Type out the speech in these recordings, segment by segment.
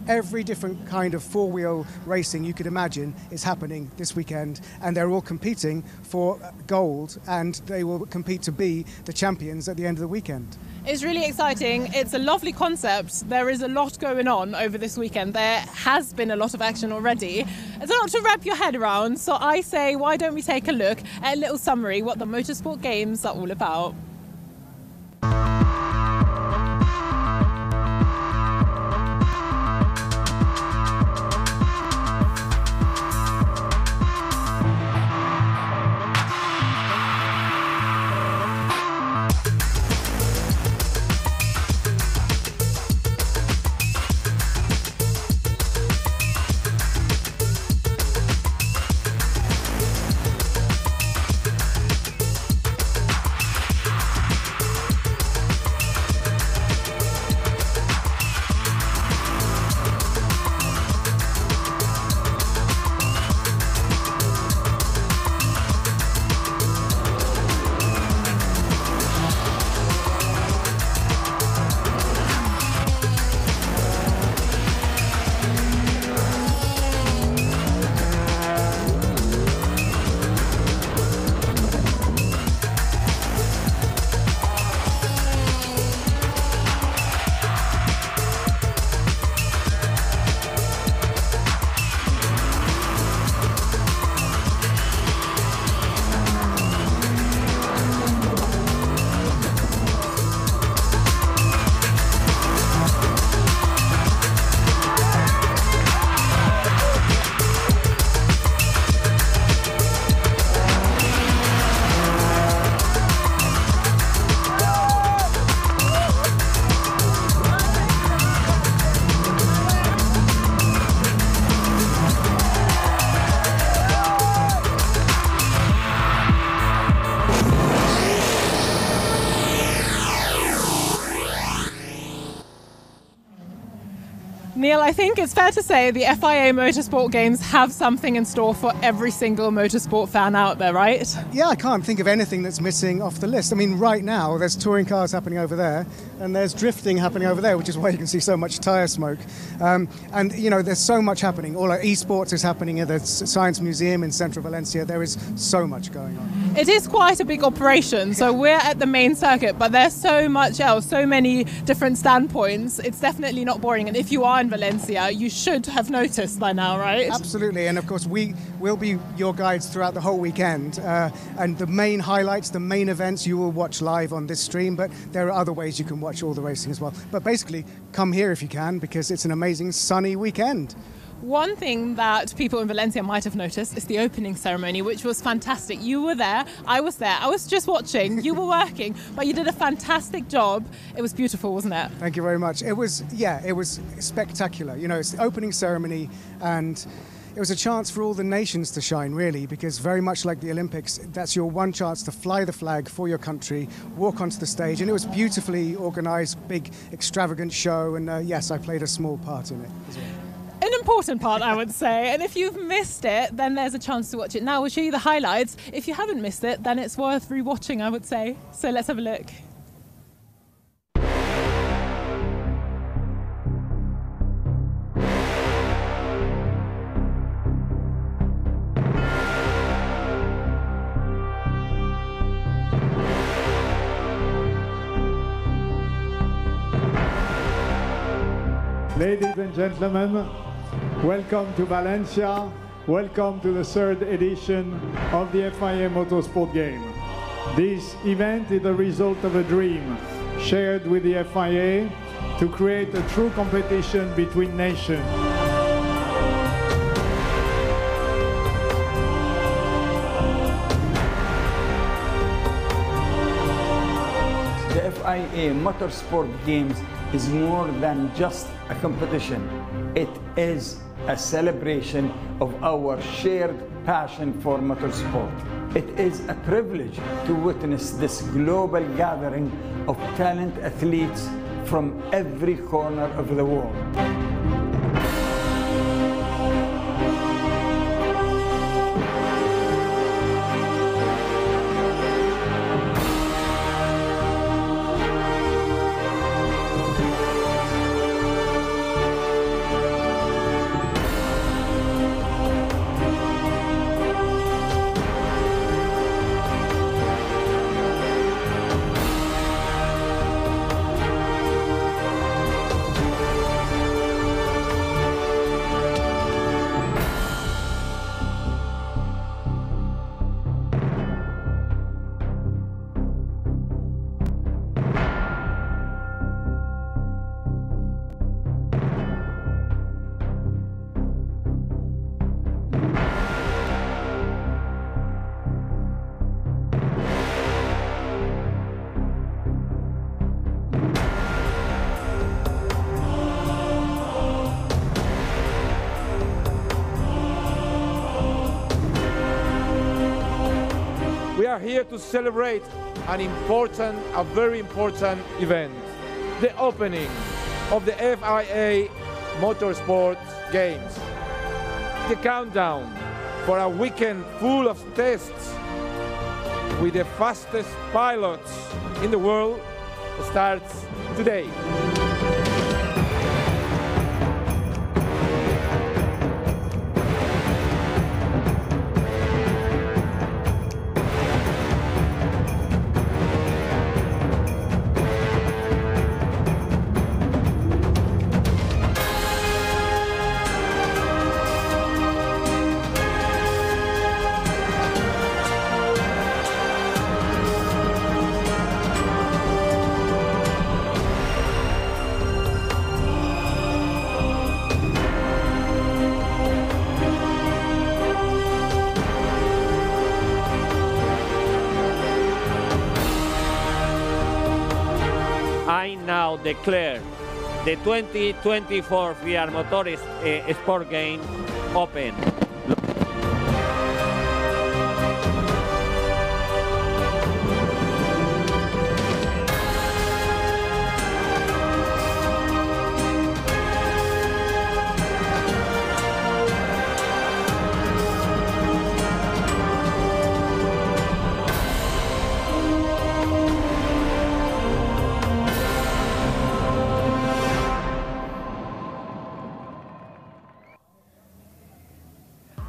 every different kind of four-wheel racing you could imagine is happening this weekend, and they're all competing for gold, and they will compete to be the champions at the end of the weekend. It's really exciting. It's a lovely concept. There is a lot going on over this weekend. There has been a lot of action already. It's a lot to wrap your head around, so I say, why don't we take a look at a little summary what the Motorsport Games are all about. Neil, I think it's fair to say the FIA Motorsport Games have something in store for every single motorsport fan out there, right? Yeah, I can't think of anything that's missing off the list. I mean, right now, there's touring cars happening over there, and there's drifting happening over there, which is why you can see so much tyre smoke. And, you know, there's so much happening. All our esports is happening at the Science Museum in central Valencia. There is so much going on. It is quite a big operation, so we're at the main circuit, but there's so much else, so many different standpoints. It's definitely not boring, and if you are in Valencia, you should have noticed by now, right? Absolutely, and of course we will be your guides throughout the whole weekend, and the main highlights, the main events you will watch live on this stream, but there are other ways you can watch all the racing as well. But basically, come here if you can, because it's an amazing sunny weekend. One thing that people in Valencia might have noticed is the opening ceremony, which was fantastic. You were there, I was there, I was just watching, you were working, but you did a fantastic job. It was beautiful, wasn't it? Thank you very much. It was spectacular. You know, it's the opening ceremony, and it was a chance for all the nations to shine, really, because very much like the Olympics, that's your one chance to fly the flag for your country, walk onto the stage, and it was beautifully organised, big, extravagant show, and yes, I played a small part in it as well. An important part, I would say, and if you've missed it, then there's a chance to watch it now. We'll show you the highlights. If you haven't missed it, then it's worth rewatching, I would say. So let's have a look. Ladies and gentlemen, welcome to Valencia. Welcome to the third edition of the FIA Motorsport Game. This event is the result of a dream shared with the FIA to create a true competition between nations. The FIA Motorsport Games is more than just a competition. It is a celebration of our shared passion for motorsport. It is a privilege to witness this global gathering of talented athletes from every corner of the world. are here to celebrate a very important event, the opening of the FIA Motorsport Games. The countdown for a weekend full of tests with the fastest pilots in the world starts today. I now declare the 2024 FIA Motorsport Game open.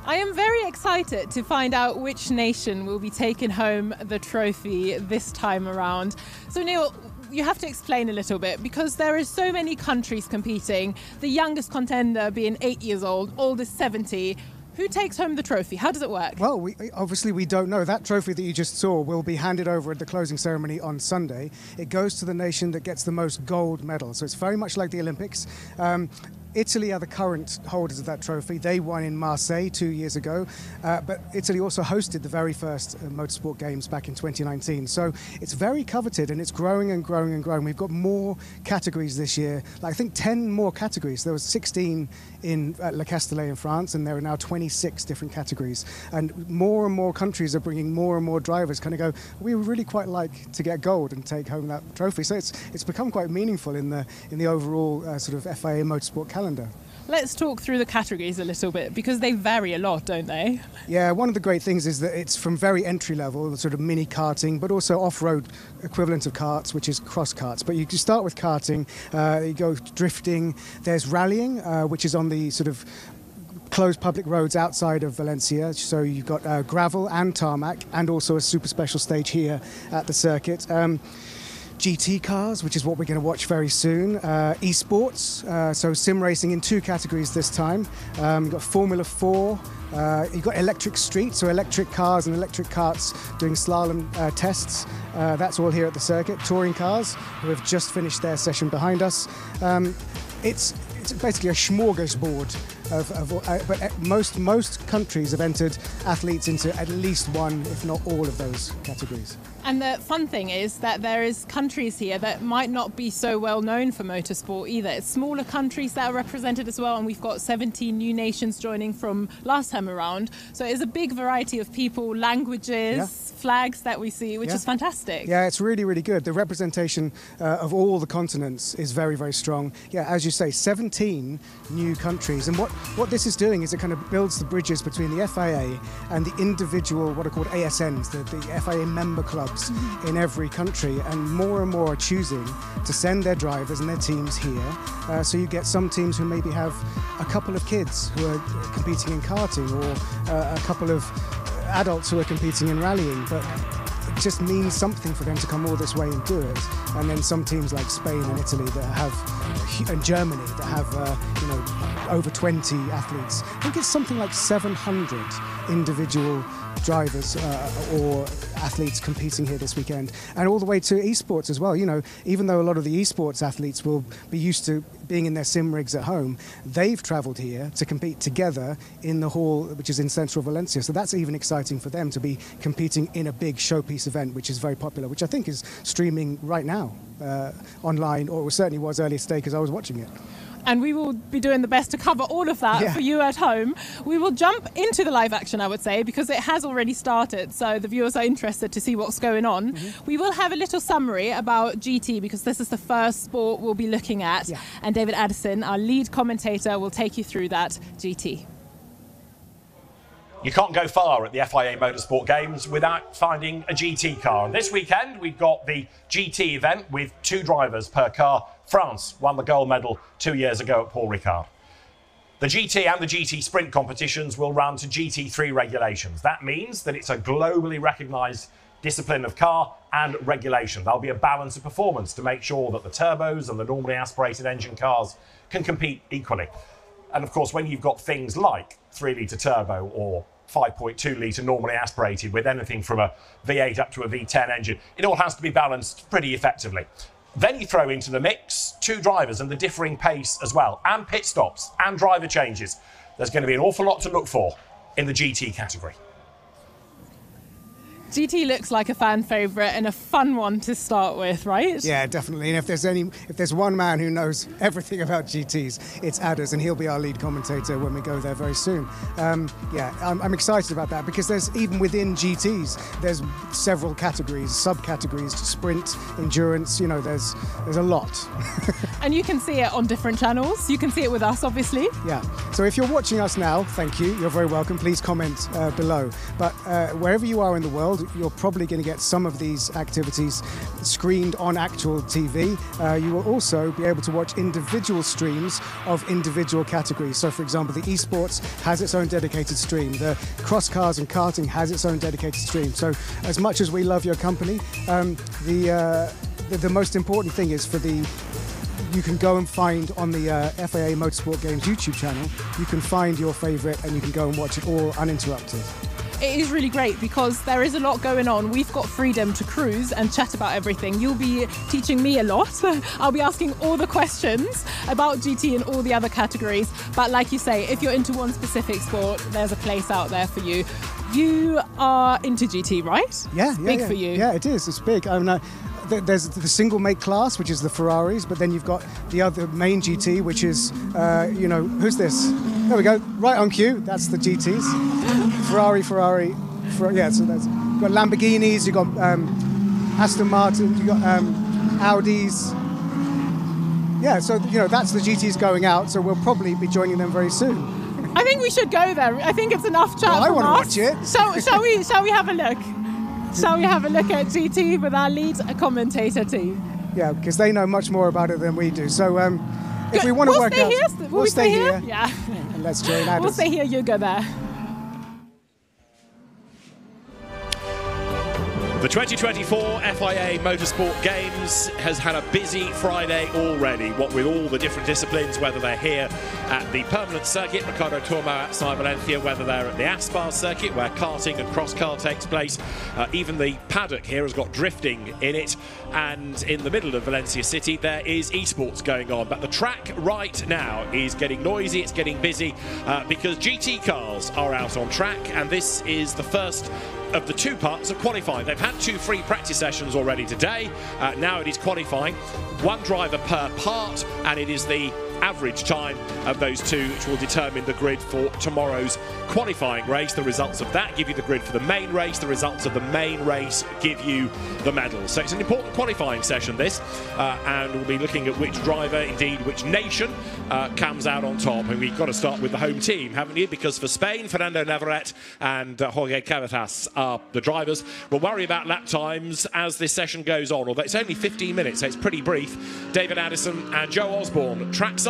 I am very excited to find out which nation will be taking home the trophy this time around. So Neil, you have to explain a little bit, because there are so many countries competing, the youngest contender being 8 years old, oldest 70. Who takes home the trophy? How does it work? Well, obviously we don't know. That trophy that you just saw will be handed over at the closing ceremony on Sunday. It goes to the nation that gets the most gold medals. So it's very much like the Olympics. Italy are the current holders of that trophy. They won in Marseille 2 years ago, but Italy also hosted the very first motorsport games back in 2019. So it's very coveted, and it's growing and growing and growing. We've got more categories this year, like I think 10 more categories. There was 16 in Le Castellet in France, and there are now 26 different categories. And more countries are bringing more and more drivers kind of go, we would really quite like to get gold and take home that trophy. So it's become quite meaningful in the overall sort of FIA motorsport calendar. Let's talk through the categories a little bit, because they vary a lot, don't they? Yeah, one of the great things is that it's from very entry level, sort of mini karting, but also off-road equivalent of karts, which is cross karts. But you start with karting, you go drifting, there's rallying, which is on the sort of closed public roads outside of Valencia. So you've got gravel and tarmac, and also a super special stage here at the circuit. GT cars, which is what we're going to watch very soon. Esports, so sim racing in 2 categories this time. You've got Formula 4. You've got electric street, so electric cars and electric karts doing slalom tests. That's all here at the circuit. Touring cars, who have just finished their session behind us. It's basically a smorgasbord but most countries have entered athletes into at least one, if not all, of those categories. And the fun thing is that there is countries here that might not be so well known for motorsport either. It's smaller countries that are represented as well, and we've got 17 new nations joining from last time around. So it's a big variety of people, languages, flags that we see, which is fantastic. Yeah, it's really, really good. The representation of all the continents is very, very strong. Yeah, as you say, 17 new countries. And what this is doing is it kind of builds the bridges between the FIA and the individual, what are called ASNs, the FIA member clubs in every country. And more are choosing to send their drivers and their teams here. So you get some teams who maybe have a couple of kids who are competing in karting, or a couple of adults who are competing in rallying, but it just means something for them to come all this way and do it. And then some teams like Spain and Italy that have, and Germany that have, over 20 athletes. I think it's something like 700 individual drivers or athletes competing here this weekend, and all the way to esports as well. Even though a lot of the esports athletes will be used to being in their sim rigs at home, they've travelled here to compete together in the hall, which is in central Valencia. So that's even exciting for them to be competing in a big showpiece event, which is very popular, which I think is streaming right now online, or it certainly was earlier today because I was watching it. and we will be doing the best to cover all of that for you at home. We will jump into the live action, I would say, because it has already started, so the viewers are interested to see what's going on. We will have a little summary about GT, because this is the first sport we'll be looking at, and David Addison, our lead commentator, will take you through that GT. You can't go far at the FIA Motorsport Games without finding a GT car. And this weekend, we've got the GT event with 2 drivers per car. France won the gold medal 2 years ago at Paul Ricard. The GT and the GT sprint competitions will run to GT3 regulations. That means that it's a globally recognised discipline of car and regulation. There'll be a balance of performance to make sure that the turbos and the normally aspirated engine cars can compete equally. And of course, when you've got things like 3-litre turbo or 5.2-litre normally aspirated with anything from a V8 up to a V10 engine, it all has to be balanced pretty effectively. Then you throw into the mix 2 drivers and the differing pace as well, and pit stops and driver changes. There's going to be an awful lot to look for in the GT category. GT looks like a fan favourite and a fun one to start with, right? Yeah, definitely. And if there's one man who knows everything about GTs, it's Adders, and he'll be our lead commentator when we go there very soon. I'm excited about that, because there's, even within GTs, there's several categories, subcategories, sprint, endurance. You know, there's a lot. And you can see it on different channels. You can see it with us, obviously. Yeah. So if you're watching us now, thank you. You're very welcome. Please comment below. But wherever you are in the world, you're probably going to get some of these activities screened on actual TV. You will also be able to watch individual streams of individual categories. So, for example, the esports has its own dedicated stream. The cross cars and karting has its own dedicated stream. So, as much as we love your company, the most important thing is you can go and find on the FIA Motorsport Games YouTube channel, you can find your favourite and you can go and watch it all uninterrupted. It is really great because there is a lot going on. We've got freedom to cruise and chat about everything. You'll be teaching me a lot. I'll be asking all the questions about GT and all the other categories. But like you say, if you're into one specific sport, there's a place out there for you. You are into GT, right? Yeah, it's big for you. Yeah, it is. It's big. I mean, there's the single make class, which is the Ferraris, but then you've got the other main GT, which is, who's this? There we go, right on cue. That's the GTs. Ferrari. Yeah, so you've got Lamborghinis, you've got Aston Martin, you've got Audis. Yeah, so that's the GTs going out. So we'll probably be joining them very soon. I think we should go there. I think it's enough chat. Well, I want to watch it. Shall we have a look? Shall we have a look at GT with our lead commentator team? Yeah, because they know much more about it than we do. So if we want to work out, we'll stay here. Yeah. And let's join Adders. We'll stay here. You go there. The 2024 FIA Motorsport Games has had a busy Friday already, what with all the different disciplines, whether they're here at the permanent circuit, Ricardo Tormo outside Valencia, whether they're at the Aspar circuit, where karting and cross-car takes place. Even the paddock here has got drifting in it, and in the middle of Valencia City there is esports going on. But the track right now is getting noisy, it's getting busy, because GT cars are out on track, and this is the first of the 2 parts of qualifying. They've had 2 free practice sessions already today. Now it is qualifying. 1 driver per part, and it is the average time of those 2 which will determine the grid for tomorrow's qualifying race. The results of that give you the grid for the main race. The results of the main race give you the medals. So it's an important qualifying session, this, and we'll be looking at which driver, indeed which nation, comes out on top. And we've got to start with the home team, haven't you? Because for Spain, Fernando Navarrete and Jorge Cavathas are the drivers. We'll worry about lap times as this session goes on, although it's only 15 minutes, so it's pretty brief. David Addison and Joe Osborne trackside,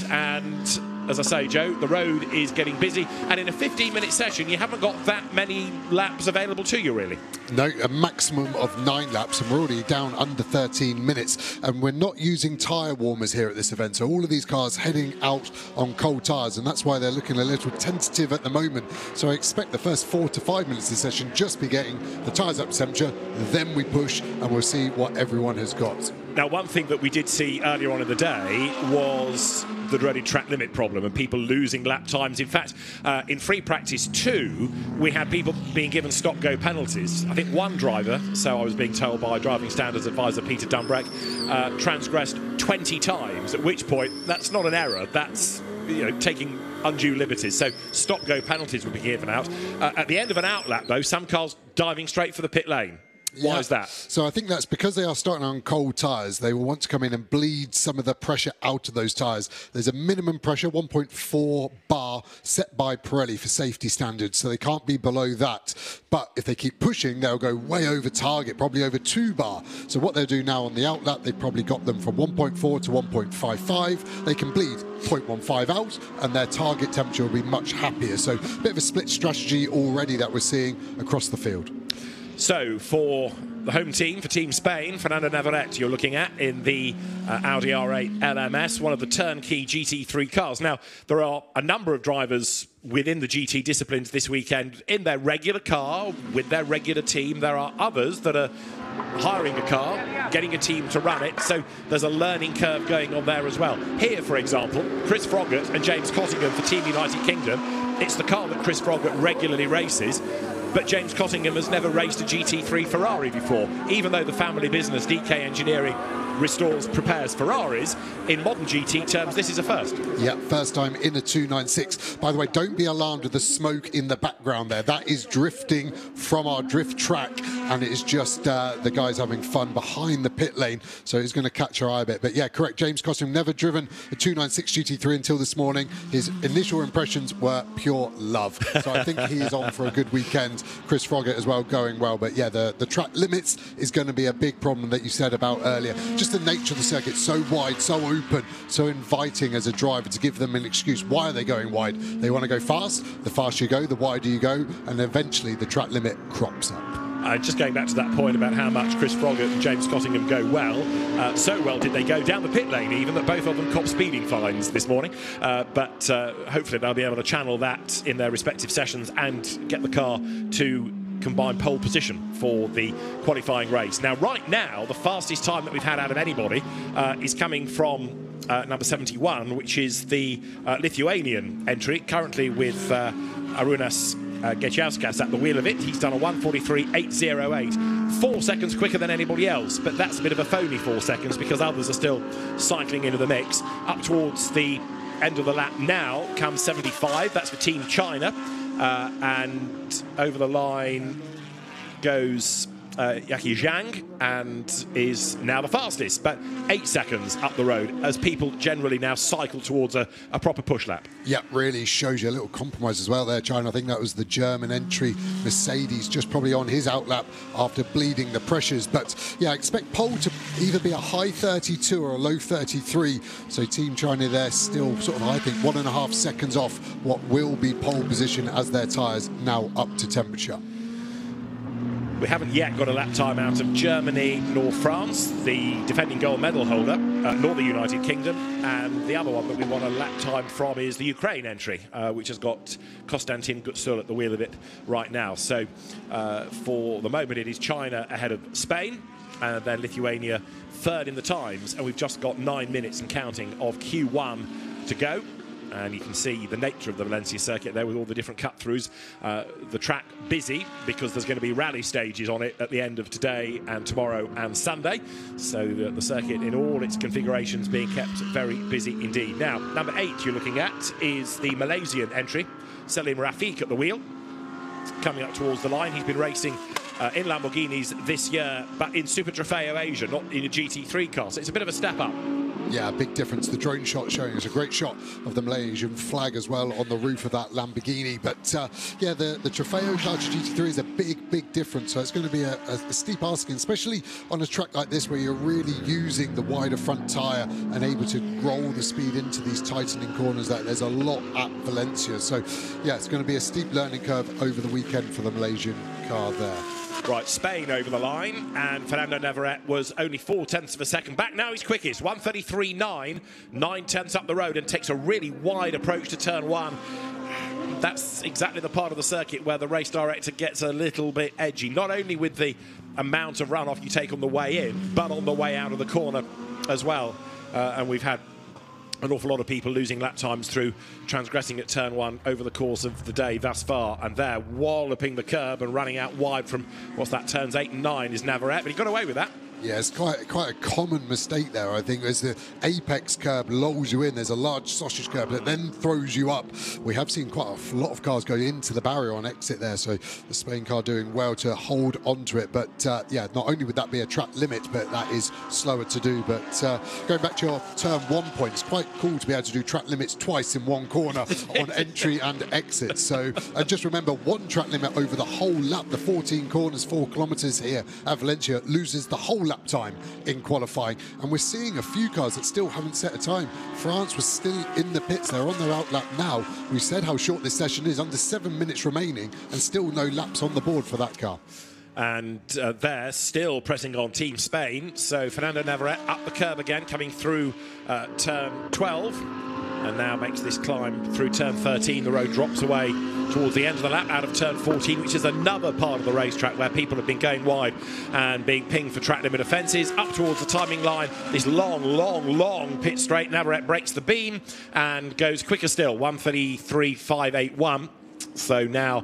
and as I say, Joe, the road is getting busy, and in a 15-minute session you haven't got that many laps available to you, really. No, a maximum of 9 laps, and we're already down under 13 minutes, and we're not using tyre warmers here at this event, so all of these cars heading out on cold tyres, and that's why they're looking a little tentative at the moment. So I expect the first 4 to 5 minutes of the session just be getting the tyres up to temperature, then we push and we'll see what everyone has got. Now, one thing that we did see earlier on in the day was the dreaded track limit problem and people losing lap times. In fact, in free practice 2, we had people being given stop-go penalties. I think one driver, so I was being told by driving standards advisor Peter Dunbreck, transgressed 20 times, at which point that's not an error, that's taking undue liberties. So stop-go penalties will be given out. At the end of an outlap, though, some cars diving straight for the pit lane. Why is that? So I think that's because they are starting on cold tyres. They will want to come in and bleed some of the pressure out of those tyres. There's a minimum pressure, 1.4 bar, set by Pirelli for safety standards, so they can't be below that. But if they keep pushing, they'll go way over target, probably over 2 bar. So what they'll do now on the outlap, they've probably got them from 1.4 to 1.55. They can bleed 0.15 out, and their target temperature will be much happier. So a bit of a split strategy already that we're seeing across the field. So for the home team, for Team Spain, Fernando Navarrete you're looking at in the Audi R8 LMS, one of the turnkey GT3 cars. Now, there are a number of drivers within the GT disciplines this weekend in their regular car, with their regular team. There are others that are hiring a car, getting a team to run it, so there's a learning curve going on there as well. Here, for example, Chris Froggatt and James Cottingham for Team United Kingdom. It's the car that Chris Froggatt regularly races, but James Cottingham has never raced a GT3 Ferrari before. Even though the family business, DK Engineering, prepares Ferraris, in modern GT terms, this is a first. Yeah, first time in a 296. By the way, don't be alarmed with the smoke in the background there. That is drifting from our drift track, and it is just the guys having fun behind the pit lane, so it's going to catch our eye a bit. But yeah, correct, James Cottingham never driven a 296 GT3 until this morning. His initial impressions were pure love, so I think he is on for a good weekend. Chris Froggatt as well, going well. But yeah, the track limits is going to be a big problem that you said about earlier. Just the nature of the circuit, so wide, so open, so inviting as a driver to give them an excuse. Why are they going wide? They want to go fast. The faster you go, the wider you go, and eventually the track limit crops up. Just going back to that point about how much Chris Froggatt and James Cottingham go well, so well did they go down the pit lane even that both of them copped speeding fines this morning, but hopefully they'll be able to channel that in their respective sessions and get the car to combined pole position for the qualifying race. Now, right now, the fastest time that we've had out of anybody is coming from number 71, which is the Lithuanian entry, currently with Arūnas Gečauskas at the wheel of it. He's done a 1:43.808, 4 seconds quicker than anybody else, but that's a bit of a phony 4 seconds because others are still cycling into the mix. Up towards the end of the lap now comes 75, that's for Team China. And over the line goes Yaki Zhang, and is now the fastest, but 8 seconds up the road as people generally now cycle towards a proper push lap. Yeah, really shows you a little compromise as well there, China. I think that was the German entry, Mercedes, just probably on his outlap after bleeding the pressures. But yeah, I expect pole to either be a high 32 or a low 33. So Team China there still sort of, I think, 1.5 seconds off what will be pole position as their tyres now up to temperature. We haven't yet got a lap time out of Germany nor France, the defending gold medal holder, nor the United Kingdom. And the other one that we want a lap time from is the Ukraine entry, which has got Konstantin Gutsul at the wheel of it right now. So for the moment, it is China ahead of Spain, and then Lithuania third in the times. And we've just got 9 minutes and counting of Q1 to go. And you can see the nature of the Walenții circuit there with all the different cut-throughs. The track busy because there's going to be rally stages on it at the end of today and tomorrow and Sunday. So the circuit in all its configurations being kept very busy indeed. Now, number 8 you're looking at is the Malaysian entry, Selim Rafiq at the wheel. Coming up towards the line, he's been racing in Lamborghinis this year, but in Super Trofeo Asia, not in a GT3 car. So it's a bit of a step up. Yeah, big difference. The drone shot showing us a great shot of the Malaysian flag as well on the roof of that Lamborghini. But yeah, the Trofeo Charge GT3 is a big difference. So it's going to be a steep asking, especially on a track like this where you're really using the wider front tyre and able to roll the speed into these tightening corners. There's a lot at Valencia. So yeah, it's going to be a steep learning curve over the weekend for the Malaysian car there. Right, Spain over the line, and Fernando Navarrete was only 0.4 of a second back. Now he's quickest, 1:33.9, 9/10 up the road, and takes a really wide approach to turn 1. That's exactly the part of the circuit where the race director gets a little bit edgy, not only with the amount of runoff you take on the way in, but on the way out of the corner as well. And we've had an awful lot of people losing lap times through transgressing at turn 1 over the course of the day thus far. And there, walloping the curb and running out wide from, what's that, turns 8 and 9 is Navarrete, but he got away with that. Yeah, it's quite a common mistake there, I think, as the apex curb lulls you in. There's a large sausage curb that then throws you up. We have seen quite a lot of cars go into the barrier on exit there, so the Spain car doing well to hold onto it. But yeah, not only would that be a track limit, but that is slower to do. But going back to your turn 1 point, it's quite cool to be able to do track limits twice in one corner on entry and exit. So and just remember, one track limit over the whole lap, the 14 corners, 4 kilometres here at Valencia, loses the whole lap time in qualifying. And we're seeing a few cars that still haven't set a time. France was still in the pits. They're on their out lap now. We said how short this session is, under 7 minutes remaining, and still no laps on the board for that car. And they're still pressing on Team Spain. So Fernando Navarrete up the curb again, coming through turn 12. And now makes this climb through turn 13. The road drops away towards the end of the lap out of turn 14, which is another part of the racetrack where people have been going wide and being pinged for track limit offences. Up towards the timing line, this long pit straight. Navarrete breaks the beam and goes quicker still, 1:33.581. So now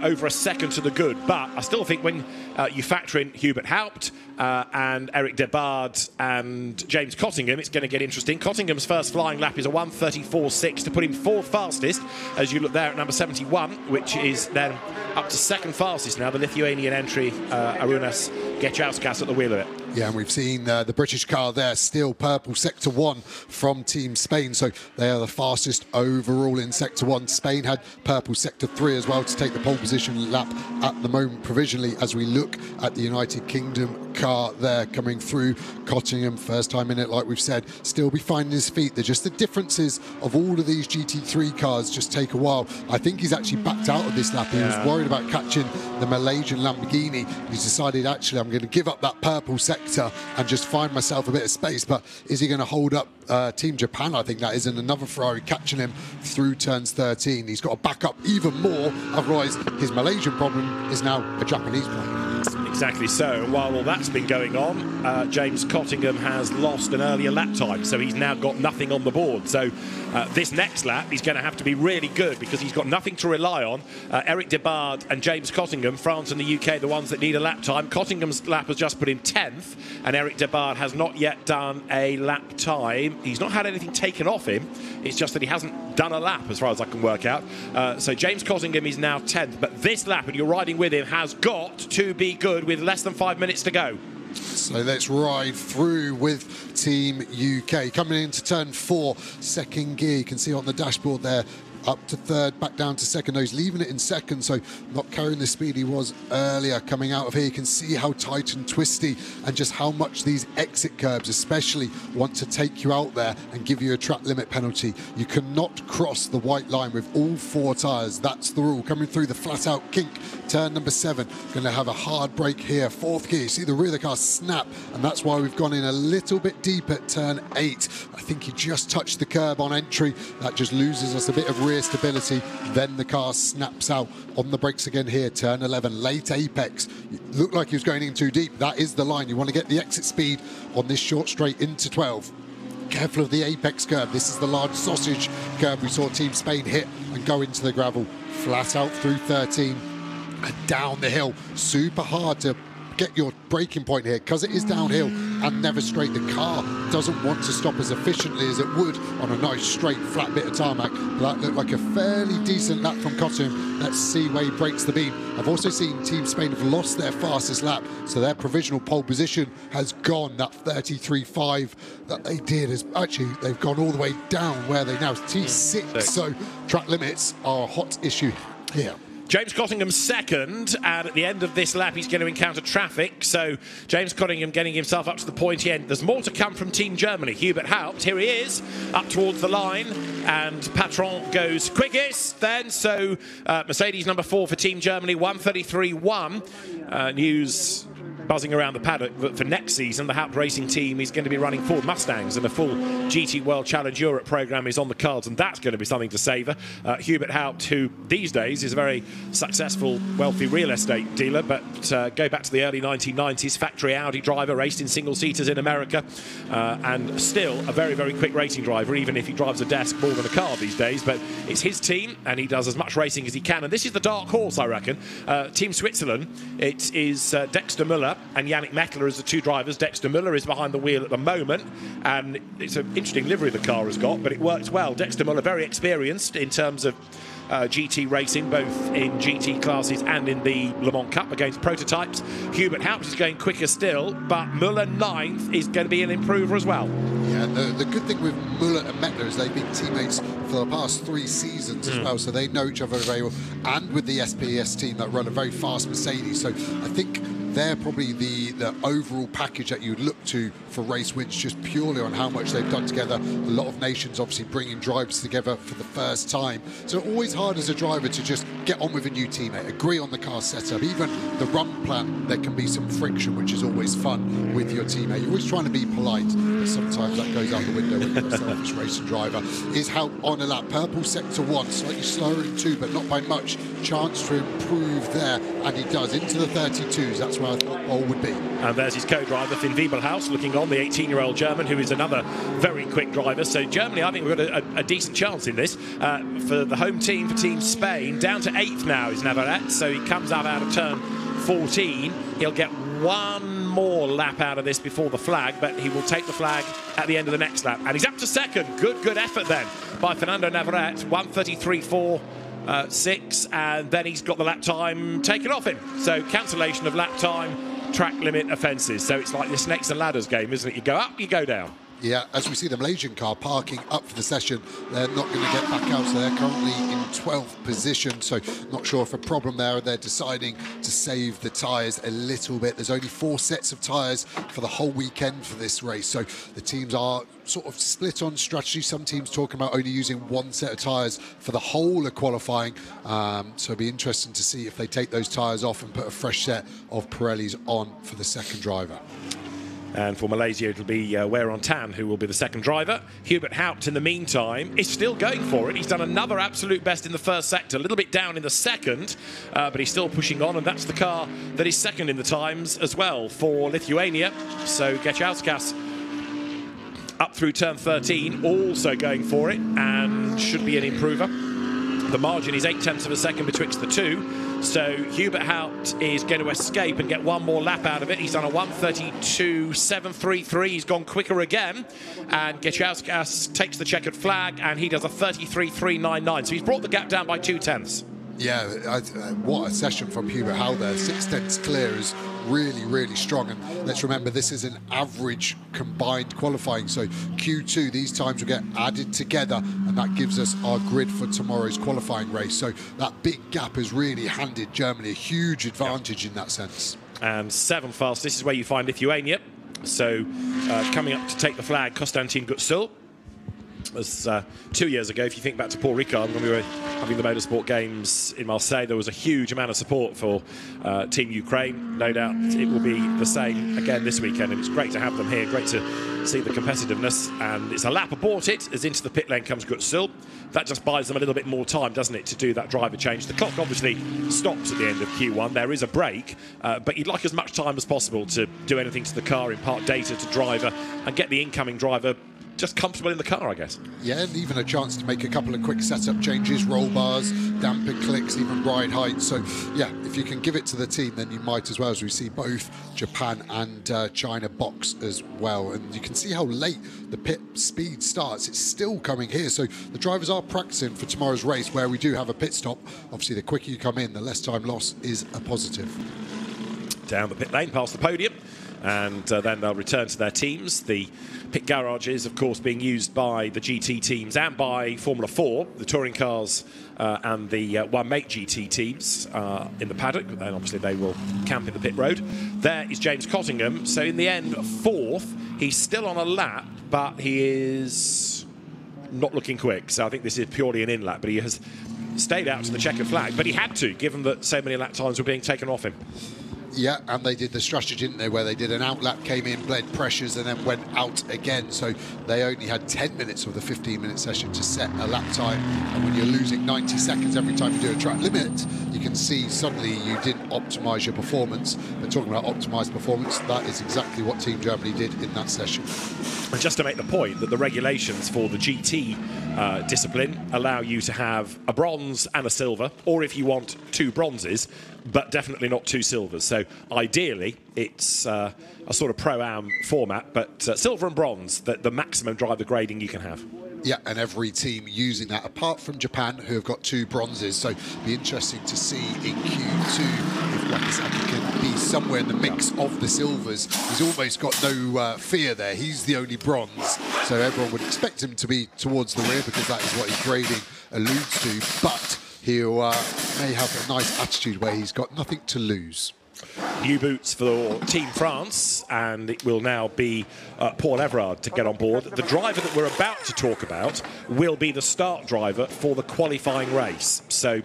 over a second to the good. But I still think when you factor in Hubert Haupt and Eric Debard and James Cottingham, it's going to get interesting. Cottingham's first flying lap is a 1:34.6 to put him 4th fastest, as you look there at number 71, which is then up to 2nd fastest now, the Lithuanian entry, Arūnas Gečauskas at the wheel of it. Yeah, and we've seen the British car there, still purple Sector 1 from Team Spain. So they are the fastest overall in Sector 1. Spain had purple Sector 3 as well to take the pole position lap at the moment provisionally, as we look at the United Kingdom car there coming through. Cottingham, first time in it, like we've said, still be finding his feet. They're just the differences of all of these GT3 cars just take a while. I think he's actually backed out of this lap. He was worried about catching the Malaysian Lamborghini. He's decided, actually, I'm going to give up that purple sector and just find myself a bit of space. But is he going to hold up Team Japan? I think that is, and another Ferrari catching him through turns 13. He's got to back up even more, otherwise his Malaysian problem is now a Japanese problem. Exactly so. While all that's been going on, James Cottingham has lost an earlier lap time, so he's now got nothing on the board. So this next lap, he's going to have to be really good because he's got nothing to rely on. Eric Debard and James Cottingham, France and the UK, the ones that need a lap time. Cottingham's lap has just put him 10th, and Eric Debard has not yet done a lap time. He's not had anything taken off him. It's just that he hasn't done a lap, as far as I can work out. So James Cottingham is now 10th, but this lap, and you're riding with him, has got to be good with less than 5 minutes to go. So let's ride through with Team UK. Coming into turn 4, second gear. You can see on the dashboard there, up to 3rd, back down to 2nd. No, he's leaving it in 2nd, so not carrying the speed he was earlier. Coming out of here, you can see how tight and twisty and just how much these exit curbs especially want to take you out there and give you a track limit penalty. You cannot cross the white line with all 4 tyres. That's the rule. Coming through the flat-out kink, turn number 7. Going to have a hard brake here. 4th gear, you see the rear of the car snap, and that's why we've gone in a little bit deep at turn 8. I think he just touched the curb on entry. That just loses us a bit of rear stability. Then the car snaps out on the brakes again here. Turn 11, late apex. It looked like he was going in too deep. That is the line. You want to get the exit speed on this short straight into 12. Careful of the apex curb. This is the large sausage curb we saw Team Spain hit and go into the gravel. Flat out through 13 and down the hill. Super hard to get your braking point here because it is downhill and never straight. The car doesn't want to stop as efficiently as it would on a nice straight flat bit of tarmac. That looked like a fairly decent lap from Cottingham. Let's see where he breaks the beam. I've also seen Team Spain have lost their fastest lap, so their provisional pole position has gone. That 33.5 that they did is actually, they've gone all the way down where they now T6. So track limits are a hot issue here. James Cottingham 2nd, and at the end of this lap he's going to encounter traffic, so James Cottingham getting himself up to the pointy end. There's more to come from Team Germany. Hubert Haupt, here he is, up towards the line, and Patron goes quickest then, so Mercedes number 4 for Team Germany, 1:33.1. News buzzing around the paddock that for next season the Haupt Racing team is going to be running Ford Mustangs, and a full GT World Challenge Europe programme is on the cards, and that's going to be something to savour. Hubert Haupt, who these days is a very successful, wealthy real estate dealer, but go back to the early 1990s, factory Audi driver, raced in single-seaters in America, and still a very, very quick racing driver, even if he drives a desk more than a car these days. But it's his team, and he does as much racing as he can, and this is the dark horse, I reckon. Team Switzerland, it is Dexter Müller and Yannick Mettler as the two drivers. Dexter Müller is behind the wheel at the moment, and it's an interesting livery the car has got, but it works well. Dexter Müller, very experienced in terms of GT racing, both in GT classes and in the Le Mans Cup against prototypes. Hubert Haupt is going quicker still, but Müller 9th is going to be an improver as well. Yeah, the good thing with Müller and Mettler is they've been teammates for the past 3 seasons as well, so they know each other very well, and with the SPS team that run a very fast Mercedes, so I think they're probably the overall package that you would look to for race wins, just purely on how much they've done together. A lot of nations obviously bringing drivers together for the first time, so always hard as a driver to just get on with a new teammate, agree on the car setup, even the run plan. There can be some friction, which is always fun with your teammate. You're always trying to be polite, but sometimes that goes out the window when you're a selfish racing driver. Is how on a lap, purple sector 1, slightly slower in 2, but not by much. Chance to improve there, and he does into the 32s. That's where I thought Paul would be. And there's his co-driver Finn Wiebelhaus looking on, the 18-year-old German, who is another very quick driver. So Germany, I think we've got a decent chance in this. For the home team, for Team Spain, down to 8th now is Navarrete, so he comes out of turn 14. He'll get one more lap out of this before the flag, but he will take the flag at the end of the next lap. And he's up to 2nd. Good effort then by Fernando Navarrete, 1:33.46, and then he's got the lap time taken off him. So cancellation of lap time, track limit offences. So it's like the snakes and ladders game, isn't it? You go up, you go down. Yeah, as we see the Malaysian car parking up for the session, they're not going to get back out, so they're currently in 12th position, so not sure if a problem there. They're deciding to save the tyres a little bit. There's only 4 sets of tyres for the whole weekend for this race, so the teams are sort of split on strategy. Some teams talking about only using 1 set of tyres for the whole of qualifying, so it'll be interesting to see if they take those tyres off and put a fresh set of Pirellis on for the second driver. And for Malaysia, it'll be Weron Tan who will be the second driver. Hubert Haupt, in the meantime, is still going for it. He's done another absolute best in the first sector, a little bit down in the second, but he's still pushing on, and that's the car that is second in the times as well for Lithuania. So Gečauskas up through turn 13, also going for it, and should be an improver. The margin is 0.8 of a second betwixt the two. So Hubert Haupt is going to escape and get one more lap out of it. He's done a 1:32.733. He's gone quicker again. And Gečauskas takes the checkered flag, and he does a 33.399. So he's brought the gap down by 0.2. Yeah, what a session from Hubert Haupt there. 0.6 clear is really, really strong. And let's remember, this is an average combined qualifying. So Q2, these times will get added together, and that gives us our grid for tomorrow's qualifying race. So that big gap has really handed Germany a huge advantage in that sense. And 7th fast, this is where you find Lithuania. So coming up to take the flag, Konstantin Gutsul. As 2 years ago, if you think back to Paul Ricard, when we were having the Motorsport Games in Marseille, there was a huge amount of support for Team Ukraine. No doubt it will be the same again this weekend, and it's great to have them here, great to see the competitiveness. And it's a lap abort it, as into the pit lane comes Gutsul. That just buys them a little bit more time, doesn't it, to do that driver change. The clock obviously stops at the end of Q1. There is a break, but you'd like as much time as possible to do anything to the car, impart data to driver, and get the incoming driver just comfortable in the car, I guess. Yeah, and even a chance to make a couple of quick setup changes, roll bars, dampen clicks, even ride height. So, yeah, if you can give it to the team, then you might as well, as we see both Japan and China box as well. And you can see how late the pit speed starts. It's still coming here. So the drivers are practicing for tomorrow's race, where we do have a pit stop. Obviously, the quicker you come in, the less time lost is a positive. Down the pit lane, past the podium. And then they'll return to their teams. The pit garage is, of course, being used by the GT teams and by Formula 4, the touring cars and the one-make GT teams in the paddock. Then, obviously, they will camp in the pit road. There is James Cottingham. So, in the end, 4th. He's still on a lap, but he is not looking quick. So, I think this is purely an in-lap, but he has stayed out to the checkered flag. But he had to, given that so many lap times were being taken off him. Yeah, and they did the strategy, didn't they, where they did an out lap, came in, bled pressures, and then went out again. So they only had 10 minutes of the 15-minute session to set a lap time. And when you're losing 90 seconds every time you do a track limit, you can see suddenly you didn't optimise your performance. But talking about optimised performance, that is exactly what Team Germany did in that session. And just to make the point that the regulations for the GT discipline allow you to have a bronze and a silver, or if you want 2 bronzes, but definitely not 2 silvers. So ideally, it's a sort of pro-am format, but silver and bronze, the maximum driver grading you can have. Yeah, and every team using that, apart from Japan, who have got 2 bronzes. So it'll be interesting to see in Q2 if Wakasaki can be somewhere in the mix of the silvers. He's almost got no fear there. He's the only bronze. So everyone would expect him to be towards the rear because that is what his grading alludes to. But he may have a nice attitude where he's got nothing to lose. New boots for Team France, and it will now be Paul Everard to get on board. The driver that we're about to talk about will be the start driver for the qualifying race. So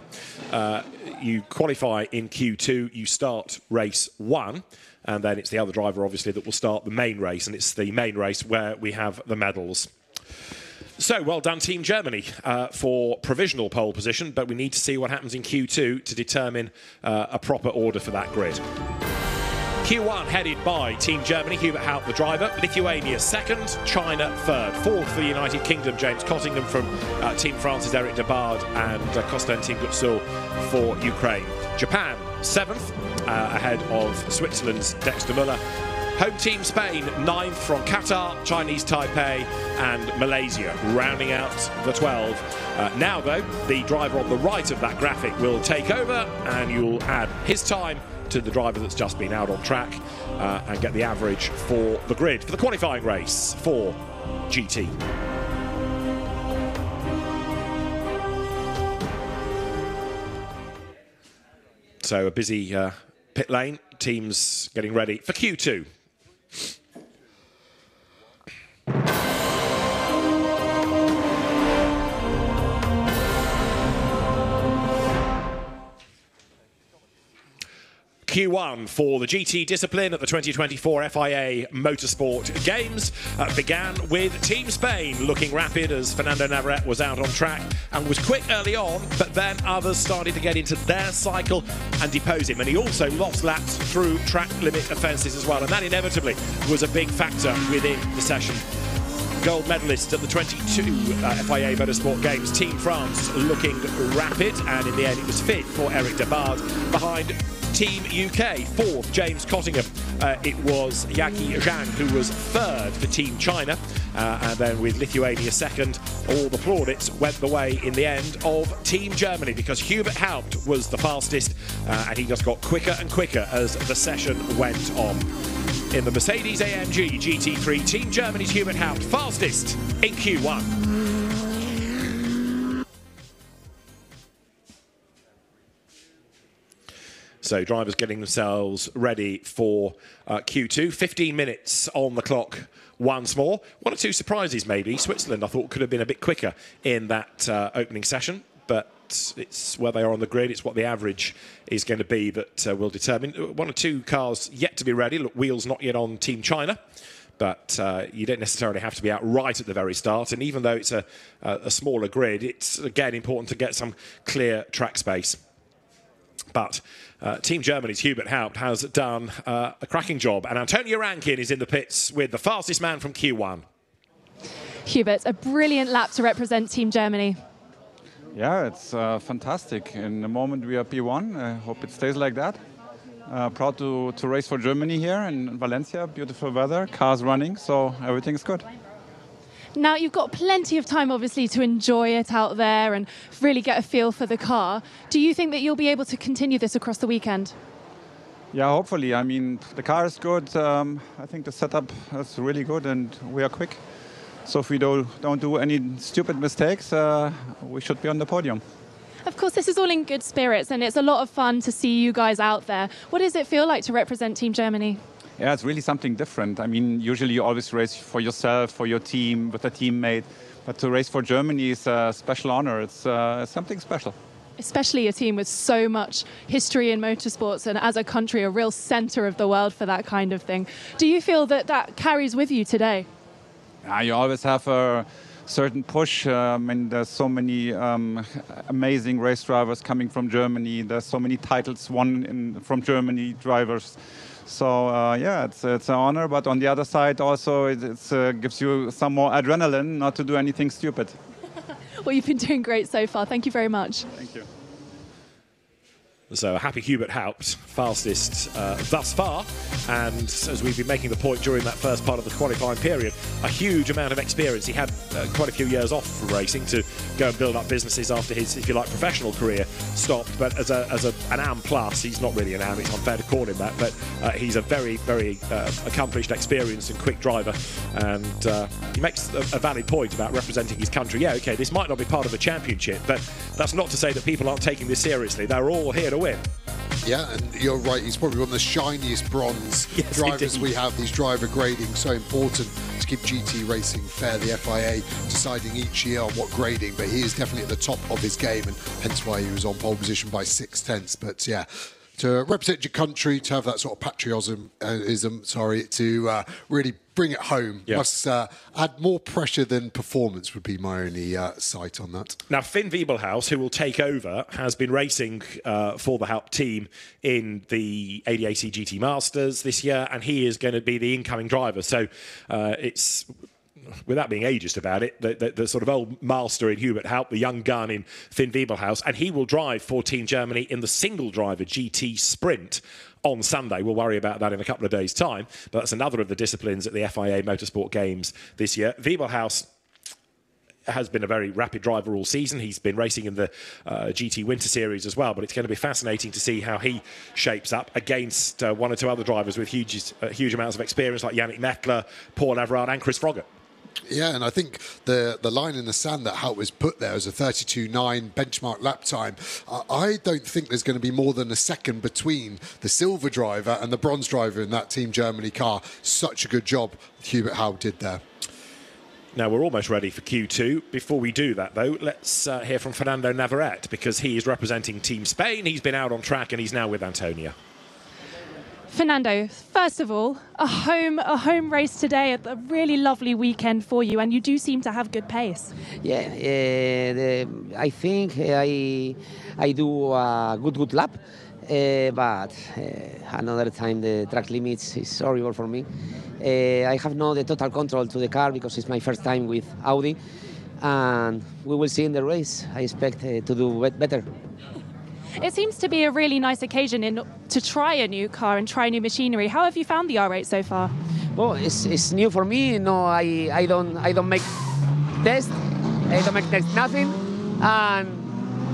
you qualify in Q2, you start race 1, and then it's the other driver, obviously, that will start the main race, and it's the main race where we have the medals. So, well done, Team Germany, for provisional pole position, but we need to see what happens in Q2 to determine a proper order for that grid. Q1 headed by Team Germany, Hubert Haupt the driver, Lithuania second, China third, fourth for the United Kingdom, James Cottingham from Team France's Eric Debard, and Konstantin Gutsul for Ukraine. Japan seventh, ahead of Switzerland's Dexter Müller. Home team Spain, 9th from Qatar, Chinese Taipei and Malaysia, rounding out the 12. Now, though, the driver on the right of that graphic will take over, and you'll add his time to the driver that's just been out on track and get the average for the grid for the qualifying race for GT. So a busy pit lane, teams getting ready for Q2. Q1 for the GT discipline at the 2024 FIA Motorsport Games began with Team Spain looking rapid as Fernando Navarrete was out on track and was quick early on, but then others started to get into their cycle and depose him, and he also lost laps through track limit offences as well, and that inevitably was a big factor within the session. Gold medalist at the 22 FIA Motorsport Games, Team France looking rapid, and in the end it was fifth for Eric Debard behind Team UK. Fourth, James Cottingham. It was Yaki Zhang who was third for Team China. And then with Lithuania second, all the plaudits went the way in the end of Team Germany because Hubert Haupt was the fastest and he just got quicker and quicker as the session went on. In the Mercedes AMG GT3, Team Germany's Hubert Haupt fastest in Q1. So drivers getting themselves ready for Q2. 15 minutes on the clock once more. 1 or 2 surprises maybe. Switzerland I thought could have been a bit quicker in that opening session, but it's where they are on the grid. It's what the average is going to be that will determine. 1 or 2 cars yet to be ready. Look, wheels not yet on Team China, but you don't necessarily have to be out right at the very start. And even though it's a smaller grid, it's again important to get some clear track space. But Team Germany's Hubert Haupt has done a cracking job, and Antonio Rankin is in the pits with the fastest man from Q1. Hubert, a brilliant lap to represent Team Germany. Yeah, it's fantastic. In the moment we are P1. I hope it stays like that. Proud to race for Germany here in Valencia. Beautiful weather, cars running, so everything's good. Now, you've got plenty of time, obviously, to enjoy it out there and really get a feel for the car. Do you think that you'll be able to continue this across the weekend? Yeah, hopefully. I mean, the car is good. I think the setup is really good and we are quick. So if we don't do any stupid mistakes, we should be on the podium. Of course, this is all in good spirits and it's a lot of fun to see you guys out there. What does it feel like to represent Team Germany? Yeah, it's really something different. I mean, usually you always race for yourself, for your team, with a teammate. But to race for Germany is a special honor. It's something special. Especially a team with so much history in motorsports and as a country a real centre of the world for that kind of thing. Do you feel that that carries with you today? You always have a certain push. I mean, there's so many amazing race drivers coming from Germany. There's so many titles won from Germany drivers. So yeah, it's an honor. But on the other side, also it gives you some more adrenaline not to do anything stupid. Well, you've been doing great so far. Thank you very much. Thank you. So a happy Hubert Haupt, fastest thus far, and as we've been making the point during that first part of the qualifying period, a huge amount of experience. He had quite a few years off from racing to go and build up businesses after his, if you like, professional career stopped. But as an AM plus, he's not really an AM, it's unfair to call him that, but he's a very, very accomplished, experienced and quick driver, and he makes a valid point about representing his country. Yeah, okay, this might not be part of a championship, but that's not to say that people aren't taking this seriously. They're all here to win. Yeah, and you're right, he's probably one of the shiniest bronze drivers we have. These driver grading, so important to keep GT racing fair. The FIA deciding each year on what grading, but he is definitely at the top of his game, and hence why he was on pole position by 6/10. But yeah, to represent your country, to have that sort of patriotism, to really bring it home, must add more pressure than performance, would be my only sight on that. Now, Finn Wiebelhaus, who will take over, has been racing for the Haupt team in the ADAC GT Masters this year, and he is going to be the incoming driver. So it's, without being ageist about it, the sort of old master in Hubert Haupt, the young gun in Finn Wiebelhaus, and he will drive for Team Germany in the single-driver GT Sprint on Sunday. We'll worry about that in a couple of days' time, but that's another of the disciplines at the FIA Motorsport Games this year. Wiebelhaus has been a very rapid driver all season. He's been racing in the GT Winter Series as well, but it's going to be fascinating to see how he shapes up against one or two other drivers with huge amounts of experience, like Yannick Mettler, Paul Everard and Chris Froggatt. Yeah, and I think the line in the sand that Haupt was put there as a 32.9 benchmark lap time. I don't think there's going to be more than a second between the silver driver and the bronze driver in that Team Germany car. Such a good job Hubert Haupt did there. Now, we're almost ready for Q2. Before we do that, though, let's hear from Fernando Navarrete, because he is representing Team Spain. He's been out on track and he's now with Antonia. Fernando, first of all, a home race today, a really lovely weekend for you, and you do seem to have good pace. Yeah, I think I do a good lap, but another time the track limits is horrible for me. I have not the total control to the car because it's my first time with Audi, and we will see in the race. I expect to do better. It seems to be a really nice occasion to try a new car and try new machinery. How have you found the R8 so far? Well, it's new for me. No, I don't make tests. I don't make tests nothing.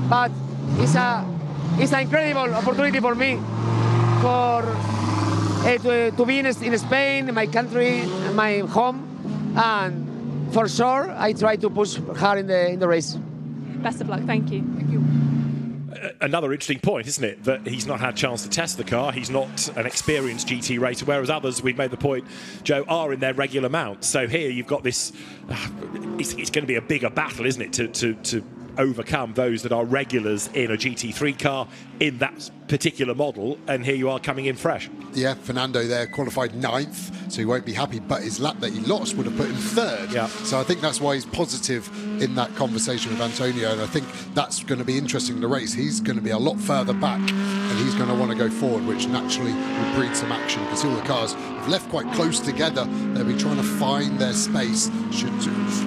But it's an incredible opportunity for me to be in Spain, my country, my home, and for sure I try to push hard in the race. Best of luck. Thank you. Thank you. Another interesting point, isn't it, that he's not had a chance to test the car. He's not an experienced GT racer, whereas others, we've made the point, Joe, are in their regular mount. So here you've got this, it's going to be a bigger battle, isn't it, to overcome those that are regulars in a GT3 car in that particular model, and here you are coming in fresh. Yeah, Fernando there qualified 9th, so he won't be happy, but his lap that he lost would have put him 3rd. Yeah. So I think that's why he's positive in that conversation with Antonio, and I think that's going to be interesting in the race. He's going to be a lot further back, and he's going to want to go forward, which naturally will breed some action, because all the cars have left quite close together. They'll be trying to find their space. Should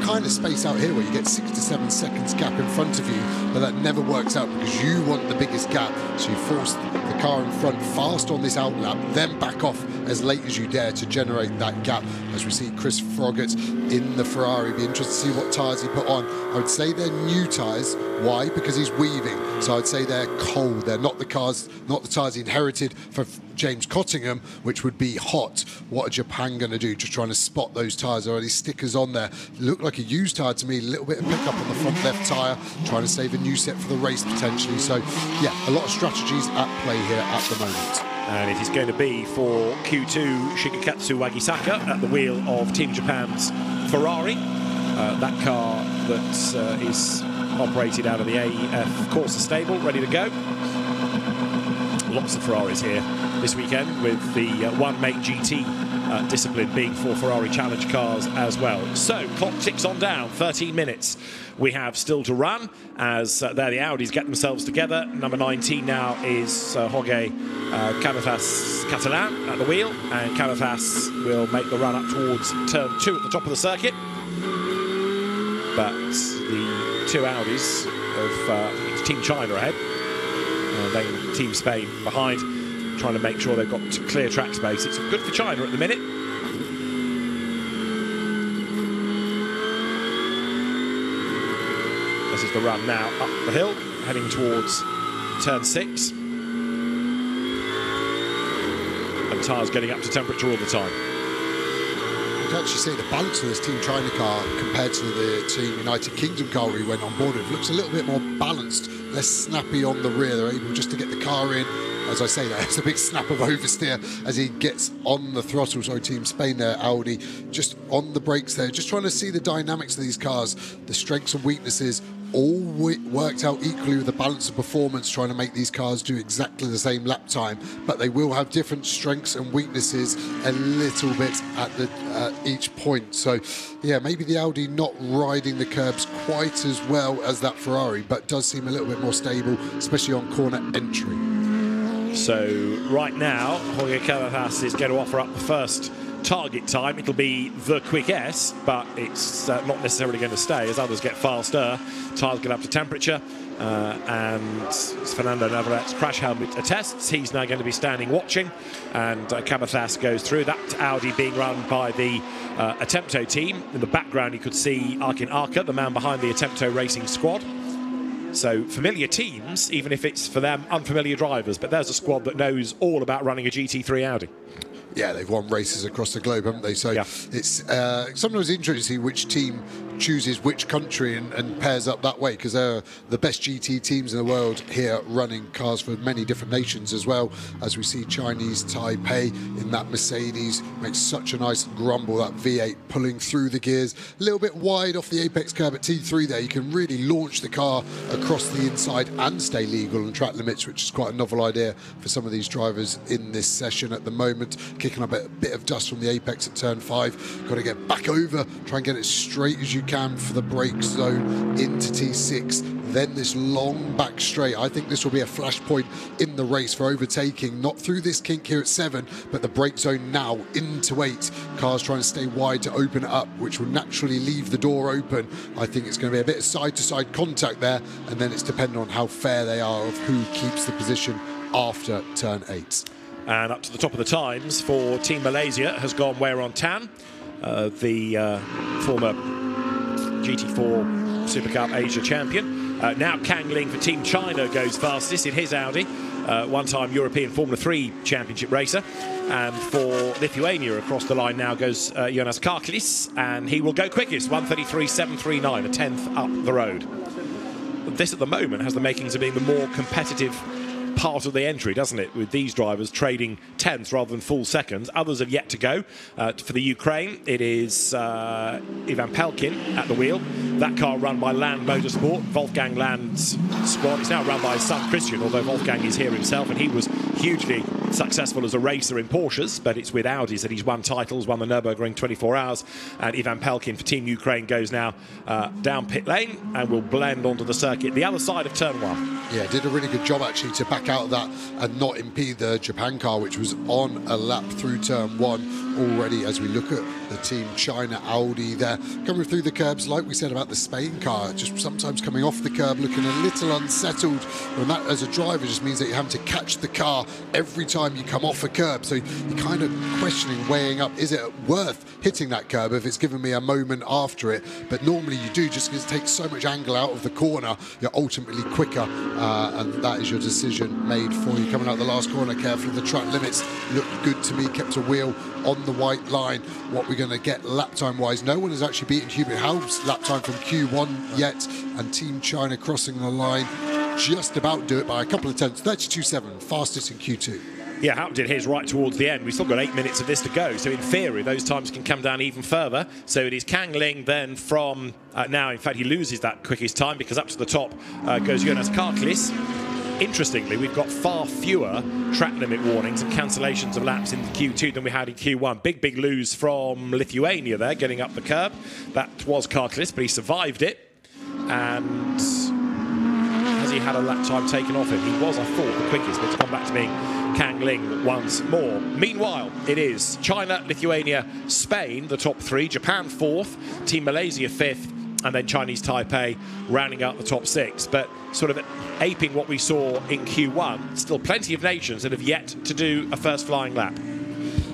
kind of space out here where you get 6 to 7 seconds gap in front of you, but that never works out because you want the biggest gap, so you force the car in front fast on this outlap, then back off as late as you dare to generate that gap. As we see Chris Froggatt in the Ferrari, it'd be interesting to see what tyres he put on. I would say they're new tyres. Why? Because he's weaving. So I'd say they're cold. They're not the tyres he inherited for James Cottingham, which would be hot. What are Japan going to do? Just trying to spot those tyres. Already stickers on there. Look like a used tyre to me. A little bit of pickup on the front left tyre. Trying to save a new set for the race potentially. So yeah, a lot of strategies at play here at the moment. And it is going to be for Q2 Shigekatsu Wagisaka at the wheel of Team Japan's Ferrari. That car that is operated out of the AF Corsa stable, ready to go. Lots of Ferraris here this weekend, with the one-make GT discipline being for Ferrari Challenge cars as well. So, clock ticks on down, 13 minutes we have still to run, as there the Audis get themselves together. Number 19 now is Jorge Cabezas Catalan at the wheel, and Cabezas will make the run up towards turn 2 at the top of the circuit. But the two Audis of Team China ahead, then Team Spain behind, trying to make sure they've got clear track space. It's good for China at the minute. This is the run now up the hill, heading towards turn 6. And tyres getting up to temperature all the time. You can actually see the balance of this Team China car compared to the Team United Kingdom car we went on board with. Looks a little bit more balanced, less snappy on the rear. They're able just to get the car in. As I say, there's a big snap of oversteer as he gets on the throttle. So Team Spain there, Audi, just on the brakes there, just trying to see the dynamics of these cars, the strengths and weaknesses, all worked out equally with the balance of performance, trying to make these cars do exactly the same lap time, but they will have different strengths and weaknesses a little bit at each point. So yeah, maybe the Audi not riding the curbs quite as well as that Ferrari, but does seem a little bit more stable, especially on corner entry. So right now, Jorge Cabezas is going to offer up the first target time. It'll be the quickest, but it's not necessarily going to stay as others get faster. Tyres get up to temperature, and Fernando Navarrete's crash helmet attests. He's now going to be standing watching, and Cabezas goes through. That Audi being run by the Attempto team. In the background you could see Arkin Arca, the man behind the Attempto racing squad. So familiar teams, even if it's for them unfamiliar drivers, but there's a squad that knows all about running a GT3 Audi. Yeah, they've won races across the globe, haven't they? So yeah, it's sometimes interesting to see which team chooses which country and pairs up that way, because they're the best GT teams in the world here, running cars for many different nations as well. As we see Chinese Taipei in that Mercedes, makes such a nice grumble, that V8 pulling through the gears, a little bit wide off the apex curb at T3 there. You can really launch the car across the inside and stay legal on track limits, which is quite a novel idea for some of these drivers in this session at the moment. Kicking up a bit of dust from the apex at turn 5. Got to get back over, try and get it straight as you can for the brake zone into T6. Then this long back straight. I think this will be a flashpoint in the race for overtaking, not through this kink here at 7, but the brake zone now into 8. Cars trying to stay wide to open it up, which will naturally leave the door open. I think it's going to be a bit of side-to-side contact there, and then it's dependent on how fair they are of who keeps the position after turn 8. And up to the top of the times for Team Malaysia has gone Weiron Tan, the former GT4 Super Cup Asia champion. Now Kang Ling for Team China goes fastest in his Audi, one-time European Formula 3 championship racer. And for Lithuania across the line now goes Jonas Karklis, and he will go quickest, 1:33.739, a 10th up the road. This at the moment has the makings of being the more competitive part of the entry, doesn't it, with these drivers trading tenths rather than full seconds. Others have yet to go. For the Ukraine, it is Ivan Pelkin at the wheel. That car run by Land Motorsport, Wolfgang Land's squad. It's now run by his son Christian, although Wolfgang is here himself, and he was hugely successful as a racer in Porsches, but it's with Audis that he's won titles, won the Nürburgring 24 Hours, and Ivan Pelkin for Team Ukraine goes now down pit lane and will blend onto the circuit the other side of turn 1. Yeah, did a really good job actually to back out of that and not impede the Japan car, which was on a lap through turn 1 already. As we look at the Team China Audi there coming through the curbs, like we said about the Spain car, just sometimes coming off the curb looking a little unsettled, and that as a driver just means that you're having to catch the car every time you come off a curb. So you're kind of questioning, weighing up, is it worth hitting that curb if it's given me a moment after it? But normally you do, just because it takes so much angle out of the corner, you're ultimately quicker, and that is your decision made for you. Coming out the last corner carefully, the track limits look good to me, kept a wheel on the white line. What we're going to get lap time wise, no one has actually beaten Hubert Halb's lap time from Q1 yet, and Team China crossing the line just about do it by a couple of tenths, 32.7, fastest in Q2. Yeah, Houghton did his right towards the end. We've still got 8 minutes of this to go, so in theory those times can come down even further. So it is Kang Ling then from now. In fact, he loses that quickest time because up to the top goes Jonas Karklis. Interestingly, we've got far fewer track limit warnings and cancellations of laps in Q2 than we had in Q1. Big lose from Lithuania there, getting up the curb. That was Karklis, but he survived it. And has he had a lap time taken off him? He was, I thought, the quickest, but it's gone back to being Kang Ling once more. Meanwhile, it is China, Lithuania, Spain, the top three, Japan fourth, Team Malaysia fifth, and then Chinese Taipei rounding out the top six. But sort of aping what we saw in Q1, still plenty of nations that have yet to do a first flying lap.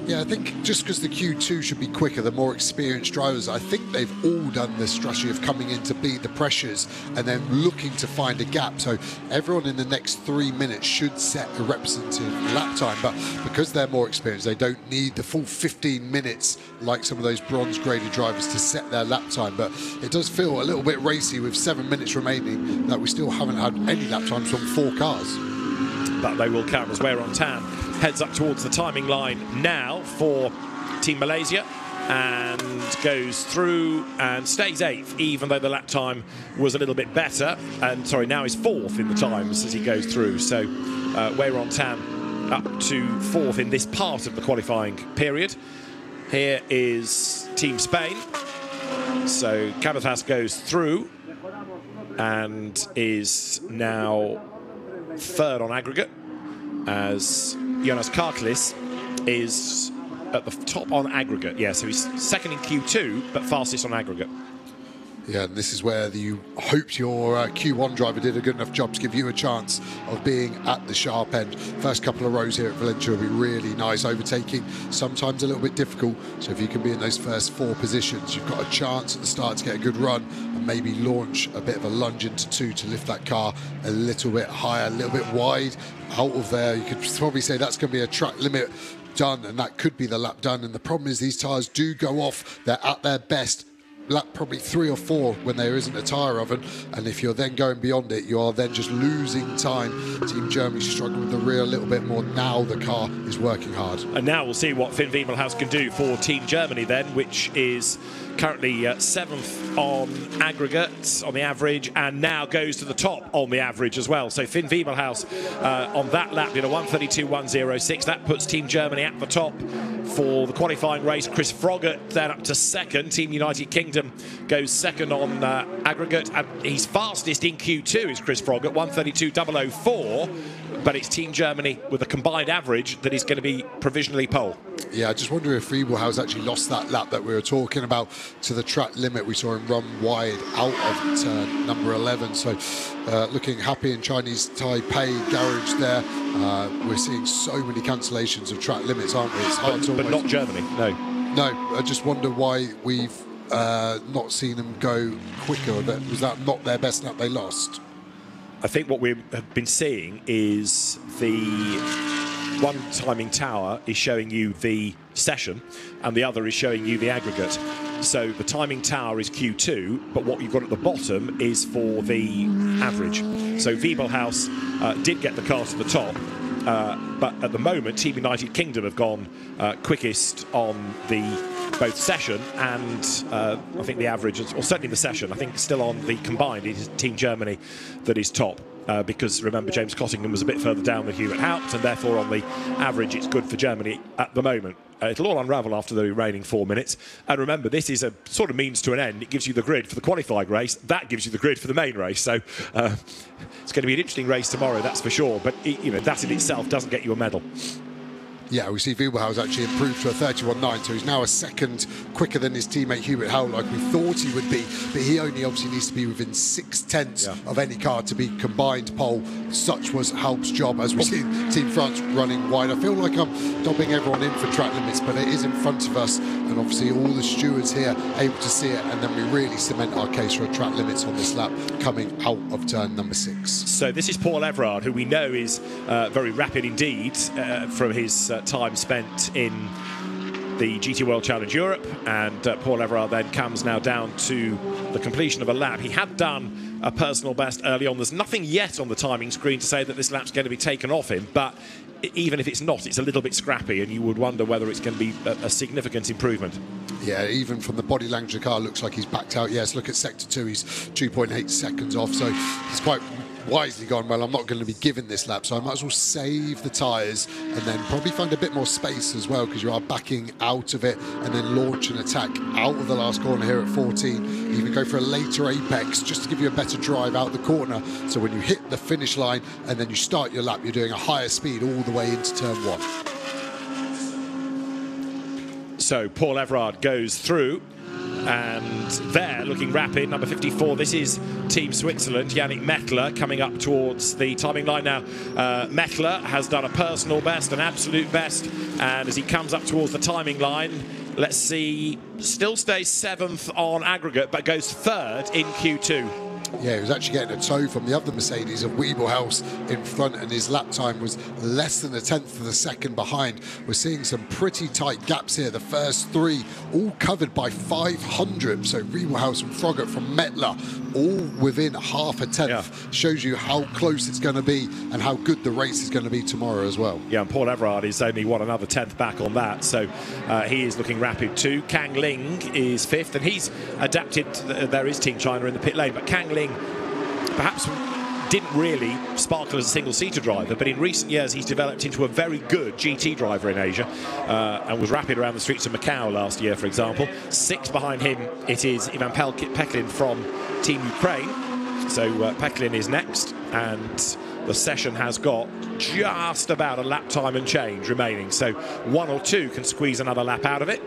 Yeah, I think just because the Q2 should be quicker, the more experienced drivers, I think they've all done this strategy of coming in to beat the pressures and then looking to find a gap. So everyone in the next 3 minutes should set a representative lap time, but because they're more experienced, they don't need the full 15 minutes like some of those bronze graded drivers to set their lap time. But it does feel a little bit racy with 7 minutes remaining that we still haven't had any lap times from 4 cars. But they will come as Wear on Tan heads up towards the timing line now for Team Malaysia and goes through and stays 8th, even though the lap time was a little bit better. And sorry, now he's 4th in the times as he goes through. So Wear on Tan up to 4th in this part of the qualifying period. Here is Team Spain. So Cabezas goes through and is now 3rd on aggregate, as Jonas Karklis is at the top on aggregate. Yeah, so he's 2nd in Q2, but fastest on aggregate. Yeah, and this is where you hoped your Q1 driver did a good enough job to give you a chance of being at the sharp end. First couple of rows here at Valencia will be really nice. Overtaking, sometimes a little bit difficult. So if you can be in those first 4 positions, you've got a chance at the start to get a good run and maybe launch a bit of a lunge into 2 to lift that car a little bit higher, a little bit wide. Out of there, you could probably say that's going to be a track limit done, and that could be the lap done. And the problem is these tyres do go off. They're at their best lap probably 3 or 4 when there isn't a tyre oven, and if you're then going beyond it, you are then just losing time. Team Germany struggling with the rear a little bit more. Now the car is working hard. And now we'll see what Finn Wiemelhaus can do for Team Germany then, which is currently 7th on aggregate on the average, and now goes to the top on the average as well. So Finn Wiemelhaus on that lap did a 1:32.106. That puts Team Germany at the top for the qualifying race. Chris Froggatt then up to 2nd. Team United Kingdom goes 2nd on aggregate, and he's fastest in Q2 is Chris Froggatt, 1:32.004. But it's Team Germany with a combined average that is going to be provisionally pole. Yeah, I just wonder if Wiemelhaus actually lost that lap that we were talking about to the track limit. We saw him run wide out of turn number 11. So looking happy in Chinese Taipei garage there. We're seeing so many cancellations of track limits, aren't we? It's hard to but not Germany, no. No, I just wonder why we've not seen them go quicker. Was that not their best lap they lost? I think what we have been seeing is the one timing tower is showing you the session and the other is showing you the aggregate. So the timing tower is Q2, but what you've got at the bottom is for the average. So Wiemelhaus did get the car to the top, but at the moment Team United Kingdom have gone quickest on the both session and I think the average, or certainly the session. I think still on the combined it is Team Germany that is top, because remember James Cottingham was a bit further down than Hubert Haupt, and therefore on the average it's good for Germany at the moment. It'll all unravel after the remaining 4 minutes, and remember this is a sort of means to an end. It gives you the grid for the qualifying race, that gives you the grid for the main race, so it's going to be an interesting race tomorrow, that's for sure, but you know, that in itself doesn't get you a medal. Yeah, we see Wiemelhaus actually improved to a 31.9, so he's now a 2nd quicker than his teammate Hubert Haupt, like we thought he would be, but he only obviously needs to be within 6/10 of any car to be combined pole. Such was Haupt's job, as we see Team France running wide. I feel like I'm dobbing everyone in for track limits, but it is in front of us, and obviously all the stewards here able to see it, and then we really cement our case for a track limits on this lap coming out of turn number 6. So this is Paul Everard, who we know is very rapid indeed from his time spent in the GT World Challenge Europe, and Paul Everard then comes now down to the completion of a lap. He had done a personal best early on. There's nothing yet on the timing screen to say that this lap's going to be taken off him, but even if it's not, it's a little bit scrappy, and you would wonder whether it's going to be a significant improvement. Yeah, even from the body language of the car, looks like he's backed out. Yes, look at sector 2, he's 2.8 seconds off, so he's quite wisely gone, well, I'm not going to be given this lap, so I might as well save the tyres and then probably find a bit more space as well, because you are backing out of it, and then launch an attack out of the last corner here at 14. Even go for a later apex just to give you a better drive out the corner, so when you hit the finish line and then you start your lap, you're doing a higher speed all the way into turn 1. So Paul Everard goes through, and there, looking rapid, number 54, this is Team Switzerland, Yannick Mettler, coming up towards the timing line now. Mettler has done a personal best, an absolute best, and as he comes up towards the timing line, let's see, still stays 7th on aggregate, but goes 3rd in Q2. Yeah, he was actually getting a tow from the other Mercedes of Wiebelhaus in front, and his lap time was less than a tenth of a second behind. We're seeing some pretty tight gaps here. The first 3 all covered by 500. So Wiebelhaus and Froggatt from Mettler all within half a tenth. Yeah. Shows you how close it's going to be and how good the race is going to be tomorrow as well. Yeah, and Paul Everard is only, another tenth back on that. So he is looking rapid too. Kang Ling is 5th, and he's adapted. There is Team China in the pit lane, but Kang Ling perhaps didn't really sparkle as a single-seater driver, but in recent years he's developed into a very good GT driver in Asia, and was rapid around the streets of Macau last year, for example. 6th behind him, it is Ivan Peklin from Team Ukraine. So Peklin is next, and the session has got just about a lap time and change remaining. So 1 or 2 can squeeze another lap out of it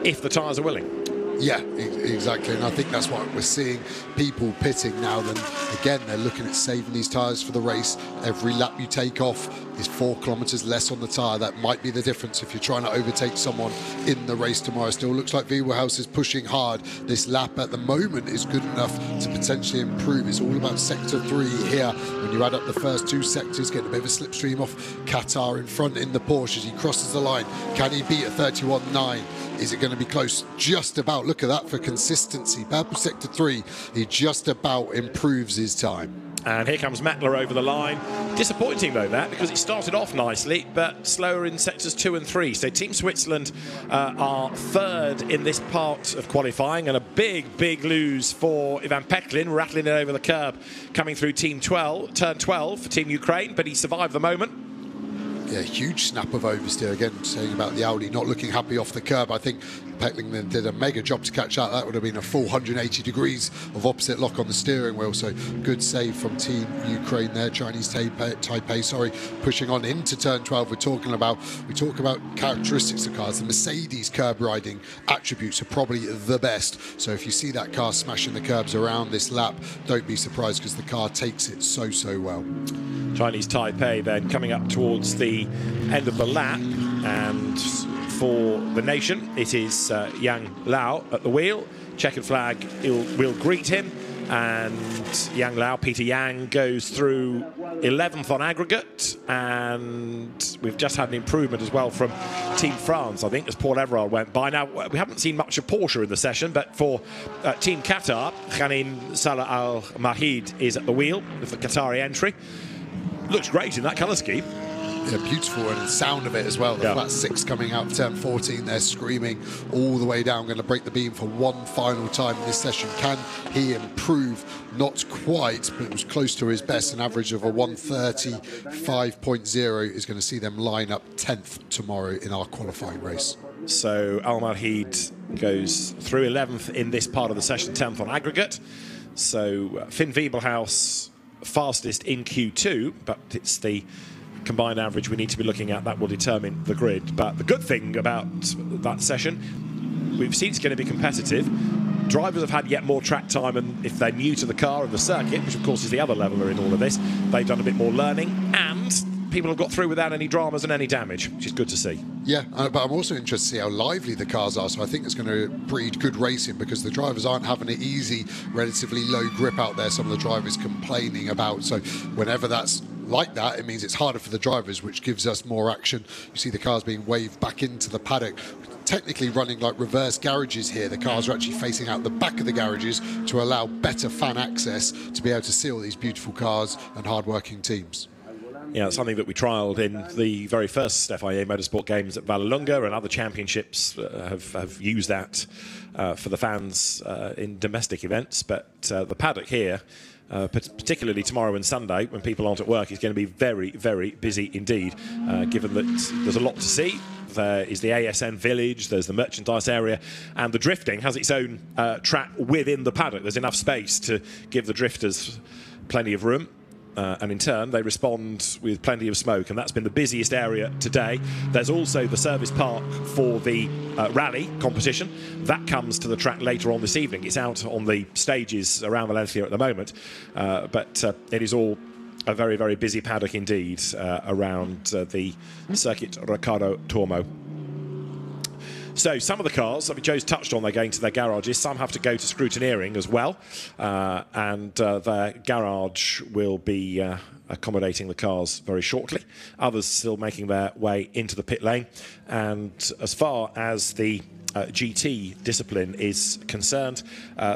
if the tyres are willing. Yeah, exactly, and I think that's what we're seeing, people pitting now. Then again, they're looking at saving these tyres for the race. Every lap you take off is 4 kilometres less on the tyre. That might be the difference if you're trying to overtake someone in the race tomorrow. Still looks like Wiebelhaus is pushing hard. This lap at the moment is good enough to potentially improve. It's all about sector 3 here. When you add up the first 2 sectors, get a bit of a slipstream off Qatar in front in the Porsche as he crosses the line. Can he beat a 31.9? Is it going to be close? Just about. Look at that for consistency. Purple sector 3, he just about improves his time. And here comes Mettler over the line. Disappointing though that, because it started off nicely, but slower in sectors 2 and 3. So Team Switzerland are 3rd in this part of qualifying, and a big lose for Ivan Peklin, rattling it over the curb, coming through turn 12 for Team Ukraine, but he survived the moment. Yeah, huge snap of oversteer. Again, saying about the Audi not looking happy off the curb. I think Peckling then did a mega job to catch that. That would have been a full 180 degrees of opposite lock on the steering wheel. So good save from Team Ukraine there. Chinese Taipei, pushing on into turn 12. We talk about characteristics of cars. The Mercedes curb riding attributes are probably the best. So if you see that car smashing the curbs around this lap, don't be surprised, because the car takes it so well. Chinese Taipei then coming up towards the end of the lap, and for the nation it is Yang Lao at the wheel. Checkered flag will greet him, and Yang Lao, Peter Yang, goes through 11th on aggregate, and we've just had an improvement as well from Team France, I think, as Paul Everard went by. Now, we haven't seen much of Porsche in the session, but for Team Qatar, Khanin Salah Al Mahid is at the wheel with the Qatari entry. Looks great in that colour scheme. Yeah, beautiful, and the sound of it as well. The flat 6 coming out of turn 14, they're screaming all the way down. Going to break the beam for one final time in this session. Can he improve? Not quite, but it was close to his best. An average of a 1:35.0 is going to see them line up 10th tomorrow in our qualifying race. So Al Mahid goes through 11th in this part of the session, 10th on aggregate. So Finn Wiebelhaus fastest in Q2, but it's the combined average we need to be looking at that will determine the grid. But the good thing about that session, we've seen it's going to be competitive. Drivers have had yet more track time, and if they're new to the car and the circuit, which of course is the other leveler in all of this, they've done a bit more learning, and people have got through without any dramas and any damage, which is good to see. Yeah, but I'm also interested to see how lively the cars are, so I think it's going to breed good racing, because the drivers aren't having it easy, relatively low grip out there, some of the drivers complaining about. So whenever that's like that, it means it's harder for the drivers, which gives us more action. You see the cars being waved back into the paddock, technically running like reverse garages here. The cars are actually facing out the back of the garages to allow better fan access to be able to see all these beautiful cars and hard-working teams. something that we trialled in the very first FIA Motorsport Games at Vallelunga, and other championships have used that for the fans in domestic events. But the paddock here, particularly tomorrow and Sunday, when people aren't at work, is going to be very, very busy indeed, given that there's a lot to see. There is the ASN village, there's the merchandise area, and the drifting has its own track within the paddock. There's enough space to give the drifters plenty of room. And in turn, they respond with plenty of smoke, and that's been the busiest area today. There's also the service park for the rally competition. That comes to the track later on this evening. It's out on the stages around Valencia at the moment, but it is all a very, very busy paddock indeed around the Circuit Ricardo Tormo. So some of the cars, I mean, Joe's touched on, they're going to their garages. Some have to go to scrutineering as well, and their garage will be accommodating the cars very shortly. Others still making their way into the pit lane. And as far as the GT discipline is concerned,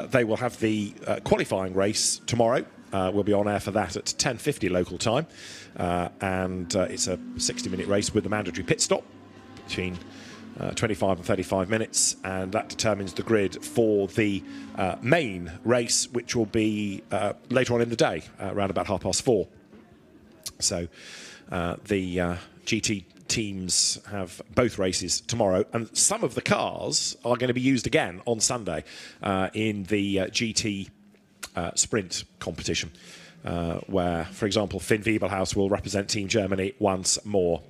they will have the qualifying race tomorrow. We'll be on air for that at 10:50 local time, and it's a 60-minute race with the mandatory pit stop between 25 and 35 minutes, and that determines the grid for the main race, which will be later on in the day, around about 4:30. So the GT teams have both races tomorrow, and some of the cars are going to be used again on Sunday in the GT sprint competition, where, for example, Finn Wiebelhaus will represent Team Germany once more.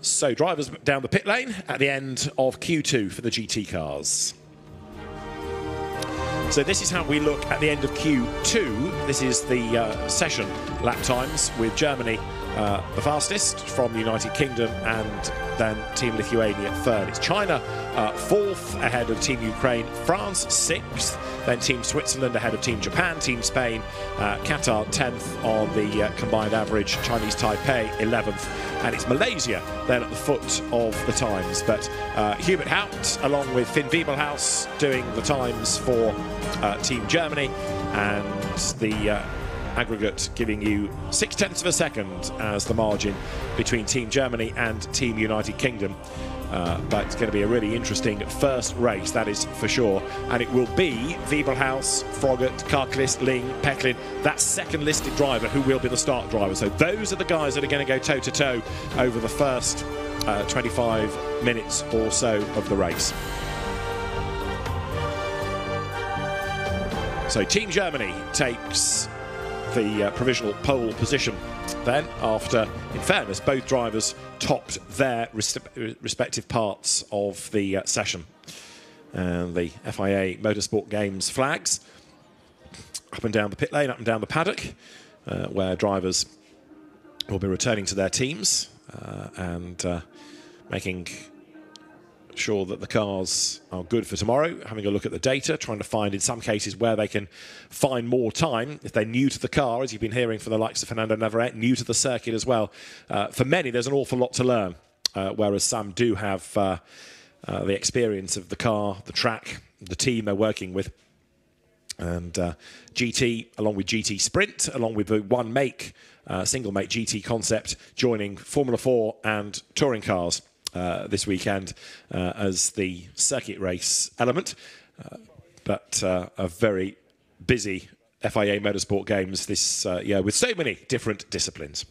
So drivers down the pit lane at the end of Q2 for the GT cars. So this is how we look at the end of Q2. This is the session lap times, with Germany the fastest from the United Kingdom, and then Team Lithuania third. It's China fourth ahead of Team Ukraine, France sixth, then Team Switzerland ahead of Team Japan, Team Spain, Qatar 10th on the combined average, Chinese Taipei 11th, and it's Malaysia then at the foot of the times. But Hubert Haupt, along with Finn Wiebelhaus, doing the times for Team Germany, and the aggregate giving you 0.6 of a second as the margin between Team Germany and Team United Kingdom. But it's going to be a really interesting first race, that is for sure. And it will be Wiebelhaus, Froggatt, Karklist, Ling, Pecklin, that second listed driver who will be the start driver. So those are the guys that are going to go toe-to-toe over the first 25 minutes or so of the race. So Team Germany takes the provisional pole position then, after, in fairness, both drivers topped their respective parts of the session. And the FIA Motorsport Games flags up and down the pit lane, up and down the paddock, where drivers will be returning to their teams and making sure that the cars are good for tomorrow, having a look at the data, trying to find in some cases where they can find more time if they're new to the car, as you've been hearing from the likes of Fernando Navarrete, new to the circuit as well. For many, there's an awful lot to learn, whereas some do have the experience of the car, the track, the team they're working with. And GT, along with GT Sprint, along with the one make, single make GT concept, joining Formula 4 and touring cars this weekend as the circuit race element, but a very busy FIA Motorsport Games this year with so many different disciplines.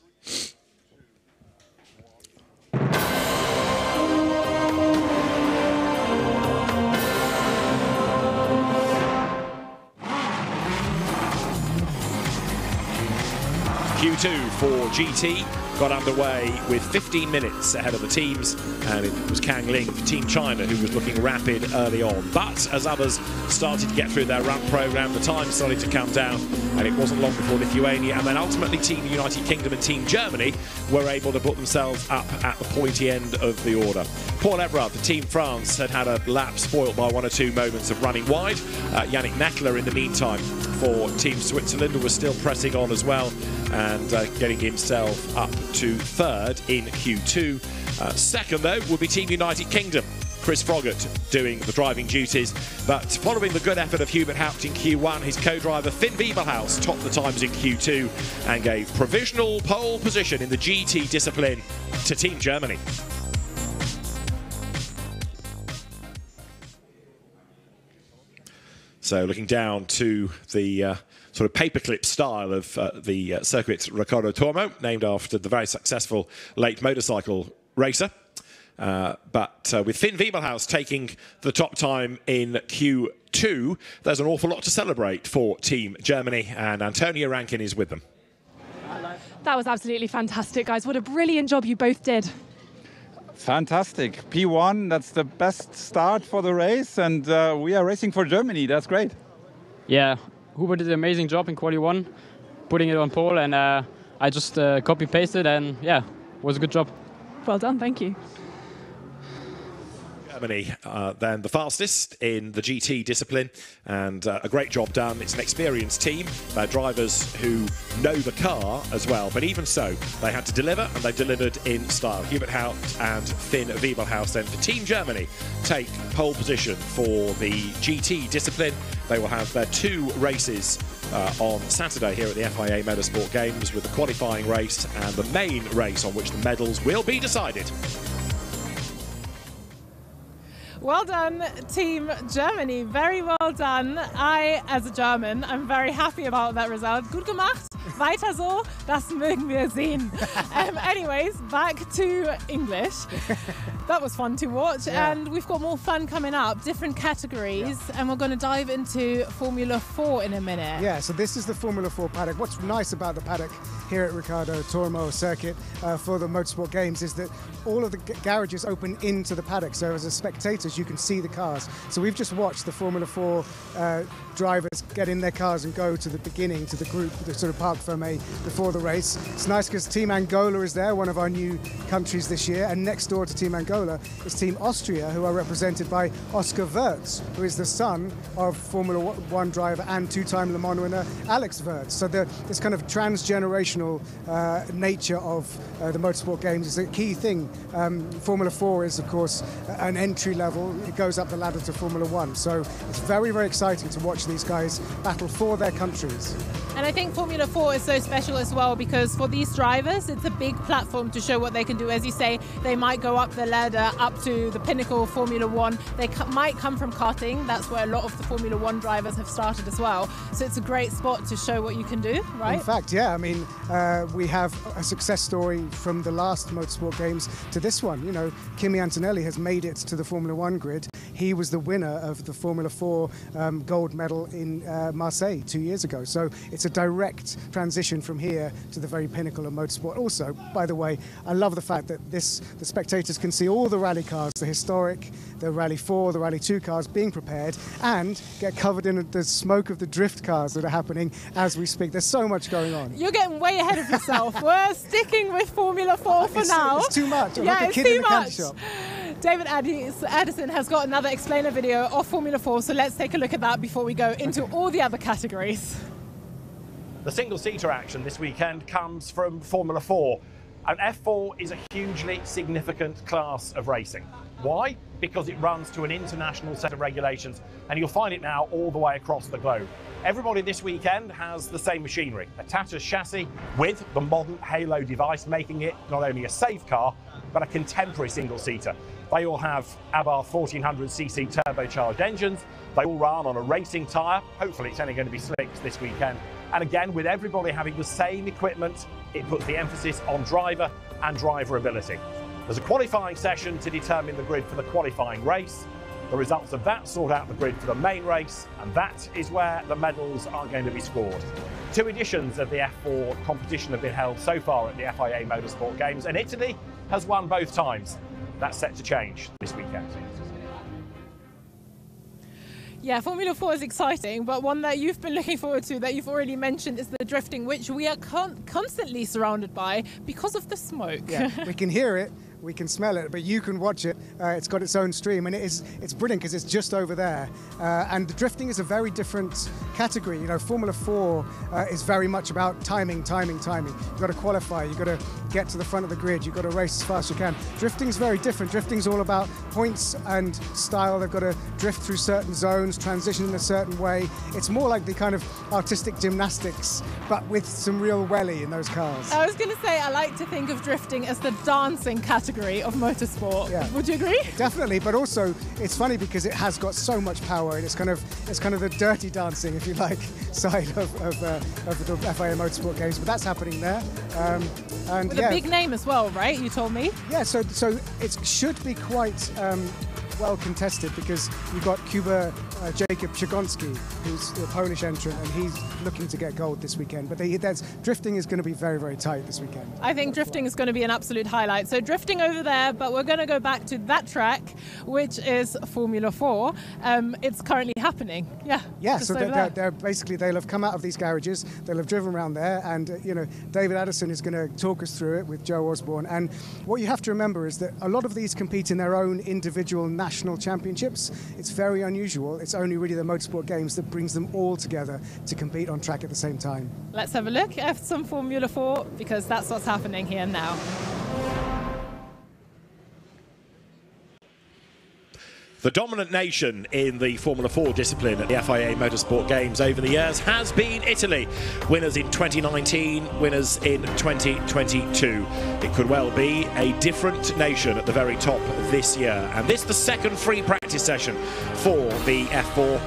Q2 for GT got underway with 15 minutes ahead of the teams, and it was Kang Ling for Team China who was looking rapid early on. But as others started to get through their run programme, the time started to come down, and it wasn't long before Lithuania and then ultimately Team United Kingdom and Team Germany were able to put themselves up at the pointy end of the order. Paul Ebrard for Team France had a lap spoilt by one or two moments of running wide. Yannick Neckler in the meantime for Team Switzerland was still pressing on as well, and getting himself up to third in Q2. Second, though, would be Team United Kingdom Chris Froggatt doing the driving duties. But following the good effort of Hubert Haupt in Q1, his co-driver Finn Wiebelhaus topped the times in Q2 and gave provisional pole position in the GT discipline to Team Germany. So looking down to the sort of paperclip style of the circuit Riccardo Tormo, named after the very successful late motorcycle racer. But with Finn Wiebelhaus taking the top time in Q2, there's an awful lot to celebrate for Team Germany, and Antonio Rankin is with them. That was absolutely fantastic, guys. What a brilliant job you both did. Fantastic. P1, that's the best start for the race, and we are racing for Germany. That's great. Yeah, Hubert did an amazing job in Quali 1, putting it on pole, and I just copy-pasted, and yeah, it was a good job. Well done, thank you. Germany then the fastest in the GT discipline, and a great job done. It's an experienced team. They're drivers who know the car as well, but even so, they had to deliver, and they delivered in style. Hubert Haupt and Finn Wiebelhaus then for Team Germany take pole position for the GT discipline. They will have their 2 races on Saturday here at the FIA Motorsport Games, with the qualifying race and the main race on which the medals will be decided. Well done, Team Germany. Very well done. I, as a German, I'm very happy about that result. Gut gemacht. Weiter so. Das mögen wir sehen. Anyways, back to English. That was fun to watch, and we've got more fun coming up, different categories, and we're going to dive into Formula 4 in a minute. Yeah, so this is the Formula 4 paddock. What's nice about the paddock here at Riccardo Tormo circuit for the Motorsport Games is that all of the garages open into the paddock, so as a spectators you can see the cars. So we've just watched the Formula 4 drivers get in their cars and go to the beginning, to the group, the sort of Parc Fermé before the race. It's nice because Team Angola is there, one of our new countries this year, and next door to Team Angola is Team Austria, who are represented by Oscar Wirtz, who is the son of Formula 1 driver and 2-time Le Mans winner Alex Wirtz. So this kind of transgenerational nature of the Motorsport Games is a key thing. Formula 4 is, of course, an entry level. It goes up the ladder to Formula 1. So it's very, very exciting to watch these guys battle for their countries. And I think Formula 4 is so special as well because for these drivers, it's a big platform to show what they can do. As you say, they might go up the ladder, up to the pinnacle of Formula 1. They might come from karting. That's where a lot of the Formula 1 drivers have started as well. So it's a great spot to show what you can do, right? In fact, yeah. I mean, we have a success story from the last Motorsport Games to this one. You know, Kimi Antonelli has made it to the Formula 1 grid. He was the winner of the Formula 4 gold medal in Marseille 2 years ago. So it's a direct transition from here to the very pinnacle of motorsport. Also, by the way, I love the fact that the spectators can see all the rally cars, the historic, the Rally 4, the Rally 2 cars being prepared, and get covered in the smoke of the drift cars that are happening as we speak. There's so much going on. You're getting way ahead of yourself. We're sticking with Formula 4 for now. It's too much. I'm yeah, like a kid in a candy shop. David Addison has got another explainer video of Formula 4, so let's take a look at that before we go into all the other categories. The single-seater action this weekend comes from Formula 4. And F4 is a hugely significant class of racing. Why? Because it runs to an international set of regulations, and you'll find it now all the way across the globe. Everybody this weekend has the same machinery, a Tata's chassis with the modern Halo device, making it not only a safe car, but a contemporary single-seater. They all have Abarth 1400cc turbocharged engines. They all run on a racing tyre. Hopefully it's only going to be slicks this weekend. And again, with everybody having the same equipment, it puts the emphasis on driver and driver ability. There's a qualifying session to determine the grid for the qualifying race. The results of that sort out the grid for the main race, and that is where the medals are going to be scored. 2 editions of the F4 competition have been held so far at the FIA Motorsport Games, and Italy has won both times. That's set to change this weekend. Yeah, Formula 4 is exciting, but one that you've been looking forward to, that you've already mentioned, is the drifting, which we are constantly surrounded by because of the smoke. Yeah, we can hear it, we can smell it, but you can watch it. It's got its own stream, and it's brilliant because it's just over there. And the drifting is a very different category. You know, Formula 4 is very much about timing. You've got to qualify, you've got to get to the front of the grid. You've got to race as fast as you can. Drifting's very different. Drifting's all about points and style. They've got to drift through certain zones, transition in a certain way. It's more like the kind of artistic gymnastics, but with some real welly in those cars. I was going to say, I like to think of drifting as the dancing category of motorsport. Yeah. Would you agree? Definitely, but also it's funny because it has got so much power, and it's kind of the dirty dancing, if you like, side of the FIA Motorsport Games. But that's happening there, and with a big name as well, right? You told me. Yeah, so it should be quite well contested because you've got Cuba Jakub Przegonski, who's the Polish entrant, and he's looking to get gold this weekend. But drifting is going to be very, very tight this weekend. I think drifting is going to be an absolute highlight. So drifting over there, but we're going to go back to that track, which is Formula 4. It's currently happening. Yeah. So they're basically, they'll have come out of these garages, they'll have driven around there, and David Addison is going to talk us through it with Joe Osborne. And what you have to remember is that a lot of these compete in their own individual national championships. It's very unusual. It's only really the Motorsport Games that brings them all together to compete on track at the same time. Let's have a look at some Formula 4 because that's what's happening here now. The dominant nation in the Formula 4 discipline at the FIA Motorsport Games over the years has been Italy. Winners in 2019, winners in 2022. It could well be a different nation at the very top this year. And this is the second free practice session for the F4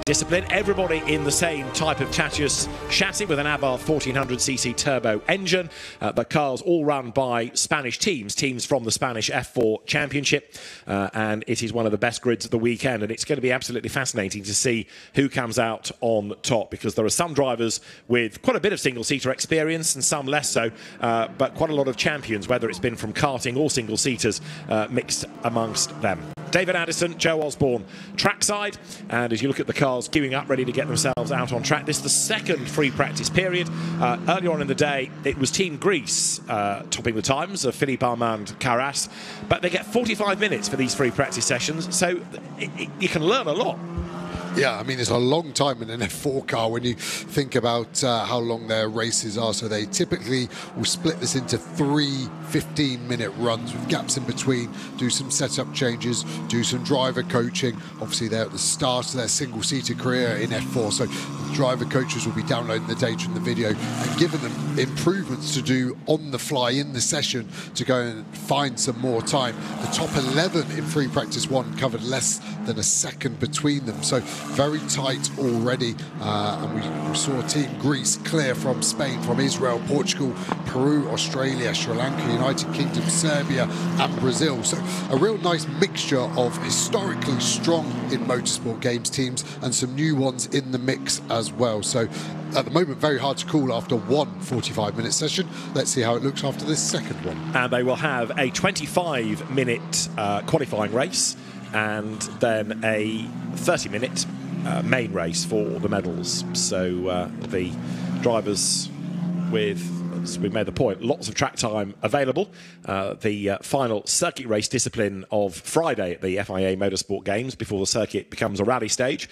discipline. Everybody in the same type of chassis with an Abarth 1400cc turbo engine. The cars all run by Spanish teams from the Spanish F4 Championship. And it is one of the best grids of the weekend. And it's going to be absolutely fascinating to see who comes out on top, because there are some drivers with quite a bit of single-seater experience and some less so, but quite a lot of champions, whether it's been from karting or single-seaters, mixed amongst them. David Addison, Joe Osborne, trackside, and as you look at the cars queuing up ready to get themselves out on track, this is the second free practice period. Earlier on in the day it was Team Greece topping the times of Philippe Armand Carras, but they get 45 minutes for these free practice sessions, so you can learn a lot. Yeah, I mean, it's a long time in an F4 car when you think about how long their races are. So they typically will split this into 3 15-minute runs with gaps in between, do some setup changes, do some driver coaching. Obviously, they're at the start of their single-seater career in F4, so the driver coaches will be downloading the data and the video and giving them improvements to do on the fly in the session to go and find some more time. The top 11 in free practice 1 covered less than a second between them, so very tight already. And we saw Team Greece clear from Spain, from Israel, Portugal, Peru, Australia, Sri Lanka, United Kingdom, Serbia and Brazil. So a real nice mixture of historically strong in motorsport games teams and some new ones in the mix as well. So at the moment, very hard to call after one 45-minute session. Let's see how it looks after this second one. And they will have a 25-minute qualifying race and then a 30-minute main race for the medals. So the drivers with, as we made the point, lots of track time available. The final circuit race discipline of Friday at the FIA Motorsport Games before the circuit becomes a rally stage.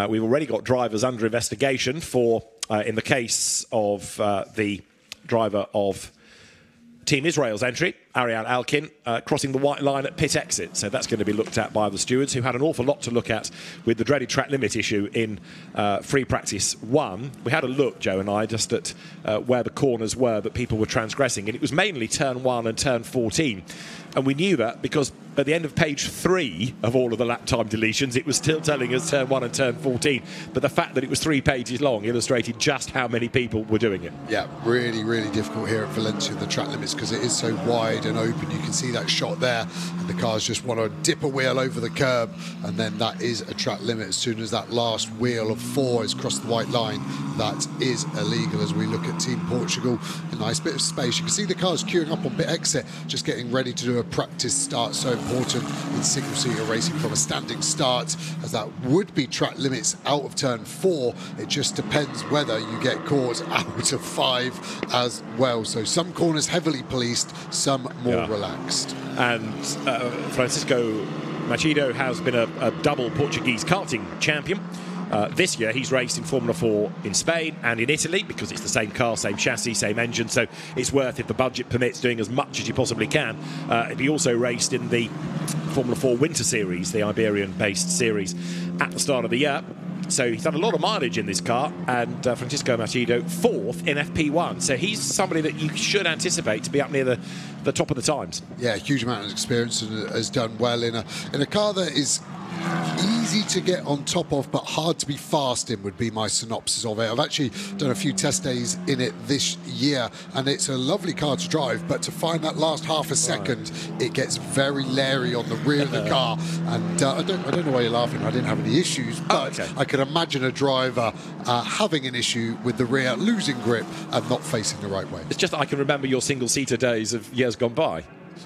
We've already got drivers under investigation for, in the case of the driver of Team Israel's entry, Ariel Alkin, crossing the white line at pit exit. So that's going to be looked at by the stewards, who had an awful lot to look at with the dreaded track limit issue in free practice 1. We had a look, Joe and I, just at where the corners were that people were transgressing, and it was mainly turn 1 and turn 14. And we knew that because at the end of page 3 of all of the lap time deletions, it was still telling us turn 1 and turn 14. But the fact that it was 3 pages long illustrated just how many people were doing it. Yeah, really, really difficult here at Valencia, the track limits, because it is so wide and open. You can see that shot there, and the cars just want to dip a wheel over the curb, and then that is a track limit. As soon as that last wheel of 4 has crossed the white line, that is illegal. As we look at Team Portugal, a nice bit of space. You can see the cars queuing up on pit exit, just getting ready to do a practice start. So important in single-seater racing from a standing start, as that would be track limits out of turn 4. It just depends whether you get caught out of 5 as well. So some corners heavily policed, some more relaxed. And Francisco Machido has been a double Portuguese karting champion. This year he's raced in Formula 4 in Spain and in Italy because it's the same car, same chassis, same engine, so it's worth, if the budget permits, doing as much as you possibly can. He also raced in the Formula 4 Winter Series, the Iberian-based series, at the start of the year. So he's done a lot of mileage in this car, and Francisco Macedo 4th in FP1. So he's somebody that you should anticipate to be up near the top of the times. Yeah, huge amount of experience, and has done well in a car that is easy to get on top of but hard to be fast in, would be my synopsis of it. I've actually done a few test days in it this year, and it's a lovely car to drive, but to find that last half a second, it gets very leery on the rear of the car. And I don't know why you're laughing. I didn't have any issues, but I can imagine a driver having an issue with the rear, losing grip and not facing the right way. It's just that I can remember your single-seater days of years gone by.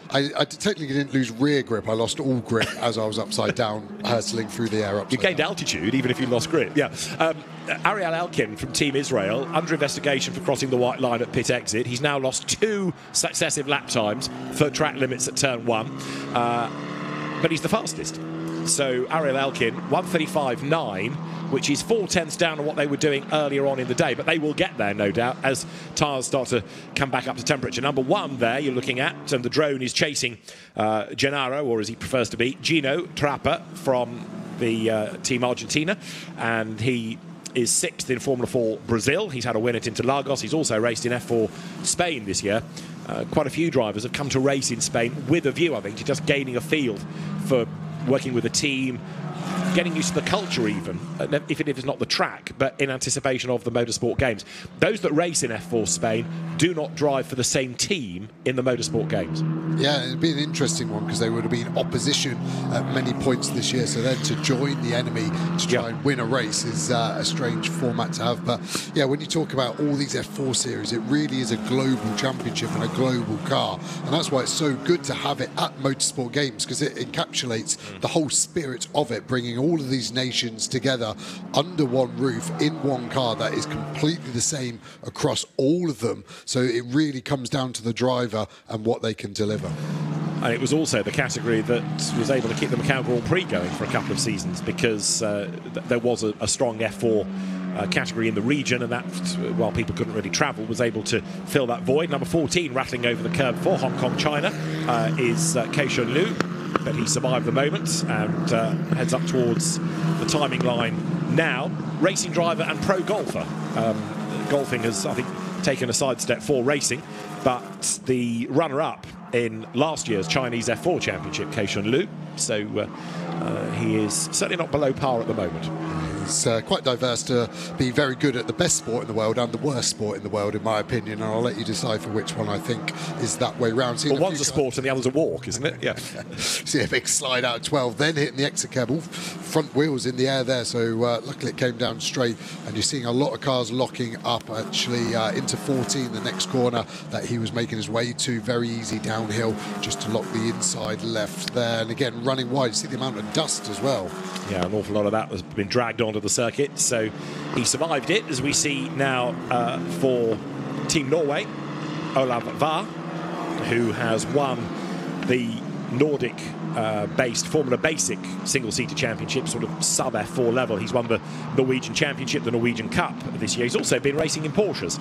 I technically didn't lose rear grip. I lost all grip as I was upside down, hurtling through the air. You gained altitude, even if you lost grip. Yeah. Ariel Elkin from Team Israel, under investigation for crossing the white line at pit exit. He's now lost 2 successive lap times for track limits at turn 1. But he's the fastest. So Ariel Elkin, 1:35.9, which is 4/10 down on what they were doing earlier on in the day. But they will get there, no doubt, as tyres start to come back up to temperature. Number 1 there you're looking at, and the drone is chasing Gennaro, or as he prefers to be, Gino Trappa from the Team Argentina. And he is 6th in Formula 4 Brazil. He's had a win at Interlagos. He's also raced in F4 Spain this year. Quite a few drivers have come to race in Spain with a view, I think, to just gaining a field for working with a team, getting used to the culture even, if it is not the track, but in anticipation of the motorsport games. Those that race in F4 Spain do not drive for the same team in the motorsport games. Yeah, it'd be an interesting one because they would have been opposition at many points this year, so then to join the enemy to try and win a race is a strange format to have. But yeah, when you talk about all these F4 series, it really is a global championship and a global car, and that's why it's so good to have it at motorsport games, because it encapsulates the whole spirit of it, bringing all of these nations together under one roof in one car that is completely the same across all of them. So it really comes down to the driver and what they can deliver. And it was also the category that was able to keep the Macau Grand Prix going for a couple of seasons, because there was a strong F4 category in the region, and that, while people couldn't really travel, was able to fill that void. Number 14 rattling over the curb for Hong Kong, China, is Keishun Liu. But he survived the moment and heads up towards the timing line now. Racing driver and pro golfer. Golfing has, I think, taken a sidestep for racing, but the runner-up in last year's Chinese F4 Championship, Keishun Liu, so he is certainly not below par at the moment. It's quite diverse to be very good at the best sport in the world and the worst sport in the world, in my opinion, and I'll let you decipher which one I think is that way round. Well, one's a sport and the other's a walk, isn't it? Yeah. See a big slide out of 12, then hitting the exit curb, all front wheels in the air there, so luckily it came down straight, and you're seeing a lot of cars locking up actually into 14, the next corner that he was making his way to. Very easy downhill just to lock the inside left there, and again running wide. You see the amount of dust as well. Yeah, an awful lot of that has been dragged onto the circuit, so he survived it, as we see now for Team Norway, Olav Var, who has won the Nordic-based Formula Basic single-seater championship, sort of sub-F4 level. He's won the Norwegian Championship, the Norwegian Cup this year. He's also been racing in Porsches.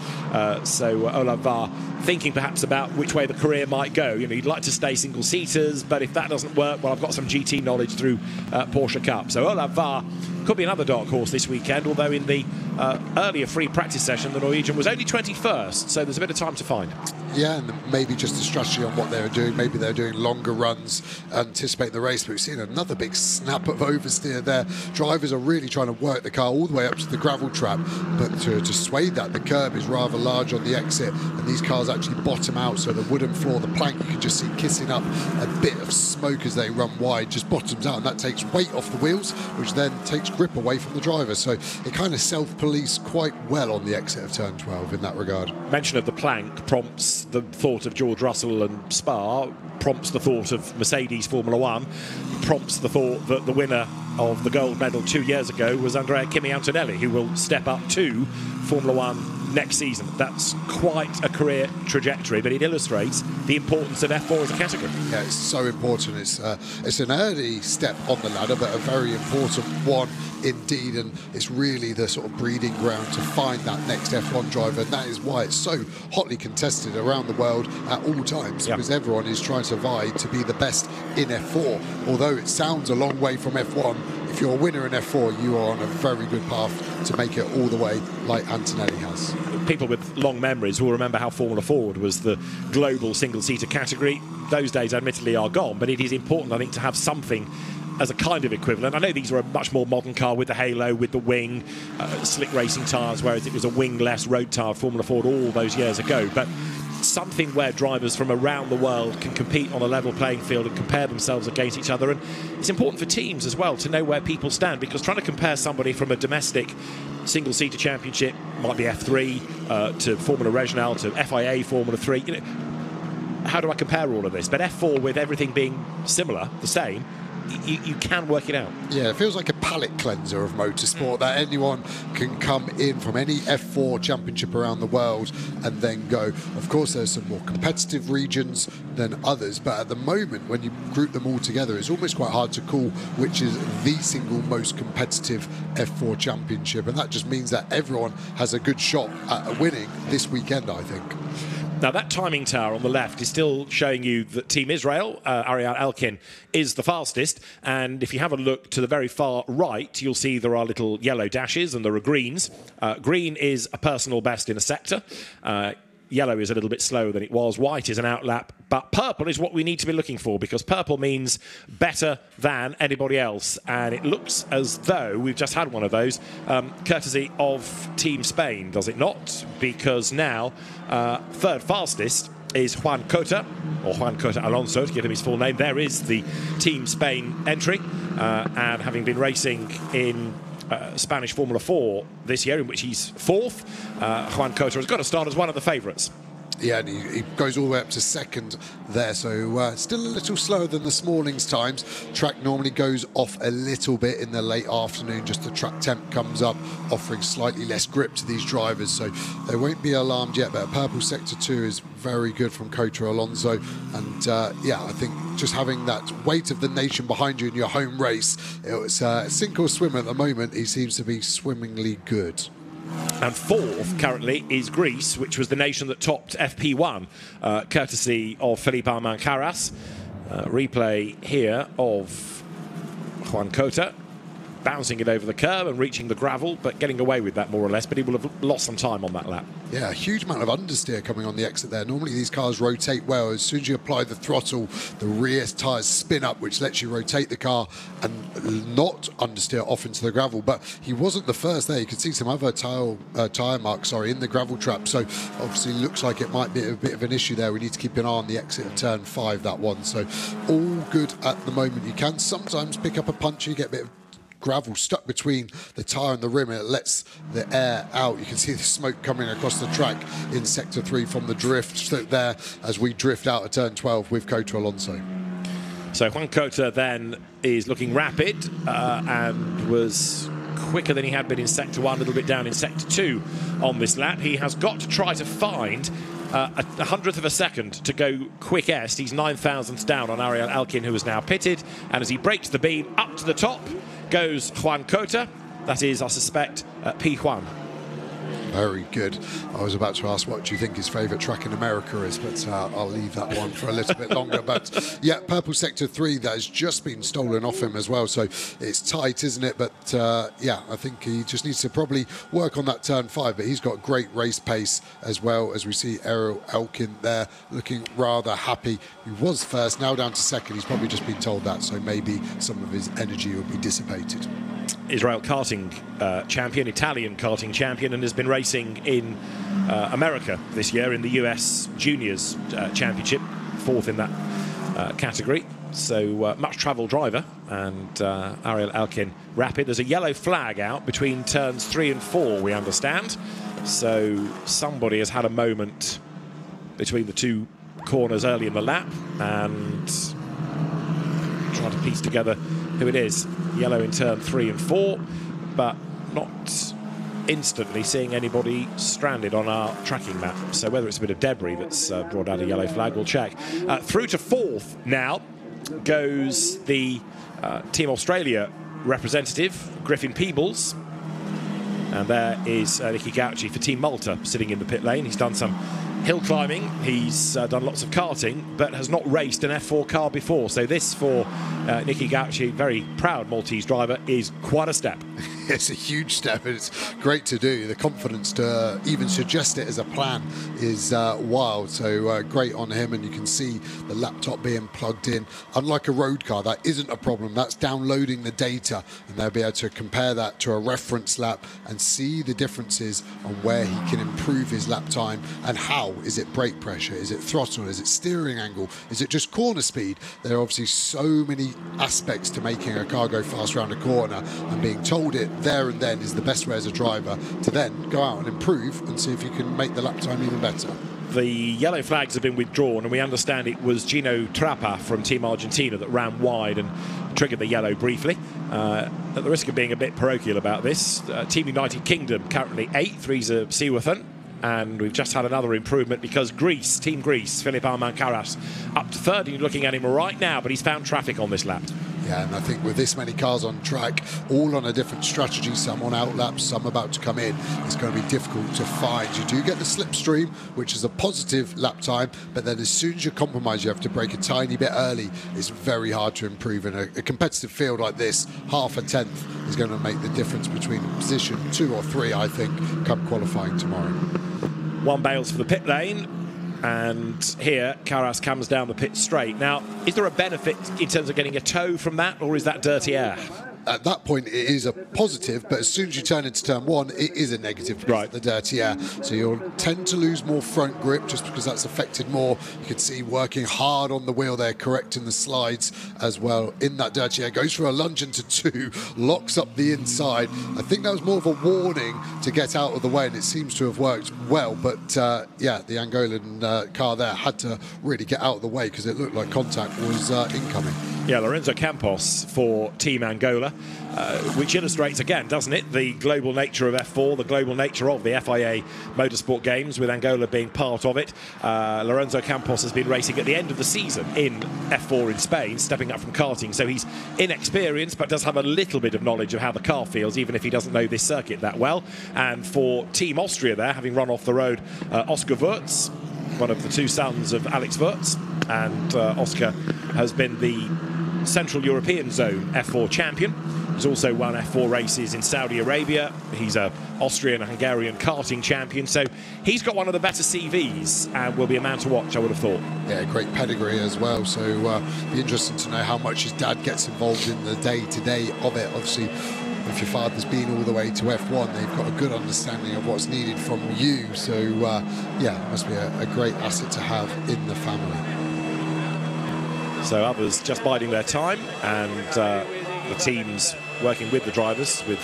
So Olav Var thinking perhaps about which way the career might go. You know, he'd like to stay single-seaters, but if that doesn't work, well, I've got some GT knowledge through Porsche Cup. So Olav Var could be another dark horse this weekend, although in the earlier free practice session, the Norwegian was only 21st, so there's a bit of time to find. Yeah, and maybe just a strategy on what they were doing. Maybe they're doing longer runs, anticipate the race. But we've seen another big snap of oversteer there. Drivers are really trying to work the car all the way up to the gravel trap, but to sway that, the curb is rather large on the exit, and these cars actually bottom out, so the wooden floor, the plank, you can just see kissing up a bit of smoke as they run wide, just bottoms out, and that takes weight off the wheels, which then takes grip away from the driver. So it kind of self-police quite well on the exit of turn 12 in that regard. Mention of the plank prompts the thought of George Russell and Spa, prompts the thought of Mercedes Formula 1, prompts the thought that the winner of the gold medal 2 years ago was Andrea Kimi Antonelli, who will step up to Formula 1 next season. That's quite a career trajectory, but it illustrates the importance of F4 as a category. Yeah, it's so important. It's an early step on the ladder, but a very important one indeed, and it's really the sort of breeding ground to find that next F1 driver, and that is why it's so hotly contested around the world at all times, because everyone is trying to vie to be the best in F4. Although it sounds a long way from F1, if you're a winner in F4, you are on a very good path to make it all the way like Antonelli has. People with long memories will remember how Formula Ford was the global single-seater category. Those days admittedly are gone, but it is important, I think, to have something as a kind of equivalent. I know these are a much more modern car with the halo, with the wing, slick racing tyres, whereas it was a wing-less road tyre Formula Ford all those years ago. But something where drivers from around the world can compete on a level playing field and compare themselves against each other. And it's important for teams as well to know where people stand, because trying to compare somebody from a domestic single-seater championship, might be F3, to Formula Regional, to FIA Formula 3, you know, how do I compare all of this? But F4, with everything being similar, the same, you can work it out. Yeah, it feels like a palate cleanser of motorsport, that anyone can come in from any F4 championship around the world and then go. Of course, there's some more competitive regions than others, but at the moment, when you group them all together, it's almost quite hard to call which is the single most competitive F4 championship, and that just means that everyone has a good shot at winning this weekend, I think. Now, that timing tower on the left is still showing you that Team Israel, Ariel Elkin, is the fastest. And if you have a look to the very far right, you'll see there are little yellow dashes and there are greens. Green is a personal best in a sector. Yellow is a little bit slower than it was. White is an outlap. But purple is what we need to be looking for, because purple means better than anybody else. And it looks as though we've just had one of those, courtesy of Team Spain, does it not? Because now third fastest is Juan Cota, or Juan Cota Alonso, to give him his full name. There is the Team Spain entry. And having been racing in Spanish Formula 4 this year, in which he's fourth, Juan Cota has got to start as one of the favourites. Yeah, and he goes all the way up to second there, so still a little slower than this morning's times. Track normally goes off a little bit in the late afternoon, just the track temp comes up, offering slightly less grip to these drivers, so they won't be alarmed yet. But a purple sector 2 is very good from Cota Alonso, and yeah, I think just having that weight of the nation behind you in your home race, it's sink or swim at the moment. He seems to be swimmingly good. And fourth currently is Greece, which was the nation that topped FP1, courtesy of Felipe Armand-Carras. Replay here of Juan Cota bouncing it over the curb and reaching the gravel, but getting away with that more or less, but he will have lost some time on that lap. Yeah, a huge amount of understeer coming on the exit there. Normally these cars rotate well. As soon as you apply the throttle, the rear tyres spin up, which lets you rotate the car and not understeer off into the gravel. But he wasn't the first there. You can see some other tyre marks, in the gravel trap. So obviously looks like it might be a bit of an issue there. We need to keep an eye on the exit of turn 5, that one. So all good at the moment. You can sometimes pick up a punch, you get a bit of gravel stuck between the tyre and the rim, and it lets the air out. You can see the smoke coming across the track in sector 3 from the drift there as we drift out of turn 12 with Cota Alonso. So Juan Cota then is looking rapid and was quicker than he had been in sector 1, a little bit down in sector 2 on this lap. He has got to try to find a hundredth of a second to go quickest. He's 9,000ths down on Ariel Elkin, who is now pitted, and as he breaks the beam up to the top goes Juan Cota. That is, I suspect, P1. Very good. I was about to ask what do you think his favourite track in America is, but I'll leave that one for a little bit longer. But yeah, purple sector 3, that has just been stolen off him as well, so it's tight, isn't it? But yeah, I think he just needs to probably work on that turn 5, but he's got great race pace as well, as we see Ariel Elkin there looking rather happy. He was first, now down to second. He's probably just been told that, so maybe some of his energy will be dissipated. Israel karting champion, Italian karting champion, and has been racing in America this year in the US Juniors Championship, fourth in that category. So much travel driver, and Ariel Elkin rapid. There's a yellow flag out between turns 3 and 4, we understand. So somebody has had a moment between the two corners early in the lap and trying to piece together who it is. Yellow in turn 3 and 4, but not instantly seeing anybody stranded on our tracking map. So whether it's a bit of debris that's brought out a yellow flag, we'll check. Through to fourth now goes the Team Australia representative, Griffin Peebles. And there is Nicky Gauci for Team Malta sitting in the pit lane. He's done some hill climbing, he's done lots of karting, but has not raced an F4 car before. So this, for Nicky Gauci, very proud Maltese driver, is quite a step. It's a huge step, and it's great to do. The confidence to even suggest it as a plan is wild. So great on him, and you can see the laptop being plugged in. Unlike a road car, that isn't a problem. That's downloading the data, and they'll be able to compare that to a reference lap and see the differences on where he can improve his lap time and how. Is it brake pressure? Is it throttle? Is it steering angle? Is it just corner speed? There are obviously so many aspects to making a car go fast around a corner, and being told it there and then is the best way as a driver to then go out and improve and see if you can make the lap time even better. The yellow flags have been withdrawn, and we understand it was Gino Trappa from Team Argentina that ran wide and triggered the yellow briefly. At the risk of being a bit parochial about this, Team United Kingdom currently 8th, Reza Siwathan. And we've just had another improvement because Greece, Team Greece, Philippe Armand-Carras up to 3rd. You're looking at him right now, but he's found traffic on this lap. Yeah, and I think with this many cars on track, all on a different strategy, some on outlaps, some about to come in, it's going to be difficult to find. You do get the slipstream, which is a positive lap time, but then as soon as you compromise, you have to brake a tiny bit early. It's very hard to improve in a competitive field like this. Half a tenth is going to make the difference between position 2 or 3, I think, come qualifying tomorrow. One bails for the pit lane. And here, Carras comes down the pit straight. Now, is there a benefit in terms of getting a tow from that, or is that dirty air? At that point, it is a positive, but as soon as you turn into turn 1, it is a negative, right? The dirty air. So you'll tend to lose more front grip just because that's affected more. You can see working hard on the wheel there, correcting the slides as well in that dirty air. Goes for a lunge into 2, locks up the inside. I think that was more of a warning to get out of the way, and it seems to have worked well. But yeah, the Angolan car there had to really get out of the way because it looked like contact was incoming. Yeah, Lorenzo Campos for Team Angola, which illustrates again, doesn't it, the global nature of F4, the global nature of the FIA Motorsport Games, with Angola being part of it. Lorenzo Campos has been racing at the end of the season in F4 in Spain, stepping up from karting, so he's inexperienced but does have a little bit of knowledge of how the car feels, even if he doesn't know this circuit that well. And for Team Austria there, having run off the road, Oscar Wurz, one of the 2 sons of Alex Wurz, and Oscar has been the Central European Zone F4 champion. He's also won F4 races in Saudi Arabia. He's an Austrian and Hungarian karting champion, so he's got one of the better CVs and will be a man to watch, I would have thought. Yeah, great pedigree as well, so be interesting to know how much his dad gets involved in the day-to-day of it. Obviously, if your father's been all the way to F1, they've got a good understanding of what's needed from you, so yeah, it must be a great asset to have in the family. So others just biding their time, and the teams working with the drivers with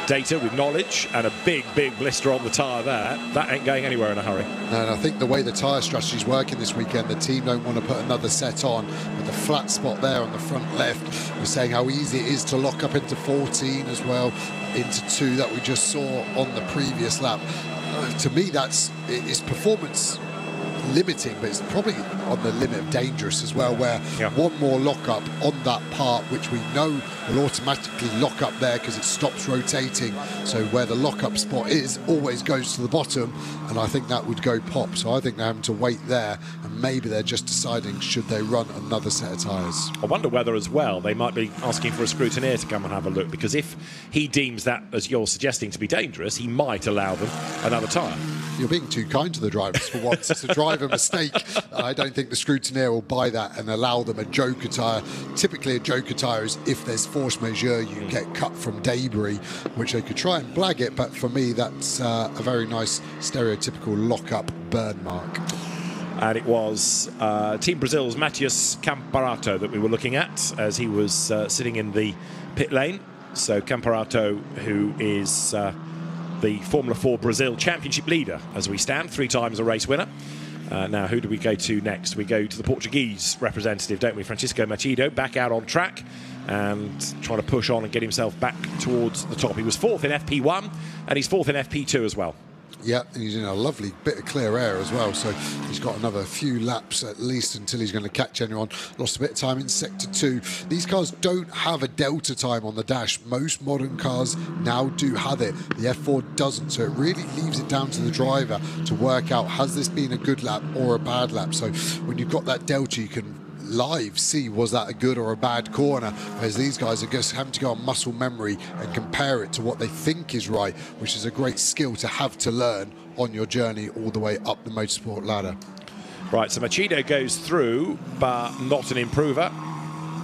data, with knowledge, and a big blister on the tyre there. That ain't going anywhere in a hurry. No, and I think the way the tyre strategy is working this weekend, the team don't want to put another set on, but the flat spot there on the front left, we're saying how easy it is to lock up into 14 as well, into 2 that we just saw on the previous lap. To me, it's performance limiting, but it's probably on the limit of dangerous as well, where one more lock-up on that part, which we know will automatically lock up there because it stops rotating. So where the lock-up spot is always goes to the bottom, and I think that would go pop. So I think they're having to wait there, and maybe they're just deciding should they run another set of tyres. I wonder whether as well they might be asking for a scrutineer to come and have a look, because if he deems that, as you're suggesting, to be dangerous, he might allow them another tyre. You're being too kind to the drivers for once. It's a driver mistake. I don't think the scrutineer will buy that and allow them a joker tyre. Typically a joker tyre is if there's force majeure, you get cut from debris, which they could try and blag it, but for me that's a very nice stereotypical lock-up burn mark. And it was Team Brazil's Matias Camparato that we were looking at as he was sitting in the pit lane. So Camparato, who is the Formula 4 Brazil Championship leader as we stand, 3 times a race winner. Now, who do we go to next? We go to the Portuguese representative, don't we? Francisco Macedo, back out on track and trying to push on and get himself back towards the top. He was 4th in FP1 and he's 4th in FP2 as well. Yeah, and he's in a lovely bit of clear air as well, so he's got another few laps at least until he's going to catch anyone. Lost a bit of time in Sector 2. These cars don't have a delta time on the dash. Most modern cars now do have it. The F4 doesn't, so it really leaves it down to the driver to work out, has this been a good lap or a bad lap? So when you've got that delta, you can live see, was that a good or a bad corner, whereas these guys are just having to go on muscle memory and compare it to what they think is right, which is a great skill to have to learn on your journey all the way up the motorsport ladder. Right, so Macedo goes through, but not an improver,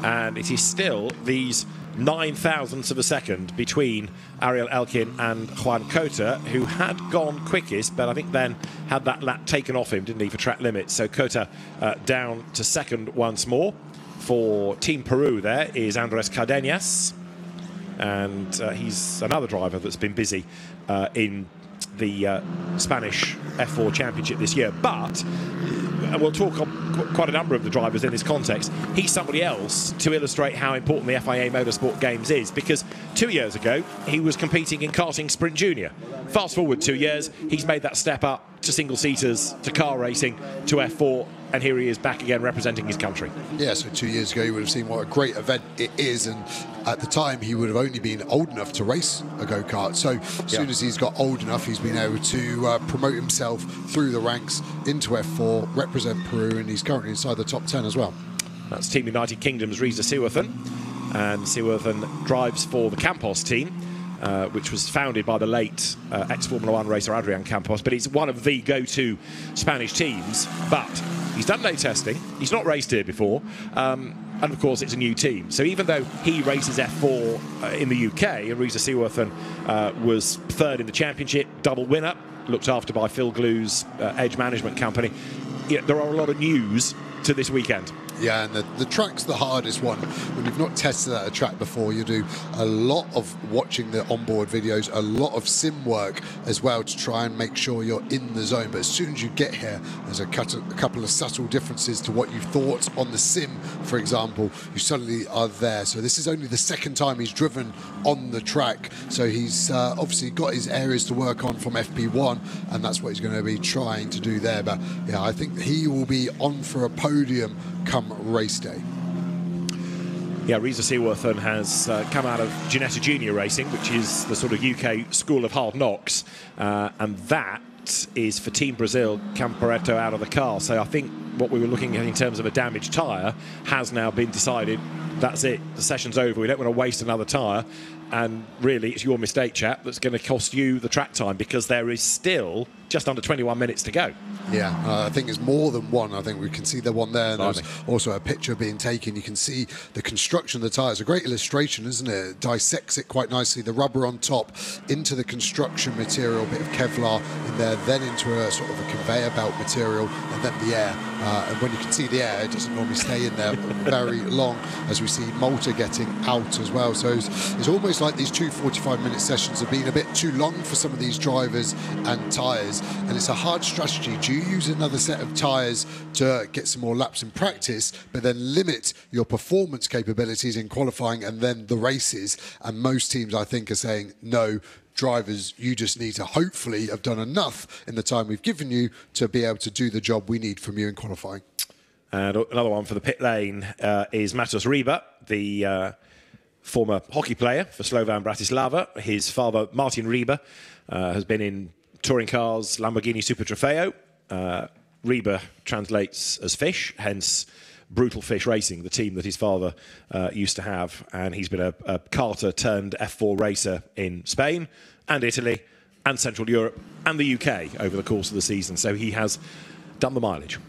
and it is still these 9,000ths of a second between Ariel Elkin and Juan Cota, who had gone quickest, but I think then had that lap taken off him, didn't he, for track limits. So Cota down to second once more. For Team Peru there is Andres Cardenas, and he's another driver that's been busy in the Spanish F4 Championship this year. But and we'll talk on quite a number of the drivers in this context. He's somebody else to illustrate how important the FIA Motorsport Games is, because 2 years ago he was competing in karting sprint junior. Fast forward 2 years, he's made that step up to single-seaters, to car racing, to F4, and here he is back again representing his country. Yeah, so 2 years ago you would have seen what a great event it is, and at the time he would have only been old enough to race a go-kart. So as soon as he's got old enough, he's been able to promote himself through the ranks into F4, represent Peru, and he's currently inside the top 10 as well. That's Team United Kingdom's Reza Siwathan, and Siwathan drives for the Campos team, which was founded by the late ex-Formula 1 racer Adrian Campos, but it's one of the go-to Spanish teams. But he's done late testing, he's not raced here before, and of course it's a new team. So even though he races F4 in the UK, and Reza Siwathan was third in the championship, double winner, looked after by Phil Glue's Edge Management Company, there are a lot of news to this weekend. Yeah, and the track's the hardest one. When you've not tested at a track before, you do a lot of watching the onboard videos, a lot of sim work as well to try and make sure you're in the zone. But as soon as you get here, there's a couple of subtle differences to what you thought on the sim, for example. You suddenly are there. So this is only the second time he's driven on the track. So he's obviously got his areas to work on from FP1, and that's what he's going to be trying to do there. But yeah, I think he will be on for a podium come race day. Yeah, Reza Siwathan has come out of Ginetta Junior Racing, which is the sort of UK school of hard knocks, and that is for Team Brazil, Camparetto out of the car. So I think what we were looking at in terms of a damaged tyre has now been decided. That's it, the session's over, we don't want to waste another tyre, and really it's your mistake, chap, that's going to cost you the track time, because there is still just under 21 minutes to go. Yeah, I think it's more than one. I think we can see the one there, and there's also a picture being taken. You can see the construction of the tyres. A great illustration, isn't it? It dissects it quite nicely. The rubber on top into the construction material, a bit of Kevlar in there, then into a sort of a conveyor belt material, and then the air. And when you can see the air, it doesn't normally stay in there very long, as we see Malta getting out as well. So it's almost like these two 45-minute sessions have been a bit too long for some of these drivers and tyres, and it's a hard strategy. Do you use another set of tyres to get some more laps in practice, but then limit your performance capabilities in qualifying and then the races? And most teams, I think, are saying, no, drivers, you just need to hopefully have done enough in the time we've given you to be able to do the job we need from you in qualifying. And another one for the pit lane is Matos Riba, the former hockey player for Slovan Bratislava. His father, Martin Riba, has been in touring cars, Lamborghini Super Trofeo. Riba translates as fish, hence Brutal Fish Racing, the team that his father used to have. And he's been a karter turned F4 racer in Spain and Italy and Central Europe and the UK over the course of the season. So he has done the mileage.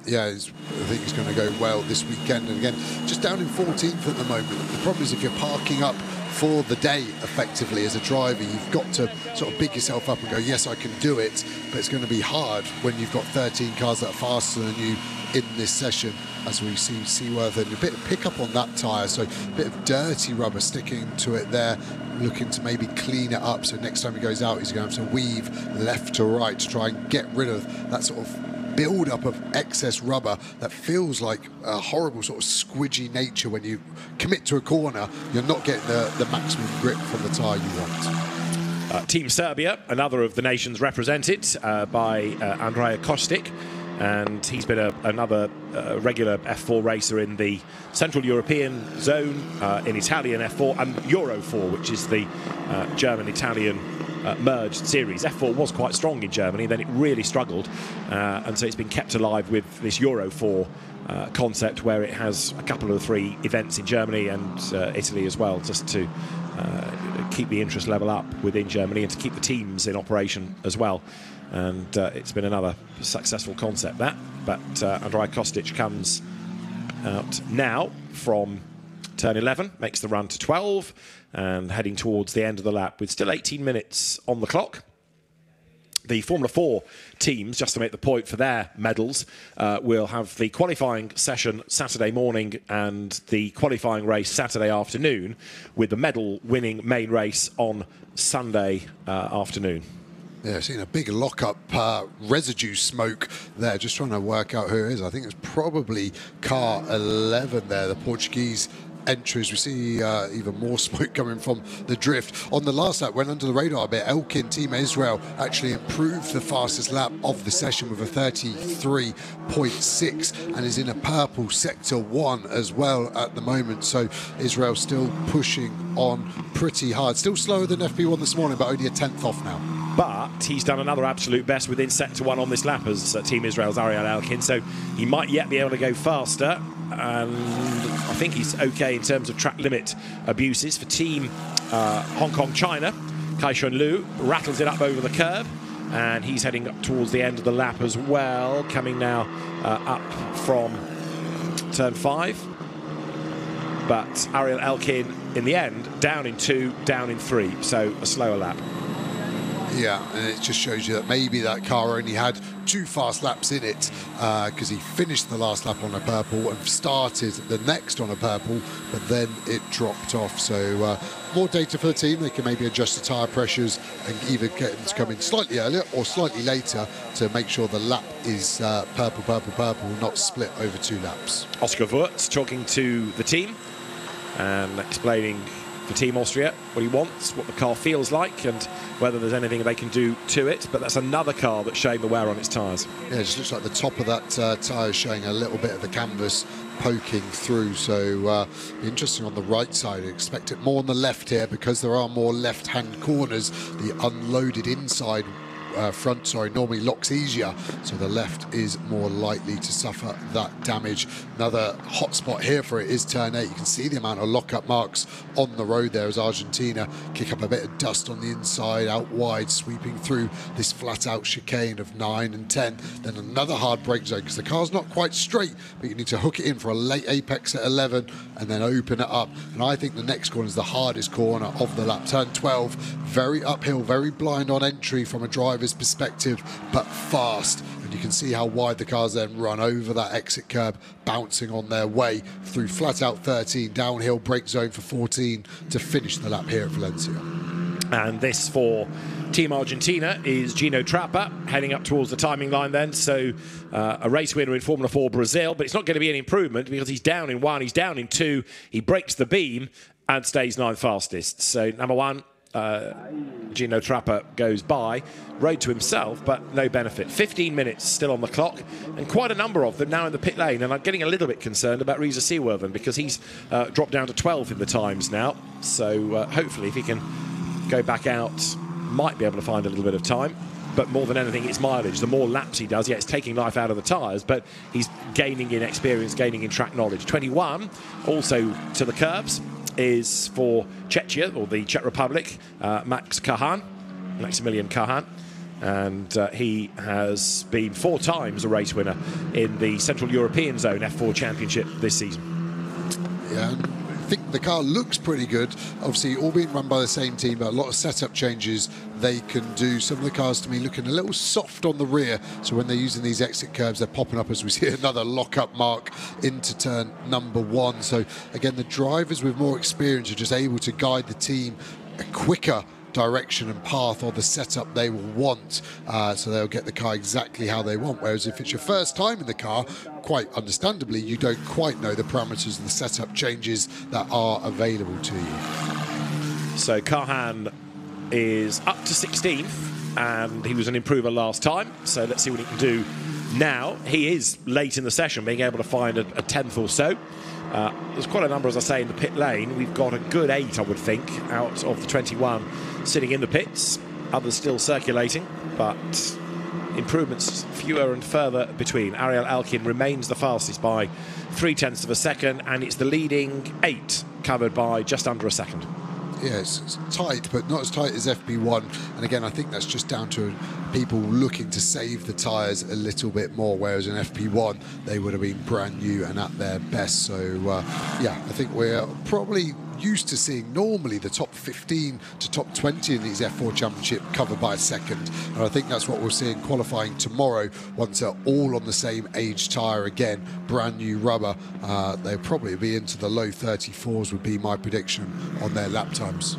Yeah, I think it's going to go well this weekend. And again, just down in 14th at the moment. The problem is if you're parking up for the day effectively as a driver, you've got to sort of big yourself up and go, yes, I can do it, but it's going to be hard when you've got 13 cars that are faster than you in this session, as we see Siwathan. A bit of pick up on that tyre, so a bit of dirty rubber sticking to it there, looking to maybe clean it up, so next time he goes out he's going to have to weave left to right to try and get rid of that sort of build-up of excess rubber that feels like a horrible sort of squidgy nature. When you commit to a corner, you're not getting the maximum grip from the tyre you want. Team Serbia, another of the nations represented by Andreja Kostic, and he's been another regular F4 racer in the Central European zone, in Italian F4 and Euro 4, which is the German-Italian merged series. F4 was quite strong in Germany, then it really struggled, and so it's been kept alive with this Euro 4 concept, where it has a couple of 3 events in Germany and Italy as well, just to keep the interest level up within Germany and to keep the teams in operation as well. And it's been another successful concept, that. But Andreja Kostic comes out now from turn 11, makes the run to 12, and heading towards the end of the lap with still 18 minutes on the clock. The Formula 4 teams, just to make the point for their medals, will have the qualifying session Saturday morning and the qualifying race Saturday afternoon, with the medal-winning main race on Sunday afternoon. Yeah, seeing a big lock-up residue smoke there, just trying to work out who it is. I think it's probably car 11 there, the Portuguese entries. We see even more smoke coming from the drift. On the last lap, went under the radar a bit. Elkin, Team Israel, actually improved the fastest lap of the session with a 33.6 and is in a purple sector 1 as well at the moment. So Israel still pushing on pretty hard. Still slower than FP1 this morning, but only a 10th off now. But he's done another absolute best within sector 1 on this lap as Team Israel's Ariel Elkin, so he might yet be able to go faster. And I think he's okay in terms of track limit abuses. For Team Hong Kong China, Kai Shun Lu rattles it up over the curb, and he's heading up towards the end of the lap as well, coming now up from turn 5. But Ariel Elkin, in the end, down in 2, down in 3, so a slower lap. Yeah, and it just shows you that maybe that car only had 2 fast laps in it, because he finished the last lap on a purple and started the next on a purple, but then it dropped off. So more data for the team. They can maybe adjust the tyre pressures and either get them to come in slightly earlier or slightly later to make sure the lap is purple, purple, purple, not split over 2 laps. Oscar Wurtz talking to the team and explaining for Team Austria what he wants, what the car feels like, and whether there's anything they can do to it. But that's another car that's showing the wear on its tyres. Yeah, it just looks like the top of that tyre is showing a little bit of the canvas poking through. So interesting on the right side. I expect it more on the left here because there are more left-hand corners. The unloaded inside front, normally locks easier, so the left is more likely to suffer that damage. Another hot spot here for it is turn 8. You can see the amount of lock-up marks on the road there as Argentina kick up a bit of dust on the inside, out wide, sweeping through this flat-out chicane of 9 and 10. Then another hard brake zone because the car's not quite straight, but you need to hook it in for a late apex at 11 and then open it up. And I think the next corner is the hardest corner of the lap. Turn 12, very uphill, very blind on entry from a driver's perspective, but fast. And you can see how wide the cars then run over that exit curb, bouncing on their way through flat out 13, downhill brake zone for 14 to finish the lap here at Valencia. And this for Team Argentina is Gino Trappa heading up towards the timing line then. So a race winner in Formula 4 Brazil, but it's not going to be an improvement because he's down in 1, he's down in 2, he breaks the beam and stays 9th fastest. So number 1, Gino Trappa goes by, road to himself, but no benefit. 15 minutes still on the clock, and quite a number of them now in the pit lane. And I'm getting a little bit concerned about Reza Seaworthen because he's dropped down to 12th in the times now. So hopefully, if he can go back out, might be able to find a little bit of time. But more than anything, it's mileage. The more laps he does, yeah, it's taking life out of the tyres, but he's gaining in experience, gaining in track knowledge. 21, also to the curbs, is for Czechia, or the Czech Republic, Maximilian Kahan. And he has been 4 times a race winner in the Central European Zone F4 Championship this season. Yeah, I think the car looks pretty good. Obviously, all being run by the same team, but a lot of setup changes they can do. Some of the cars, to me, looking a little soft on the rear. So when they're using these exit curves, they're popping up as we see another lock-up mark into turn number 1. So again, the drivers with more experience are just able to guide the team quicker direction and path or the setup they will want, so they'll get the car exactly how they want. Whereas if it's your first time in the car, quite understandably, you don't quite know the parameters and the setup changes that are available to you. So Carhan is up to 16th, and he was an improver last time, so let's see what he can do now. He is late in the session, being able to find a 10th or so. There's quite a number, as I say, in the pit lane. We've got a good 8, I would think, out of the 21 sitting in the pits. Others still circulating, but improvements fewer and further between. Ariel Alkin remains the fastest by 0.3 of a second, and it's the leading 8 covered by just under a second. Yeah, it's tight, but not as tight as FP1. And again, I think that's just down to people looking to save the tyres a little bit more, whereas in FP1, they would have been brand new and at their best. So, yeah, I think we're probably used to seeing normally the top 15 to top 20 in these F4 Championship covered by a second. And I think that's what we'll see in qualifying tomorrow, once they're all on the same age tyre again, brand new rubber. They'll probably be into the low 34s would be my prediction on their lap times.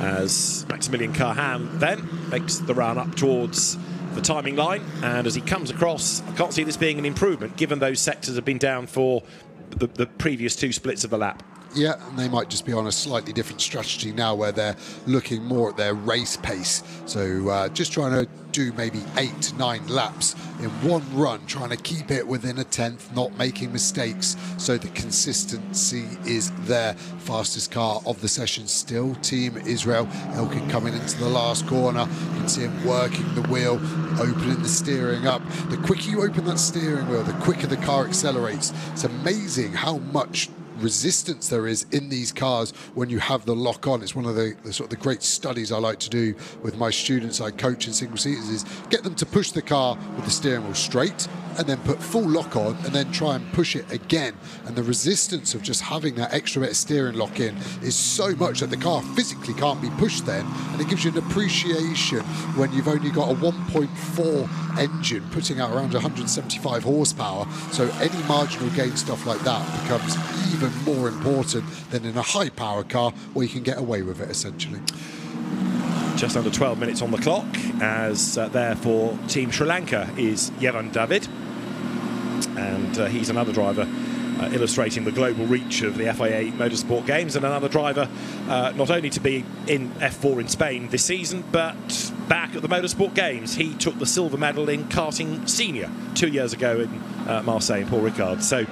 As Maximilian Carhan then makes the run up towards the timing line, and as he comes across, I can't see this being an improvement given those sectors have been down for the previous 2 splits of the lap. Yeah, and they might just be on a slightly different strategy now where they're looking more at their race pace. So just trying to do maybe 8 to 9 laps in one run, trying to keep it within a 10th, not making mistakes, so the consistency is there. Fastest car of the session still, Team Israel. Elkin coming into the last corner. You can see him working the wheel, opening the steering up. The quicker you open that steering wheel, the quicker the car accelerates. It's amazing how much resistance there is in these cars when you have the lock on. It's one of the sort of the great studies I like to do with my students I coach in single seaters, is get them to push the car with the steering wheel straight and then put full lock on and then try and push it again. And the resistance of just having that extra bit of steering lock in is so much that the car physically can't be pushed then, and it gives you an appreciation when you've only got a 1.4 engine putting out around 175 horsepower. So any marginal gain stuff like that becomes even more important than in a high power car where you can get away with it essentially. Just under 12 minutes on the clock, as there for Team Sri Lanka is Yevan David, and he's another driver illustrating the global reach of the FIA Motorsport Games, and another driver not only to be in F4 in Spain this season, but back at the Motorsport Games. He took the silver medal in karting senior 2 years ago in Marseille and Paul Ricard. So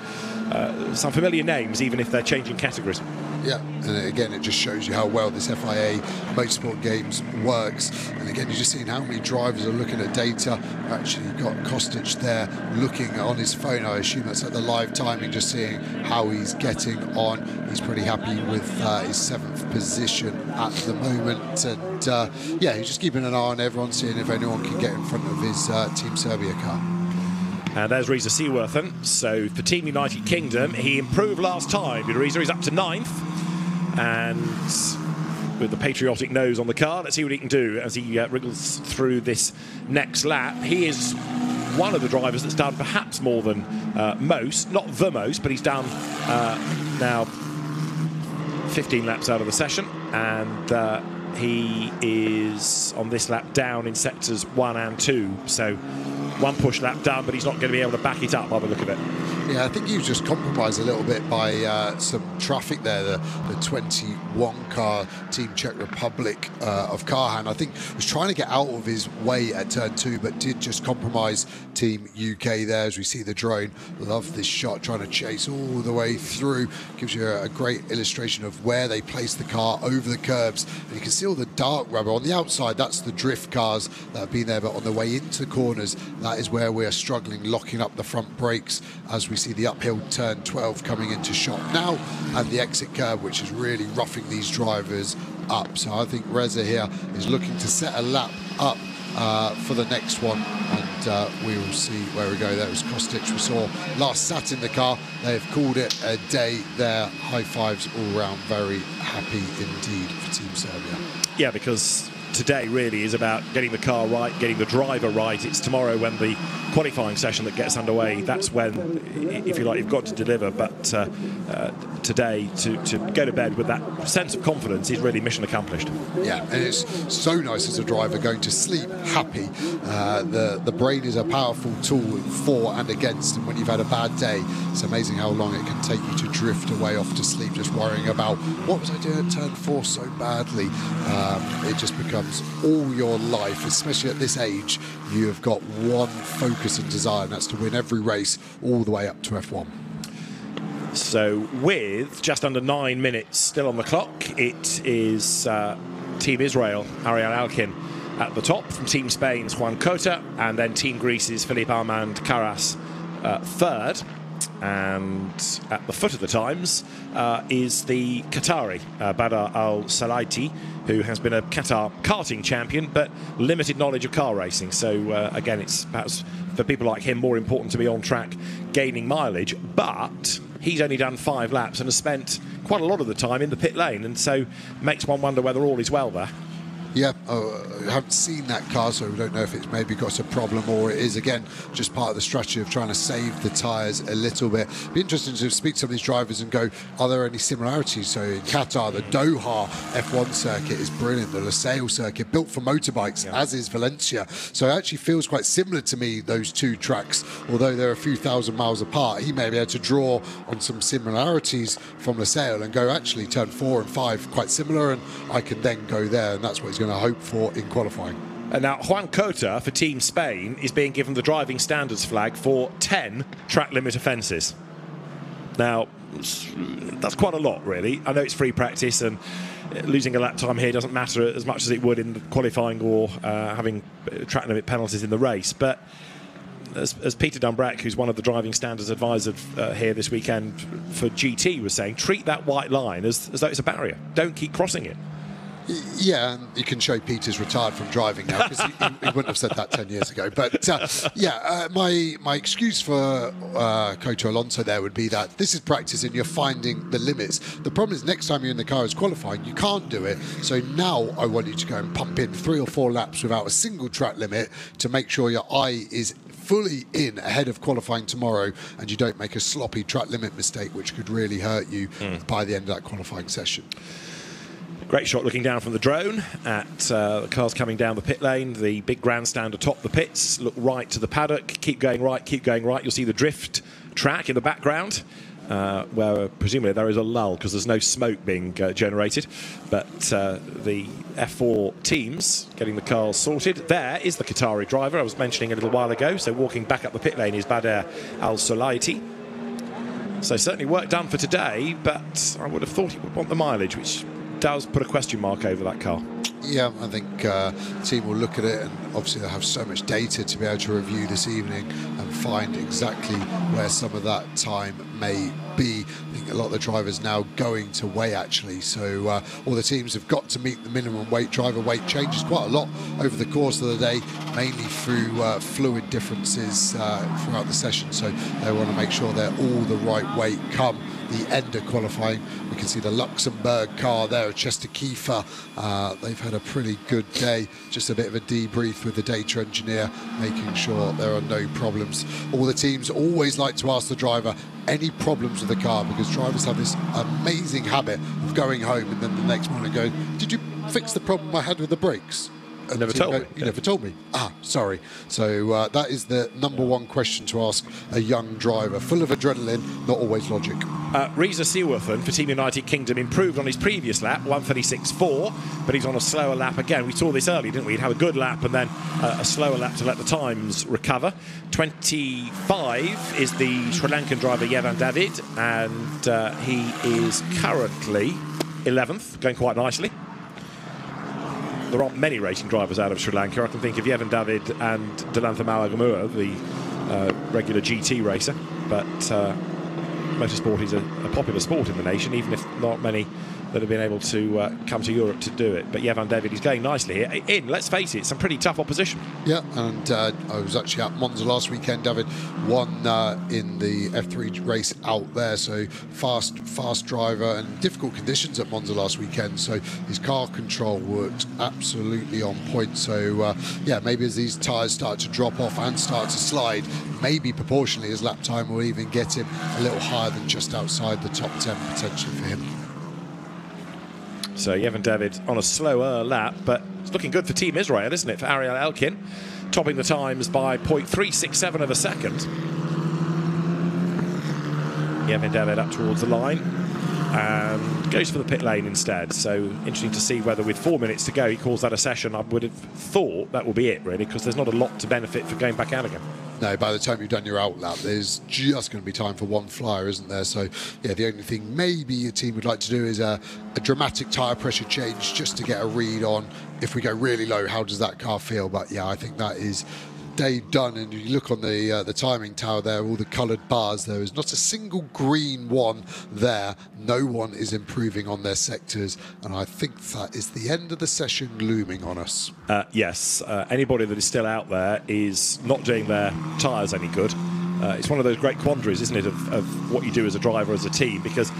some familiar names, even if they're changing categories. Yeah, and again, it just shows you how well this FIA Motorsport Games works. And again, you're just seeing how many drivers are looking at data. Actually, you've got Kostic there looking on his phone. I assume that's at the live timing, just seeing how he's getting on. He's pretty happy with his 7th position at the moment. And yeah, he's just keeping an eye on everyone, seeing if anyone can get in front of his Team Serbia car. And there's Reza Seaworthen. So for Team United Kingdom, he improved last time. Reza is up to 9th. And with the patriotic nose on the car, let's see what he can do as he wriggles through this next lap. He is one of the drivers that's done perhaps more than most, not the most, but he's done now 15 laps out of the session. And he is on this lap down in sectors 1 and 2. So 1 push lap done, but he's not going to be able to back it up by the look of it. Yeah, I think he was just compromised a little bit by some traffic there. The 21 car Team Czech Republic of Carhan, I think, was trying to get out of his way at turn 2, but did just compromise Team UK there. As we see the drone, love this shot, trying to chase all the way through. Gives you a great illustration of where they place the car over the curbs. And you can see all the dark rubber on the outside. That's the drift cars that have been there, but on the way into the corners, that is where we're struggling, locking up the front brakes as we see the uphill turn 12 coming into shot now, and the exit curve, which is really roughing these drivers up. So I think Reza here is looking to set a lap up for the next one, and we will see where we go. There was Kostic we saw last sat in the car. They have called it a day there. High fives all round, very happy indeed for Team Serbia. Yeah, because today really is about getting the car right, getting the driver right. It's tomorrow when the qualifying session that gets underway. That's when, if you like, you've got to deliver. But today, to go to bed with that sense of confidence is really mission accomplished. Yeah, and it's so nice as a driver going to sleep happy. The brain is a powerful tool for and against, and when you've had a bad day, it's amazing how long it can take you to drift away off to sleep, just worrying about what was I doing at turn 4 so badly. It just becomes all your life, especially at this age. You have got one focus and desire, and that's to win every race all the way up to F1. So with just under 9 minutes still on the clock, it is Team Israel, Ariel Alkin at the top, from Team Spain's Juan Cota, and then Team Greece's Philippe Armand Carras third. And at the foot of the times is the Qatari, Badr Al-Salaiti, who has been a Qatar karting champion, but limited knowledge of car racing. So again, it's perhaps for people like him more important to be on track gaining mileage, but he's only done 5 laps and has spent quite a lot of the time in the pit lane, and so makes one wonder whether all is well there. Yeah, I haven't seen that car, so we don't know if it's maybe got a problem or it is, again, just part of the strategy of trying to save the tyres a little bit. It'd be interesting to speak to some of these drivers and go, are there any similarities? So in Qatar, the Doha F1 circuit is brilliant. The Losail circuit, built for motorbikes, as is Valencia. So it actually feels quite similar to me, those two tracks, although they're a few thousand miles apart. He may be able to draw on some similarities from Losail and go, actually, turn 4 and 5 quite similar, and I can then go there, and that's what he's going to hope for in qualifying. And now Juan Cota for Team Spain is being given the driving standards flag for 10 track limit offences. Now, that's quite a lot, really. I know it's free practice, and losing a lap time here doesn't matter as much as it would in qualifying or having track limit penalties in the race. But as Peter Dumbrek, who's one of the driving standards advisors here this weekend for GT, was saying, treat that white line as though it's a barrier. Don't keep crossing it. Yeah, and you can show Peter's retired from driving now, because he wouldn't have said that 10 years ago. But my excuse for Coto Alonso there would be that this is practice and you're finding the limits. The problem is next time you're in the car as qualifying, you can't do it. So now I want you to go and pump in 3 or 4 laps without a single track limit to make sure your eye is fully in ahead of qualifying tomorrow, and you don't make a sloppy track limit mistake, which could really hurt you by the end of that qualifying session. Great shot looking down from the drone at the cars coming down the pit lane. The big grandstand atop the pits. Look right to the paddock. Keep going right, keep going right. You'll see the drift track in the background, where presumably there is a lull because there's no smoke being generated. But the F4 teams getting the cars sorted. There is the Qatari driver I was mentioning a little while ago. So walking back up the pit lane is Badr Al-Salaiti. So certainly work done for today, but I would have thought he would want the mileage, which does put a question mark over that car. Yeah, I think the team will look at it, and obviously they'll have so much data to be able to review this evening and find exactly where some of that time may be. I think a lot of the drivers now going to weigh, actually, so all the teams have got to meet the minimum weight. Driver weight changes quite a lot over the course of the day, mainly through fluid differences throughout the session, so they want to make sure they're all the right weight come the end of qualifying. We can see the Luxembourg car there, Chester Kiefer. They've had a pretty good day. Just a bit of a debrief with the data engineer, making sure there are no problems. All the teams always like to ask the driver any problems with the car, because drivers have this amazing habit of going home and then the next morning going, did you fix the problem I had with the brakes? You never told me. You never told me. Ah, sorry. So that is the number one question to ask a young driver. Full of adrenaline, not always logic. Reza Siwafen for Team United Kingdom improved on his previous lap, 1:36.4, but he's on a slower lap again. We saw this early, didn't we? He'd have a good lap and then a slower lap to let the times recover. 25 is the Sri Lankan driver Yevan David, and he is currently 11th, going quite nicely. There aren't many racing drivers out of Sri Lanka. I can think of Yevan David and Delantha Malagamua, the regular GT racer. But motorsport is a popular sport in the nation, even if not many that have been able to come to Europe to do it. But Van David, he's going nicely here. Let's face it, some pretty tough opposition. Yeah, and I was actually at Monza last weekend. David won in the F3 race out there, so fast driver, and difficult conditions at Monza last weekend, so his car control worked absolutely on point. So yeah, maybe as these tyres start to drop off and start to slide, maybe proportionally his lap time will even get him a little higher than just outside the top 10 potentially for him. So Van David on a slower lap, but it's looking good for Team Israel, isn't it, for Ariel Elkin, topping the times by 0.367 of a second. Van David up towards the line and goes for the pit lane instead. So interesting to see whether with 4 minutes to go he calls that a session. I would have thought that will be it, really, because there's not a lot to benefit for going back out again. No, by the time you've done your out lap, there's just going to be time for one flyer, isn't there? So, yeah, the only thing maybe your team would like to do is a dramatic tyre pressure change just to get a read on, if we go really low, how does that car feel? But, yeah, I think that is day done. And you look on the timing tower there, all the coloured bars, there is not a single green one there. No one is improving on their sectors, and I think that is the end of the session looming on us. Yes, anybody that is still out there is not doing their tyres any good. It's one of those great quandaries, isn't it, of what you do as a driver, as a team, because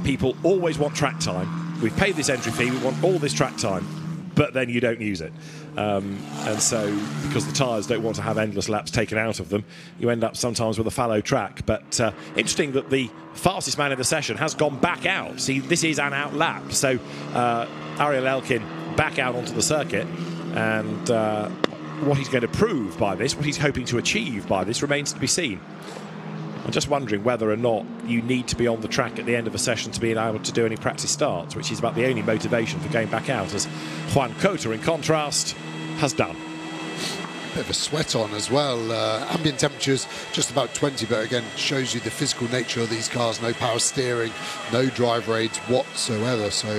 people always want track time. We've paid this entry fee, we want all this track time, but then you don't use it. And so, because the tyres don't want to have endless laps taken out of them, you end up sometimes with a fallow track. But interesting that the fastest man in the session has gone back out. See, this is an out lap. So Ariel Elkin back out onto the circuit. And what he's going to prove by this, what he's hoping to achieve by this, remains to be seen. I'm just wondering whether or not you need to be on the track at the end of a session to be able to do any practice starts, which is about the only motivation for going back out, as Juan Cota, in contrast, has done. Bit of a sweat on as well. Ambient temperatures just about 20, but again shows you the physical nature of these cars. No power steering, no driver aids whatsoever. So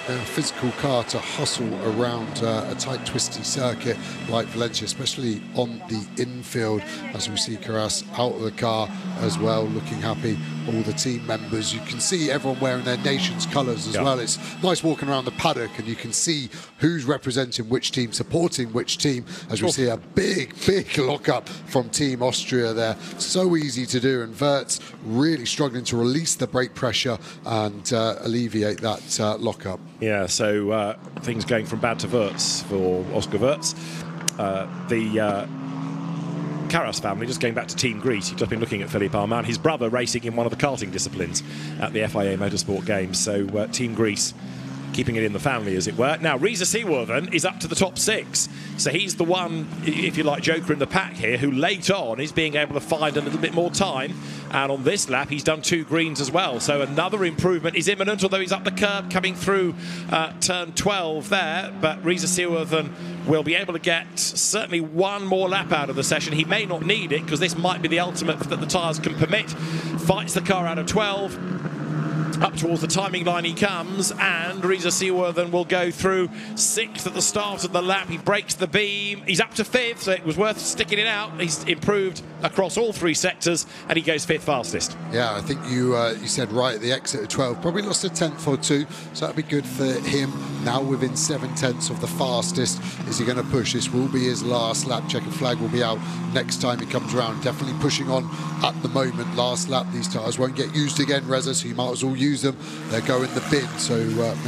a physical car to hustle around a tight, twisty circuit like Valencia, especially on the infield, as we see Carras out of the car as well, looking happy. All the team members, you can see everyone wearing their nation's colours as well. It's nice walking around the paddock and you can see who's representing which team, supporting which team, as we see a big lock-up from Team Austria there. So easy to do, and Wirtz really struggling to release the brake pressure and alleviate that lock-up. Yeah, so things going from bad to Wirtz for Oscar Wirtz. The Carras family, just going back to Team Greece, you've just been looking at Philippe Armand, his brother racing in one of the karting disciplines at the FIA Motorsport Games. So Team Greece keeping it in the family, as it were. Now, ŻYWO is up to the top 6. So he's the one, if you like, joker in the pack here, who late on is being able to find a little bit more time. And on this lap, he's done 2 greens as well. So another improvement is imminent, although he's up the curb coming through turn 12 there. But ŻYWO will be able to get certainly 1 more lap out of the session. He may not need it, because this might be the ultimate that the tyres can permit. Fights the car out of 12. Up towards the timing line he comes, and ŻYWO will go through 6th at the start of the lap. He breaks the beam. He's up to 5th, so it was worth sticking it out. He's improved across all 3 sectors, and he goes 5th fastest. Yeah, I think you said right at the exit of 12. Probably lost a 10th or 2, so that'd be good for him. Now within 7/10 of the fastest. Is he going to push? This will be his last lap. Checkered flag will be out next time he comes around. Definitely pushing on at the moment. Last lap, these tyres won't get used again, Reza, so you might as well use them. They go in the bin, so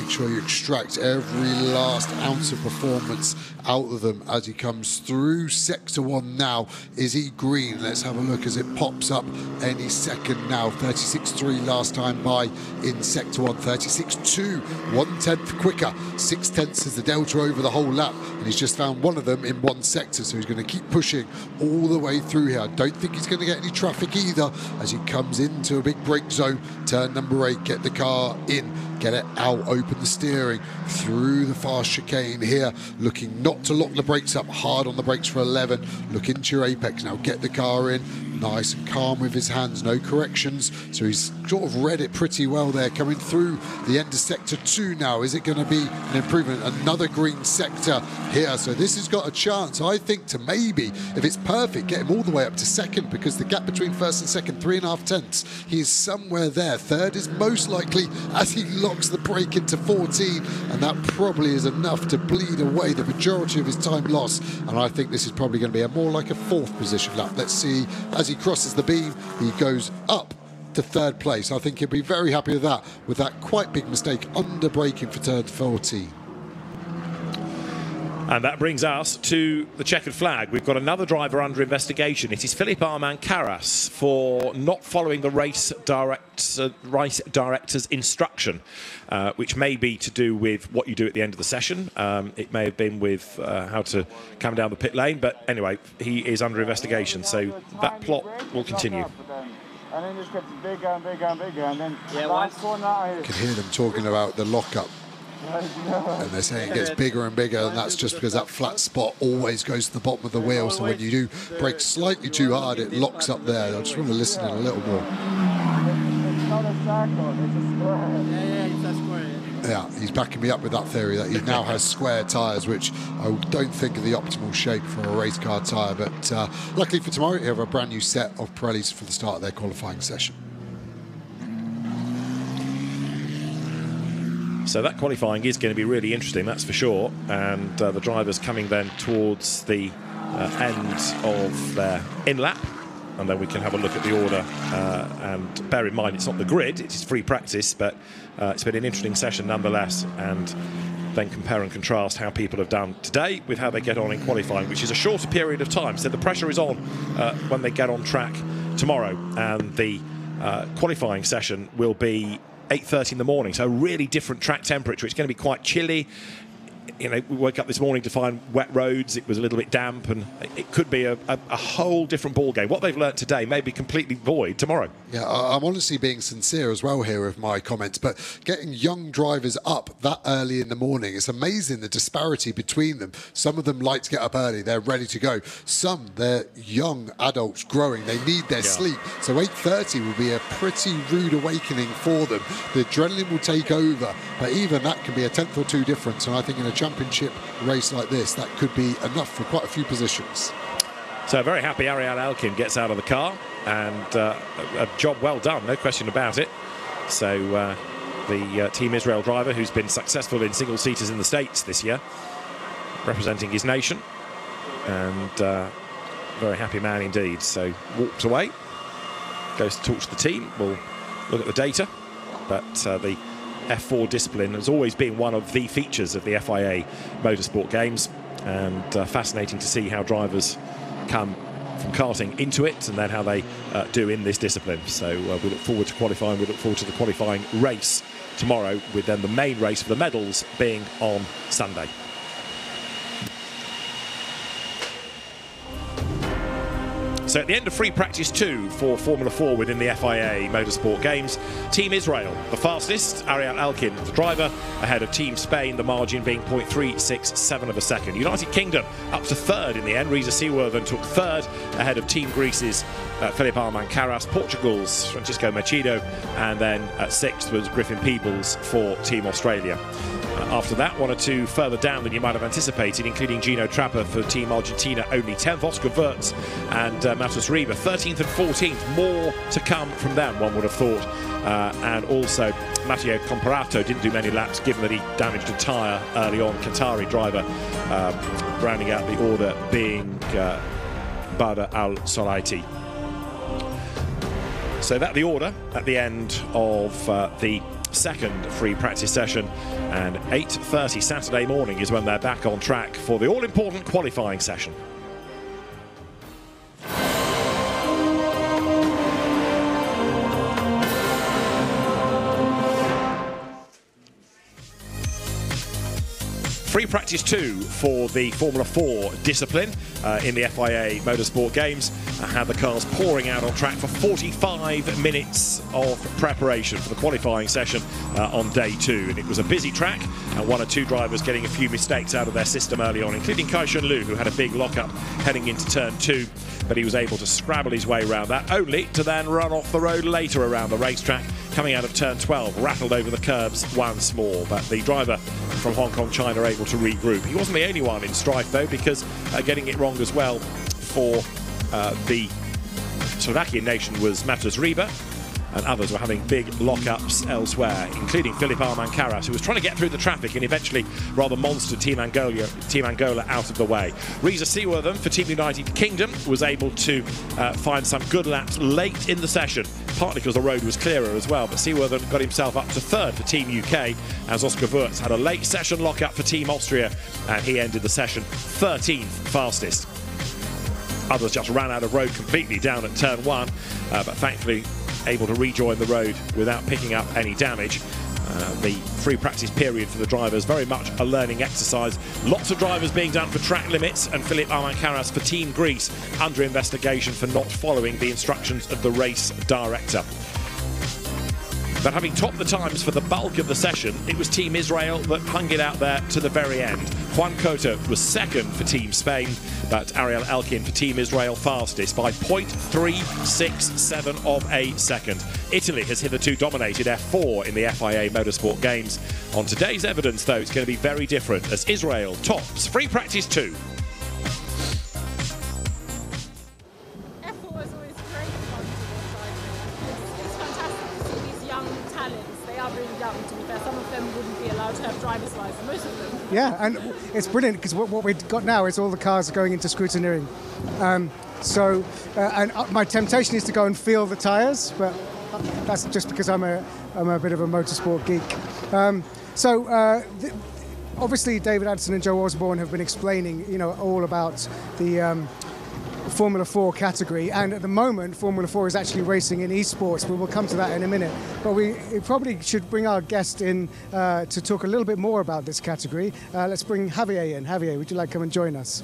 make sure you extract every last ounce of performance out of them as he comes through sector 1 now. Is he green? Let's have a look as it pops up any second now. 36.3 last time by in sector 1. 36.2, 1/10 quicker. 6/10 is the delta over the whole lap, and he's just found one of them in 1 sector, so he's going to keep pushing all the way through here. I don't think he's going to get any traffic either as he comes into a big brake zone. Turn number 8, get the car in, get it out, open the steering through the fast chicane here, looking not to lock the brakes up, hard on the brakes for 11. Look into your apex now, get the car in, nice and calm with his hands, no corrections. So he's sort of read it pretty well there, coming through the end of sector 2 now. Is it going to be an improvement? Another green sector here. So this has got a chance, I think, to maybe, if it's perfect, get him all the way up to second, because the gap between first and second, 3.5 tenths, he is somewhere there. Third is most likely as he locks the brake into 14, and that probably is enough to bleed away the majority of his time loss. And I think this is probably going to be a more like a 4th position lap. Let's see, as he crosses the beam, he goes up to 3rd place. I think he'll be very happy with that quite big mistake under braking for turn 14. And that brings us to the checkered flag. We've got another driver under investigation. It is Philippe Armand-Carras for not following the race director's instruction, which may be to do with what you do at the end of the session. It may have been with how to come down the pit lane. But anyway, he is under investigation. So that plot will continue. And then it just gets bigger and bigger and bigger. And then you can hear them talking about the lockup. And they're saying it gets bigger and bigger, and that's just because that flat spot always goes to the bottom of the wheel. So when you do brake slightly too hard, it locks up there. I just want to listen in a little more. It's not a circle, it's a square. Yeah, it's a square. Yeah, he's backing me up with that theory that he now has square tyres, which I don't think are the optimal shape for a race car tyre. But luckily for tomorrow, you have a brand new set of Pirellis for the start of their qualifying session. So that qualifying is going to be really interesting, that's for sure. And the drivers coming then towards the end of their in-lap. And then we can have a look at the order. And bear in mind, it's not the grid, it is free practice, but it's been an interesting session nonetheless. And then compare and contrast how people have done today with how they get on in qualifying, which is a shorter period of time. So the pressure is on when they get on track tomorrow. And the qualifying session will be 8:30 in the morning, so a really different track temperature. It's going to be quite chilly. You know, we woke up this morning to find wet roads. It was a little bit damp, and it could be a whole different ball game. What they've learnt today may be completely void tomorrow. Yeah, I'm honestly being sincere as well here with my comments, but getting young drivers up that early in the morning, it's amazing the disparity between them. Some of them like to get up early, they're ready to go. Some, they're young adults growing, they need their sleep. So 8:30 will be a pretty rude awakening for them. The adrenaline will take over, but even that can be a 10th or 2 difference, and I think in a championship race like this, that could be enough for quite a few positions. So very happy Ariel Alkin gets out of the car, and a job well done, no question about it. So the Team Israel driver, who's been successful in single-seaters in the States this year, representing his nation, and very happy man indeed. So walks away, goes to talk to the team, we'll look at the data, but the F4 discipline has always been one of the features of the FIA Motorsport Games, and fascinating to see how drivers come from karting into it and then how they do in this discipline. So we look forward to qualifying, we look forward to the qualifying race tomorrow, with then the main race for the medals being on Sunday. So at the end of free practice 2 for Formula 4 within the FIA Motorsport Games, Team Israel, the fastest, Ariel Alkin, the driver, ahead of Team Spain, the margin being 0.367 of a second. United Kingdom up to 3rd in the end. Reza Seaworthen took 3rd ahead of Team Greece's Philippe Armand-Carras, Portugal's Francisco Machido, and then at 6th was Griffin Peebles for Team Australia. After that, 1 or 2 further down than you might have anticipated, including Gino Trapper for Team Argentina, only 10th, Oscar Wirtz and Matus Rieber 13th and 14th. More to come from them, one would have thought. And also, Matteo Comparato didn't do many laps, given that he damaged a tyre early on. Qatari driver, rounding out the order being Badr Al-Solaiti. So that's the order at the end of the second free practice session, and 8:30 Saturday morning is when they're back on track for the all-important qualifying session. free practice 2 for the Formula 4 discipline in the FIA Motorsport Games. Had the cars pouring out on track for 45 minutes of preparation for the qualifying session on day 2. And it was a busy track, and 1 or 2 drivers getting a few mistakes out of their system early on, including Kai Shun-Lu, who had a big lockup heading into turn 2. But he was able to scrabble his way around that, only to then run off the road later around the racetrack, coming out of turn 12, rattled over the curbs once more. But the driver from Hong Kong, China, able to regroup. He wasn't the only one in strife, though, because getting it wrong as well for the Slovakian nation was Matus Riba, and others were having big lockups elsewhere, including Philippe Armand-Carras, who was trying to get through the traffic and eventually rather monstered Team Angola out of the way. Reza Seawortham for Team United Kingdom was able to find some good laps late in the session, partly because the road was clearer as well, but Seawortham got himself up to 3rd for Team UK, as Oscar Wurz had a late session lockup for Team Austria, and he ended the session 13th fastest. Others just ran out of road completely down at turn 1, but thankfully able to rejoin the road without picking up any damage. The free practice period for the drivers, very much a learning exercise. Lots of drivers being done for track limits, and Philippe Armand-Carras for Team Greece under investigation for not following the instructions of the race director. But having topped the times for the bulk of the session, it was Team Israel that hung it out there to the very end. Juan Cota was 2nd for Team Spain, but Ariel Elkin for Team Israel fastest by 0.367 of a second. Italy has hitherto dominated F4 in the FIA Motorsport Games. On today's evidence, though, it's going to be very different, as Israel tops free practice 2. Yeah, and it's brilliant because what we've got now is all the cars are going into scrutineering. And my temptation is to go and feel the tyres, but that's just because I'm a bit of a motorsport geek. Obviously, David Addison and Joe Osborne have been explaining, all about the Formula 4 category, and at the moment Formula 4 is actually racing in esports, but we'll come to that in a minute. But we probably should bring our guest in to talk a little bit more about this category. Let's bring Javier in. Javier, would you like to come and join us?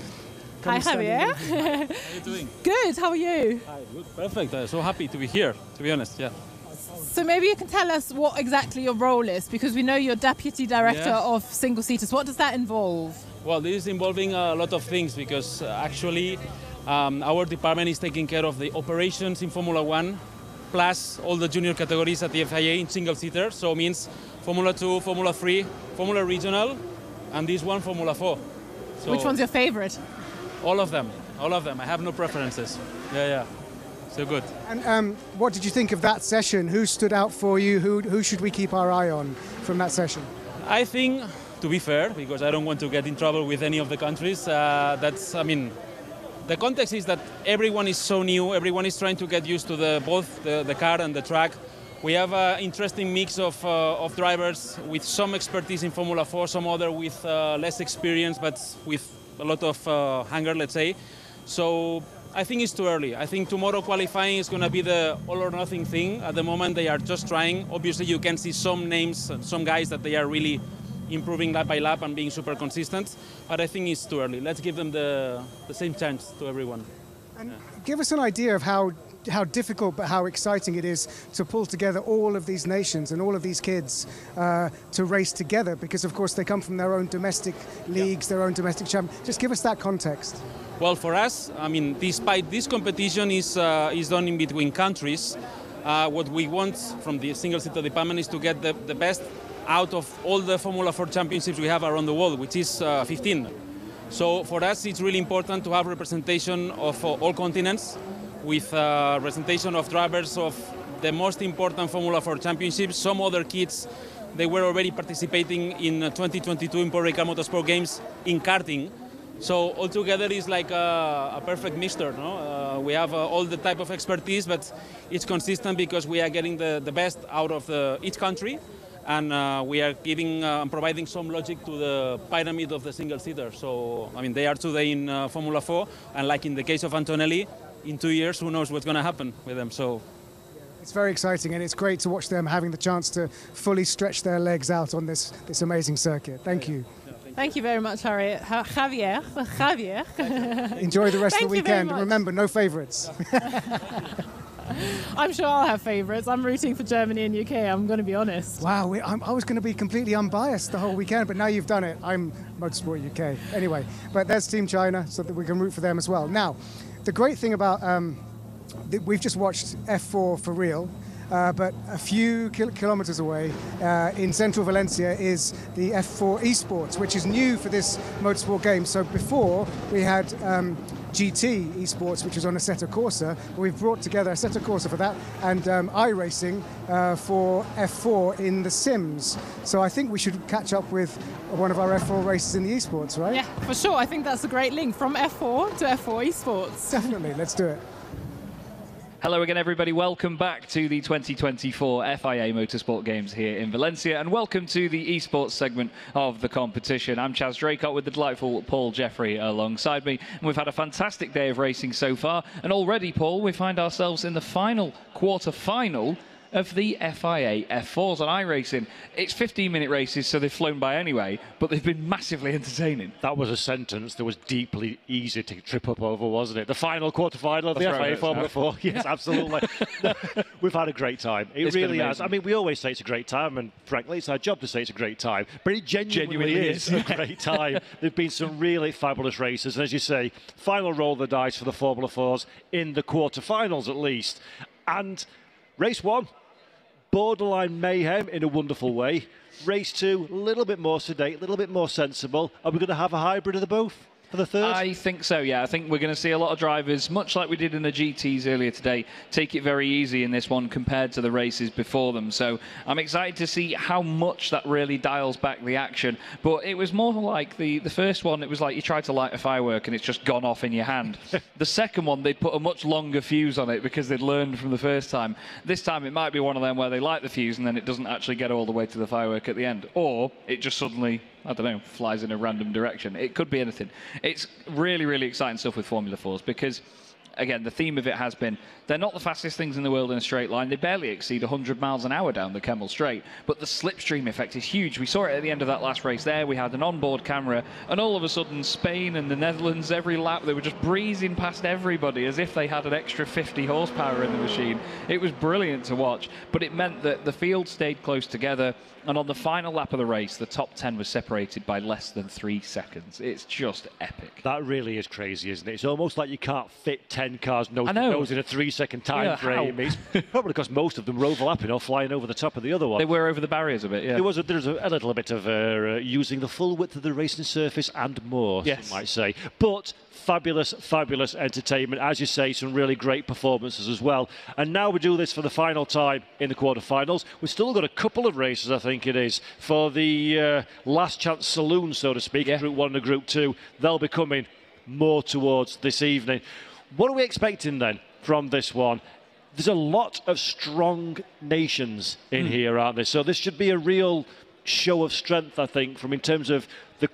Hi Javier. How are you doing? Good, how are you? Hi, good, perfect. So happy to be here, to be honest, yeah. So maybe you can tell us what exactly your role is, because we know you're Deputy Director of Single Seaters. What does that involve? Well, this is involving a lot of things, because actually our department is taking care of the operations in Formula 1, plus all the junior categories at the FIA in single-seater. So it means Formula 2, Formula 3, Formula Regional, and this one, Formula 4. So which one's your favorite? All of them. I have no preferences. Yeah. So good. And what did you think of that session? Who stood out for you? Who should we keep our eye on from that session? I think, to be fair, because I don't want to get in trouble with any of the countries, the context is that everyone is so new, everyone is trying to get used to both the car and the track. We have an interesting mix of drivers with some expertise in Formula 4, some other with less experience, but with a lot of hunger, let's say. So I think it's too early. I think tomorrow qualifying is going to be the all or nothing thing. At the moment, they are just trying. Obviously, you can see some names, some guys that they are really improving lap by lap and being super consistent. But I think it's too early. Let's give them the same chance to everyone. And give us an idea of how difficult but how exciting it is to pull together all of these nations and all of these kids to race together, because of course they come from their own domestic leagues, their own domestic champions. Just give us that context. Well, for us, despite this competition is done in between countries, what we want from the single-seater department is to get the best out of all the Formula 4 championships we have around the world, which is 15. So for us, it's really important to have representation of all continents, with representation of drivers of the most important Formula 4 championships. Some other kids, they were already participating in 2022 in Puerto Rico Motorsport Games in karting. So altogether it's like a perfect mixture. No? We have all the type of expertise, but it's consistent because we are getting the best out of each country, and we are giving providing some logic to the pyramid of the single-seater. So they are today in Formula 4, and like in the case of Antonelli, in 2 years, who knows what's going to happen with them. So it's very exciting, and it's great to watch them having the chance to fully stretch their legs out on this amazing circuit. Thank you. Thank you very much, Harriet. Javier. Enjoy the rest of the Thank you very weekend. much. Remember, no favourites. I'm sure I'll have favourites. I'm rooting for Germany and UK, I'm going to be honest. Wow, I was going to be completely unbiased the whole weekend, but now you've done it. I'm Motorsport UK. Anyway, but there's Team China, so that we can root for them as well. Now, the great thing about, we've just watched F4 for real, but a few kilometers away in central Valencia is the F4 esports, which is new for this motorsport game. So before we had GT esports, which was on Assetto Corsa. We've brought together Assetto Corsa for that and iRacing for F4 in the Sims. So I think we should catch up with one of our F4 races in the esports, right? Yeah, for sure. I think that's a great link from F4 to F4 esports. Definitely, let's do it. Hello again, everybody. Welcome back to the 2024 FIA Motorsport Games here in Valencia, and welcome to the esports segment of the competition. I'm Chaz Draycott with the delightful Paul Jeffrey alongside me, and we've had a fantastic day of racing so far. And already, Paul, we find ourselves in the final quarter-final of the FIA F4s on iRacing. It's 15-minute races, so they've flown by anyway, but they've been massively entertaining. That was a sentence that was deeply easy to trip up over, wasn't it? The final quarter-final of the FIA Formula 4. Yes, absolutely. We've had a great time. It really has. I mean, we always say it's a great time, and frankly, it's our job to say it's a great time, but it genuinely is a great time. There've been some really fabulous races, and as you say, final roll of the dice for the Formula 4s in the quarter-finals at least. And race 1, borderline mayhem in a wonderful way. Race 2, a little bit more sedate, a little bit more sensible. Are we going to have a hybrid of the both for the third? I think so, yeah. I think we're going to see a lot of drivers, much like we did in the GTs earlier today, take it very easy in this one compared to the races before them. So I'm excited to see how much that really dials back the action. But it was more like the first one, it was like you tried to light a firework and it's just gone off in your hand. The second one, they'd put a much longer fuse on it because they'd learned from the first time. This time it might be one of them where they light the fuse and then it doesn't actually get all the way to the firework at the end. Or it just suddenly, I don't know, flies in a random direction. It could be anything. It's really, really exciting stuff with Formula 4s because, again, the theme of it has been they're not the fastest things in the world in a straight line. They barely exceed 100 miles an hour down the Kemmel Straight, but the slipstream effect is huge. We saw it at the end of that last race there. We had an onboard camera, and all of a sudden Spain and the Netherlands, every lap, they were just breezing past everybody as if they had an extra 50 horsepower in the machine. It was brilliant to watch, but it meant that the field stayed close together, and on the final lap of the race, the top 10 was separated by less than 3 seconds. It's just epic. That really is crazy, isn't it? It's almost like you can't fit 10 cars nose to nose in a 3-second time frame. It's probably because most of them were overlapping or flying over the top of the other one. They were over the barriers a bit, yeah. There's a little bit of using the full width of the racing surface and more, yes, some might say. But fabulous, fabulous entertainment. As you say, some really great performances as well. And now we do this for the final time in the quarterfinals. We've still got a couple of races, I think it is, for the last chance saloon, so to speak, Group 1 and Group 2. They'll be coming more towards this evening. What are we expecting then from this one? There's a lot of strong nations in here, aren't there? So this should be a real show of strength, I think, from in terms of the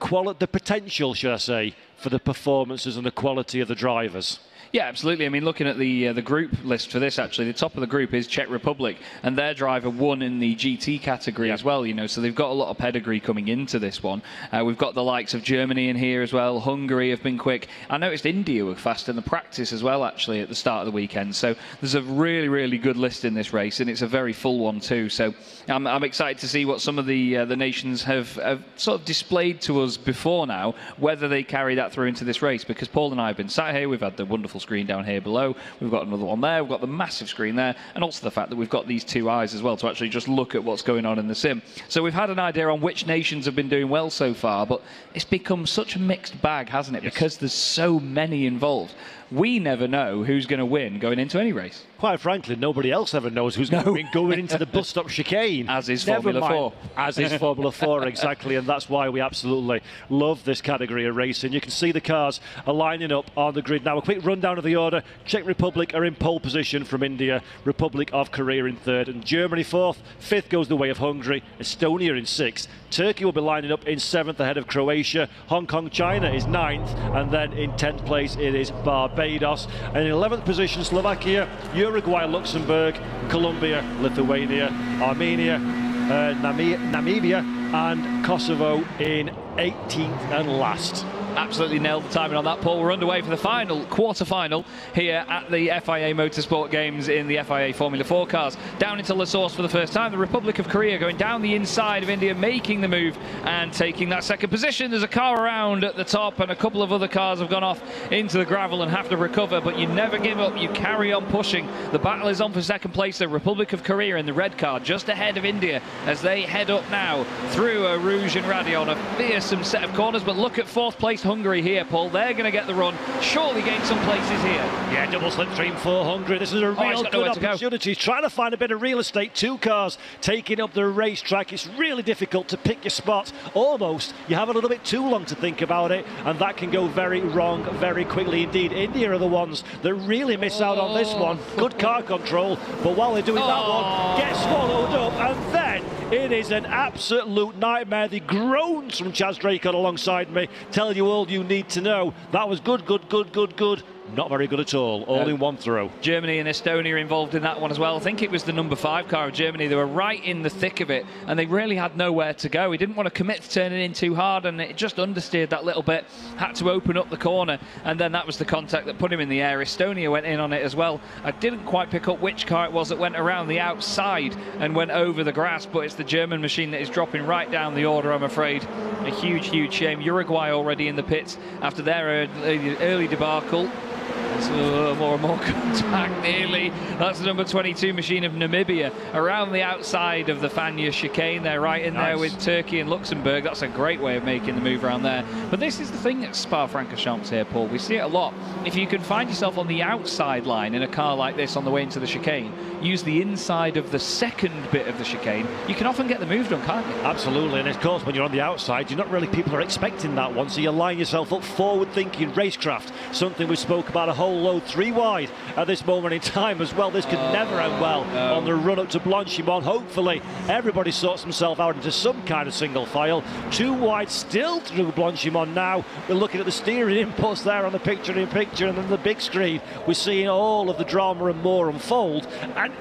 potential, should I say, for the performances and the quality of the drivers. Yeah, absolutely. I mean, looking at the group list for this, actually, the top of the group is Czech Republic, and their driver won in the GT category as well, you know, so they've got a lot of pedigree coming into this one. We've got the likes of Germany in here as well. Hungary have been quick. I noticed India were fast in the practice as well, actually, at the start of the weekend. So there's a really, really good list in this race, and it's a very full one too. So I'm excited to see what some of the nations have sort of displayed to us before now, whether they carry that through into this race, because Paul and I have been sat here, we've had the wonderful screen down here below, we've got another one there, we've got the massive screen there, and also the fact that we've got these two eyes as well to actually just look at what's going on in the sim. So we've had an idea on which nations have been doing well so far, but it's become such a mixed bag, hasn't it? Yes. Because there's so many involved. We never know who's going to win going into any race. Quite frankly, nobody else ever knows who's going to win going into the bus stop chicane. As is Formula 4. As is Formula 4, exactly, and that's why we absolutely love this category of racing. You can see the cars are lining up on the grid now. A quick rundown of the order. Czech Republic are in pole position from India, Republic of Korea in third, and Germany fourth. Fifth goes the way of Hungary, Estonia in sixth. Turkey will be lining up in seventh ahead of Croatia. Hong Kong, China is ninth, and then in 10th place it is Barbados. And in 11th position, Slovakia, Uruguay, Luxembourg, Colombia, Lithuania, Armenia, Namibia and Kosovo in 18th and last. Absolutely nailed the timing on that, Paul. We're underway for the final, quarter-final, here at the FIA Motorsport Games in the FIA Formula 4 cars. Down into La Source for the first time, the Republic of Korea going down the inside of India, making the move and taking that second position. There's a car around at the top, and a couple of other cars have gone off into the gravel and have to recover, but you never give up, you carry on pushing. The battle is on for second place. The Republic of Korea in the red car, just ahead of India, as they head up now through a Rouge and Radi on a fearsome set of corners. But look at fourth place Hungary here, Paul. They're going to get the run, surely gain some places here. Yeah, double slipstream for Hungary. This is a real good opportunity. He's trying to find a bit of real estate. Two cars taking up the racetrack. It's really difficult to pick your spot. Almost, you have a little bit too long to think about it, and that can go very wrong very quickly indeed. India are the ones that really miss out on this one. Good car control, but while they're doing that one, get swallowed up, and then it is an absolute nightmare. The groans from Chaz Draycott alongside me tell you all you need to know. That was good. Not very good at all, all in one throw. Germany and Estonia involved in that one as well. I think it was the number 5 car of Germany. They were right in the thick of it, and they really had nowhere to go. He didn't want to commit to turning in too hard, and it just understeered that little bit. Had to open up the corner, and then that was the contact that put him in the air. Estonia went in on it as well. I didn't quite pick up which car it was that went around the outside and went over the grass, but it's the German machine that is dropping right down the order, I'm afraid. A huge shame. Uruguay already in the pits after their early debacle. More and more contact nearly. That's the number 22 machine of Namibia around the outside of the Fanya chicane. They're right in there with Turkey and Luxembourg. That's a great way of making the move around there. But this is the thing at Spa-Francorchamps here, Paul. We see it a lot. If you can find yourself on the outside line in a car like this on the way into the chicane, use the inside of the second bit of the chicane, you can often get the move done, can't you? Absolutely, and of course when you're on the outside, you're not really, people are expecting that one, so you line yourself up forward-thinking racecraft, something we spoke about a whole load 3 wide at this moment in time as well. This could never end well on the run up to Blanchimont. Hopefully everybody sorts himself out into some kind of single file. 2 wide still through Blanchimont now. We're looking at the steering inputs there on the picture-in-picture, and then the big screen. We're seeing all of the drama and more unfold, and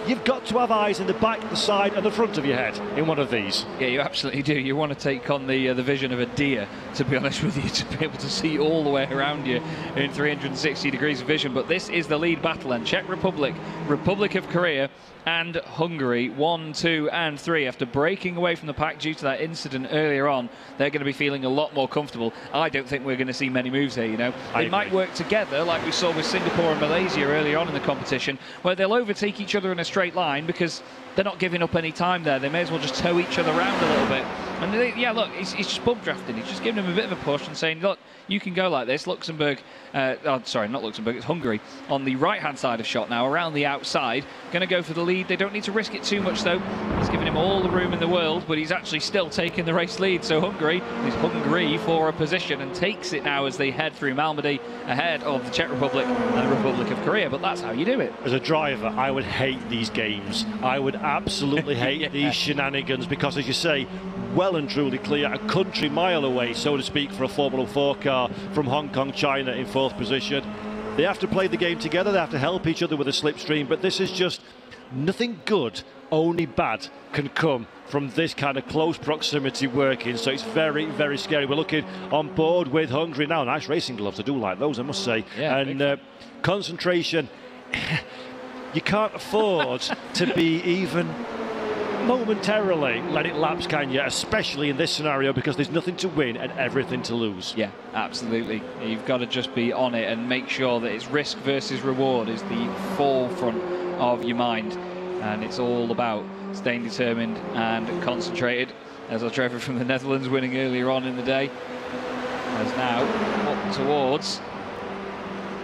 you've got to have eyes in the back, the side and the front of your head in one of these. Yeah, you absolutely do. You want to take on the vision of a deer, to be honest with you, to be able to see all the way around you in 360 degrees of vision. But this is the lead battle, and Czech Republic, Republic of Korea and Hungary, 1, 2 and 3. After breaking away from the pack due to that incident earlier on, they're going to be feeling a lot more comfortable. I don't think we're going to see many moves here, you know. They might work together like we saw with Singapore and Malaysia earlier on in the competition, where they'll overtake each other in a straight line because they're not giving up any time there. They may as well just tow each other around a little bit. And yeah, look, he's just bump drafting. He's just giving him a bit of a push and saying, look, you can go like this. Luxembourg, sorry, not Luxembourg, it's Hungary on the right-hand side of shot now, around the outside. Going to go for the lead. They don't need to risk it too much, though. He's giving him all the room in the world, but he's actually still taking the race lead. So Hungary is hungry for a position and takes it now as they head through Malmedy ahead of the Czech Republic and the Republic of Korea. But that's how you do it. As a driver, I would hate these games. I would absolutely hate these shenanigans because, as you say, well and truly clear, a country mile away, so to speak, for a Formula 4 car from Hong Kong, China in 4th position. They have to play the game together, they have to help each other with a slipstream, but this is just nothing good, only bad can come from this kind of close proximity working, so it's very scary. We're looking on board with Hungary now. Nice racing gloves, I do like those, I must say. Yeah, and concentration, you can't afford to be even momentarily let it lapse, can you? Especially in this scenario, because there's nothing to win and everything to lose. Yeah, absolutely. You've got to just be on it and make sure that it's risk versus reward is the forefront of your mind, and it's all about staying determined and concentrated. As our driver from the Netherlands winning earlier on in the day has now up towards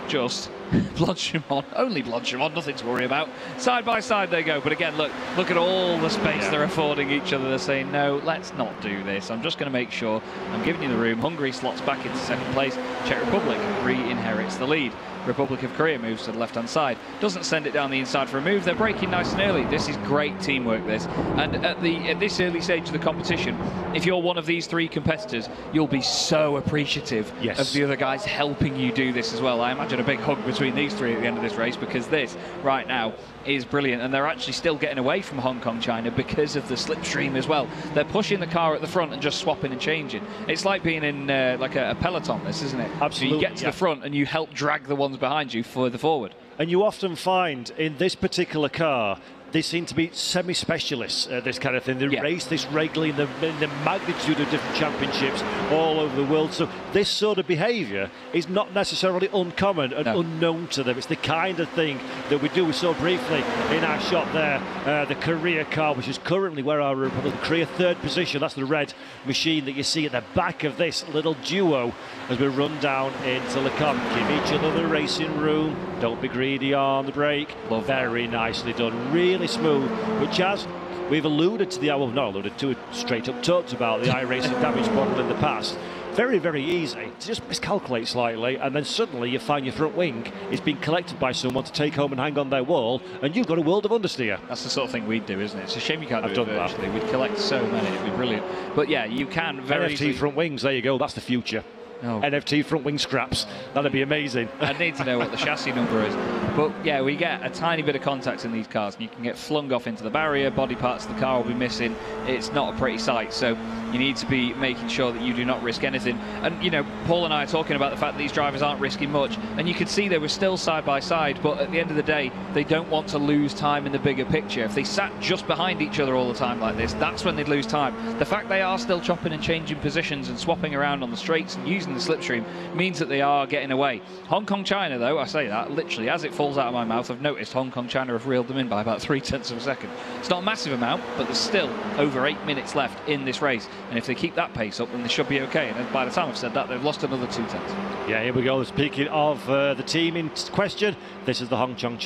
just Blanchimont, only Blanchimont, nothing to worry about. Side by side they go, but again, look at all the space they're affording each other. They're saying, no, let's not do this. I'm just going to make sure I'm giving you the room. Hungary slots back into second place. Czech Republic re-inherits the lead. Republic of Korea moves to the left-hand side. Doesn't send it down the inside for a move. They're braking nice and early. This is great teamwork, this. And at this early stage of the competition, if you're one of these 3 competitors, you'll be so appreciative of the other guys helping you do this as well. I imagine a big hug between these 3 at the end of this race, because this, right now, is brilliant, and they're actually still getting away from Hong Kong China because of the slipstream as well. They're pushing the car at the front and just swapping and changing. It's like being in like a peloton, this, isn't it? Absolutely. So you get to the front and you help drag the ones behind you further forward. And you often find in this particular car, they seem to be semi-specialists at this kind of thing. They race this regularly in the magnitude of different championships all over the world. So this sort of behaviour is not necessarily uncommon and unknown to them. It's the kind of thing that we do. We saw briefly in our shot there, the Korea car, which is currently where our Republic Korea third position. That's the red machine that you see at the back of this little duo as we run down into Le Comte. Give each other the racing room. Don't be greedy on the brake. Very nicely done. Really smooth, which as we've alluded to not alluded to it, straight up talked about the iRacing damage model in the past. Very, very easy to just miscalculate slightly, and then suddenly you find your front wing is being collected by someone to take home and hang on their wall, and you've got a world of understeer. That's the sort of thing we'd do, isn't it? It's a shame you can't do it virtually. We'd collect so many, it'd be brilliant. But yeah, you can very NFT front wings, there you go, that's the future. NFT front wing scraps, that'd be amazing. I'd need to know what the chassis number is. But yeah, we get a tiny bit of contact in these cars and you can get flung off into the barrier, body parts of the car will be missing. It's not a pretty sight, so you need to be making sure that you do not risk anything. And you know, Paul and I are talking about the fact that these drivers aren't risking much, and you could see they were still side by side, but at the end of the day they don't want to lose time in the bigger picture. If they sat just behind each other all the time like this, that's when they'd lose time. The fact they are still chopping and changing positions and swapping around on the straights and using the slipstream means that they are getting away. Hong Kong China, though, I say that literally as it falls out of my mouth, I've noticed Hong Kong China have reeled them in by about 0.3 of a second. It's not a massive amount, but there's still over 8 minutes left in this race, and if they keep that pace up, then they should be okay. And by the time I've said that, they've lost another 0.2. Yeah, here we go. Speaking of the team in question, this is the Hong Kong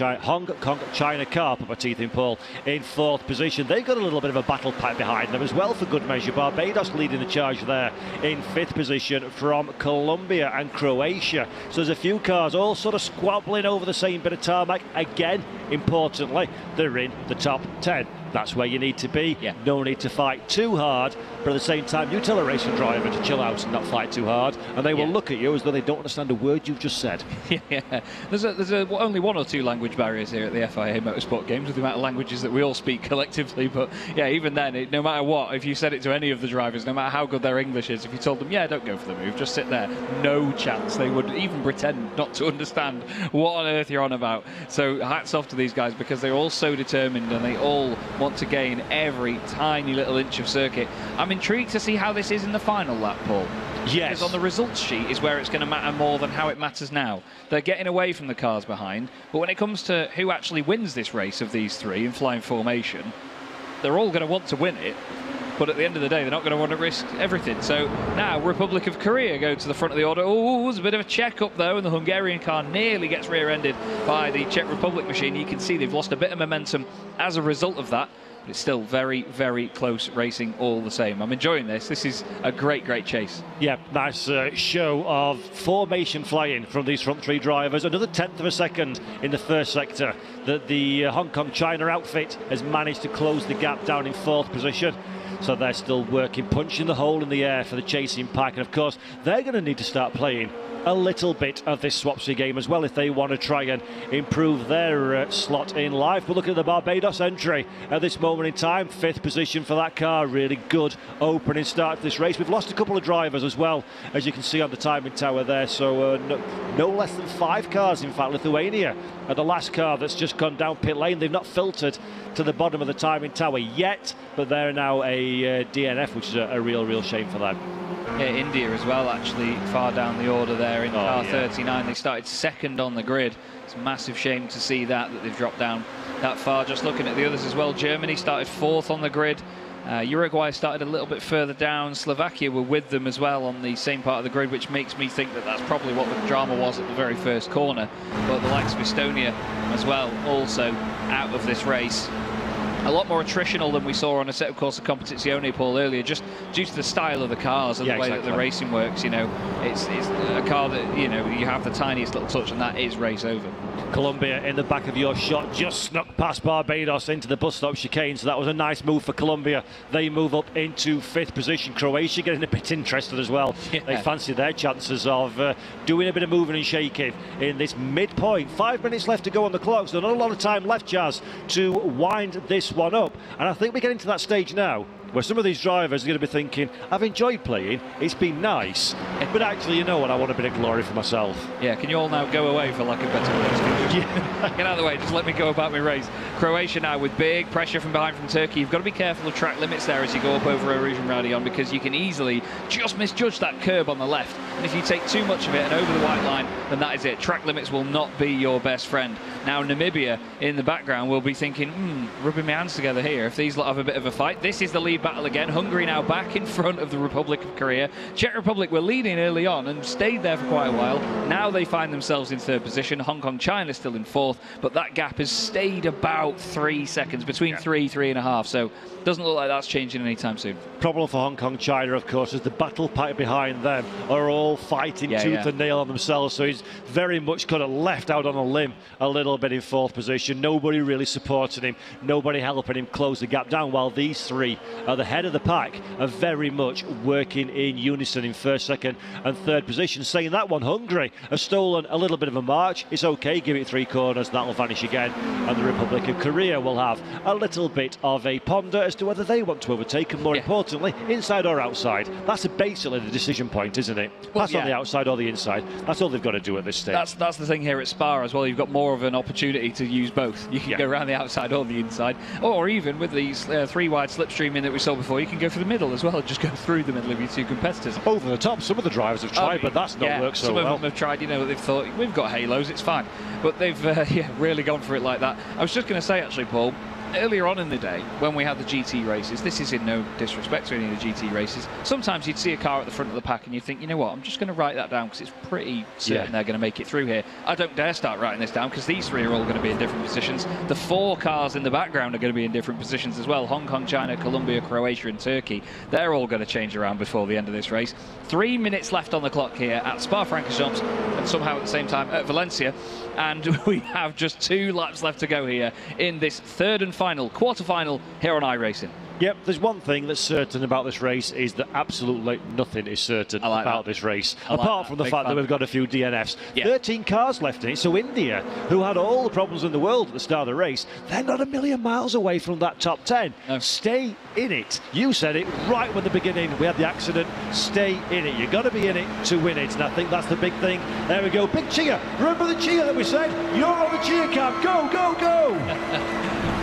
China car. Put my teeth in, Paul, in fourth position. They've got a little bit of a battle pack behind them as well, for good measure. Barbados leading the charge there in fifth position from Colombia and Croatia. So there's a few cars all sort of squabbling over the same bit of tarmac. Again, importantly, they're in the top 10. That's where you need to be. No need to fight too hard, but at the same time you tell a racing driver to chill out and not fight too hard, and they will look at you as though they don't understand a word you've just said. There's only 1 or 2 language barriers here at the FIA Motorsport Games with the amount of languages that we all speak collectively, but yeah, even then, no matter what, if you said it to any of the drivers, no matter how good their English is, if you told them, yeah, don't go for the move, just sit there, no chance they would even pretend not to understand what on earth you're on about. So hats off to these guys, because they're all so determined and they all want to gain every tiny little inch of circuit. I'm intrigued to see how this is in the final lap, Paul. Yes. Because on the results sheet is where it's going to matter more than how it matters now. They're getting away from the cars behind, but when it comes to who actually wins this race of these three in flying formation, they're all going to want to win it, but at the end of the day, they're not going to want to risk everything. So now Republic of Korea go to the front of the order. Oh, there's a bit of a check up though, and the Hungarian car nearly gets rear-ended by the Czech Republic machine. You can see they've lost a bit of momentum as a result of that. But it's still very, very close racing all the same. I'm enjoying this. This is a great, great chase. Yeah, nice show of formation flying from these front three drivers. Another 1/10 of a second in the first sector that the Hong Kong China outfit has managed to close the gap down in fourth position. So they're still working, punching the hole in the air for the chasing pack. And of course, they're going to need to start playing a little bit of this swapsy game as well if they want to try and improve their slot in life. But look at the Barbados entry at this moment in time. Fifth position for that car. Really good opening start to this race. We've lost a couple of drivers as well, as you can see on the timing tower there. So no less than 5 cars, in fact. Lithuania are the last car that's just gone down pit lane. They've not filtered to the bottom of the timing tower yet, but they're now a DNF, which is a real shame for them. Yeah, India as well, actually far down the order there in car 39. They started second on the grid. It's a massive shame to see that they've dropped down that far. Just looking at the others as well, Germany started 4th on the grid. Uruguay started a little bit further down. Slovakia were with them as well on the same part of the grid, which makes me think that that's probably what the drama was at the very first corner. But the likes of Estonia as well, also out of this race. a lot more attritional than we saw on a set of Corsa Competizione, Paul, earlier, just due to the style of the cars and the way that the racing works. You know, it's a car that, you know, you have the tiniest little touch and that is race over. Colombia in the back of your shot, just snuck past Barbados into the bus stop chicane, so that was a nice move for Colombia. They move up into 5th position. Croatia getting a bit interested as well. Yeah. They fancy their chances of doing a bit of moving and shaking in this midpoint. 5 minutes left to go on the clock, so not a lot of time left, Jazz, to wind this one up. And I think we're getting to that stage now where some of these drivers are going to be thinking, I've enjoyed playing, it's been nice, but actually, you know what, I want a bit of glory for myself. Yeah, can you all now go away for lack of better words? Get out of the way, just let me go about my race. Croatia now with big pressure from behind from Turkey. You've got to be careful of track limits there as you go up over Erosion Radion, because you can easily just misjudge that curb on the left. And if you take too much of it and over the white line, then that is it. Track limits will not be your best friend. Now Namibia in the background will be thinking, rubbing my hands together here. If these lot have a bit of a fight, this is the lead battle again. Hungary now back in front of the Republic of Korea. Czech Republic were leading early on and stayed there for quite a while. Now they find themselves in 3rd position. Hong Kong China still in 4th, but that gap has stayed about 3 seconds, between 3.5. So doesn't look like that's changing anytime soon. Problem for Hong Kong China, of course, is the battle pack behind them are all fighting tooth and nail on themselves. So he's very much kind of left out on a limb a little bit in 4th position. Nobody really supporting him, nobody helping him close the gap down, while these three at the head of the pack are very much working in unison in 1st, 2nd and 3rd position. Saying that one, Hungary have stolen a little bit of a march. It's okay, give it 3 corners, that'll vanish again, and the Republic of Korea will have a little bit of a ponder as to whether they want to overtake, and more importantly, inside or outside. That's basically the decision point, isn't it? Pass on the outside or the inside. That's all they've got to do at this stage. That's the thing here at Spa as well. You've got more of an opportunity to use both. You can go around the outside or the inside, or even with these 3-wide slipstreaming that we saw before, you can go for the middle as well, just go through the middle of your 2 competitors. Over the top, some of the drivers have tried, but that's not worked so well. Some of them have tried, you know, they've thought, we've got halos, it's fine. But they've really gone for it like that. I was just going to say, actually, Paul, earlier on in the day, when we had the GT races, this is in no disrespect to any of the GT races, sometimes you'd see a car at the front of the pack and you'd think, you know what, I'm just going to write that down because it's pretty certain they're going to make it through here. I don't dare start writing this down because these 3 are all going to be in different positions. The 4 cars in the background are going to be in different positions as well. Hong Kong, China, Colombia, Croatia and Turkey, they're all going to change around before the end of this race. 3 minutes left on the clock here at Spa-Francorchamps and somehow at the same time at Valencia, and we have just 2 laps left to go here in this 3rd and final quarter-final here on iRacing. Yep, there's one thing that's certain about this race is that absolutely nothing is certain about this race, apart from the fact that we've got a few DNFs. 13 cars left in it, so India, who had all the problems in the world at the start of the race, they're not a million miles away from that top 10. Stay in it. You said it right from the beginning. We had the accident. Stay in it. You've got to be in it to win it, and I think that's the big thing. There we go. Big cheer. Remember the cheer that we said? You're on the cheer cam. Go, go, go.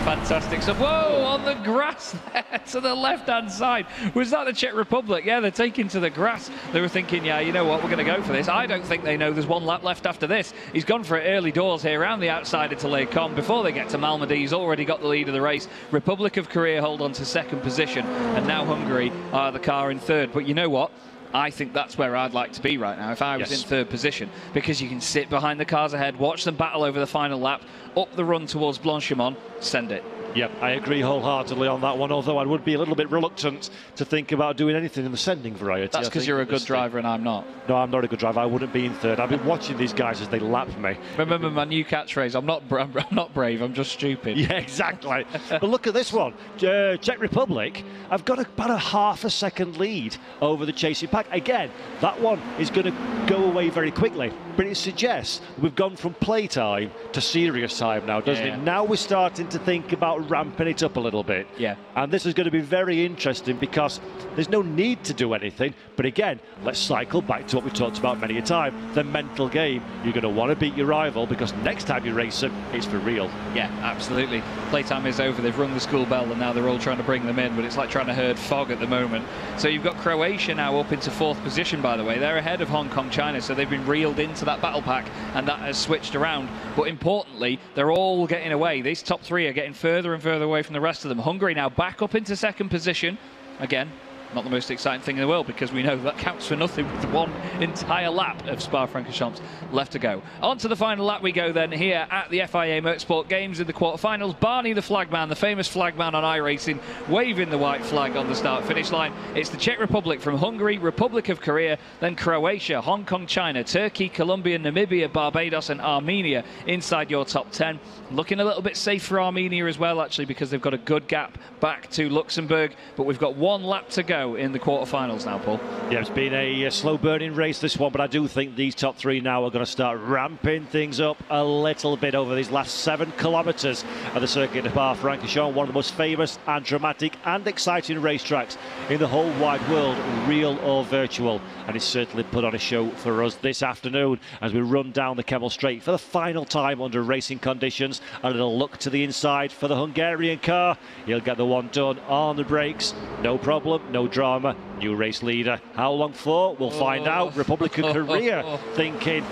Fantastic. So, whoa, on the grass there to the left-hand side. Was that the Czech Republic? Yeah, they're taking to the grass. They were thinking, yeah, you know what, we're going to go for this. I don't think they know there's 1 lap left after this. He's gone for it early doors here around the outside into Les Combes. Before they get to Malmedy, he's already got the lead of the race. Republic of Korea hold on to 2nd position, and now Hungary are the car in 3rd. But you know what? I think that's where I'd like to be right now if I was in 3rd position, because you can sit behind the cars ahead, watch them battle over the final lap, up the run towards Blanchimont, send it. Yep, I agree wholeheartedly on that one, although I would be a little bit reluctant to think about doing anything in the sending variety. That's because you're a good driver and I'm not. No, I'm not a good driver. I wouldn't be in 3rd. I've been watching these guys as they lap me. Remember my new catchphrase, I'm not brave, I'm just stupid. Yeah, exactly. But look at this one. Czech Republic, I've got about a half a second lead over the chasing pack. Again, that one is going to go away very quickly, but it suggests we've gone from playtime to serious time now, doesn't it? Now we're starting to think about ramping it up a little bit. Yeah. And this is going to be very interesting because there's no need to do anything. But again, let's cycle back to what we've talked about many a time, the mental game. You're going to want to beat your rival because next time you race them, it's for real. Yeah, absolutely. Playtime is over. They've rung the school bell and now they're all trying to bring them in, but it's like trying to herd fog at the moment. So you've got Croatia now up into 4th position, by the way. They're ahead of Hong Kong China, so they've been reeled into that battle pack and that has switched around. But importantly, they're all getting away. These top 3 are getting further and further away from the rest of them. Hungary now back up into 2nd position. Again, not the most exciting thing in the world, because we know that counts for nothing with one entire lap of Spa-Francorchamps left to go. On to the final lap we go then here at the FIA Motorsport Games in the quarterfinals. Barney the flagman, the famous flagman on iRacing, waving the white flag on the start-finish line. It's the Czech Republic from Hungary, Republic of Korea, then Croatia, Hong Kong, China, Turkey, Colombia, Namibia, Barbados and Armenia inside your top 10. Looking a little bit safe for Armenia as well, actually, because they've got a good gap back to Luxembourg, but we've got one lap to go in the quarterfinals now, Paul. Yeah, it's been a slow-burning race, this one, but I do think these top three now are going to start ramping things up a little bit over these last 7 kilometres of the circuit of Spa-Francorchamps, one of the most famous and dramatic and exciting racetracks in the whole wide world, real or virtual, and it's certainly put on a show for us this afternoon as we run down the Kemmel Straight for the final time under racing conditions. A little look to the inside for the Hungarian car. He'll get the one done on the brakes, no problem, no drama. New race leader. How long for? We'll find out. Republic of Korea thinking,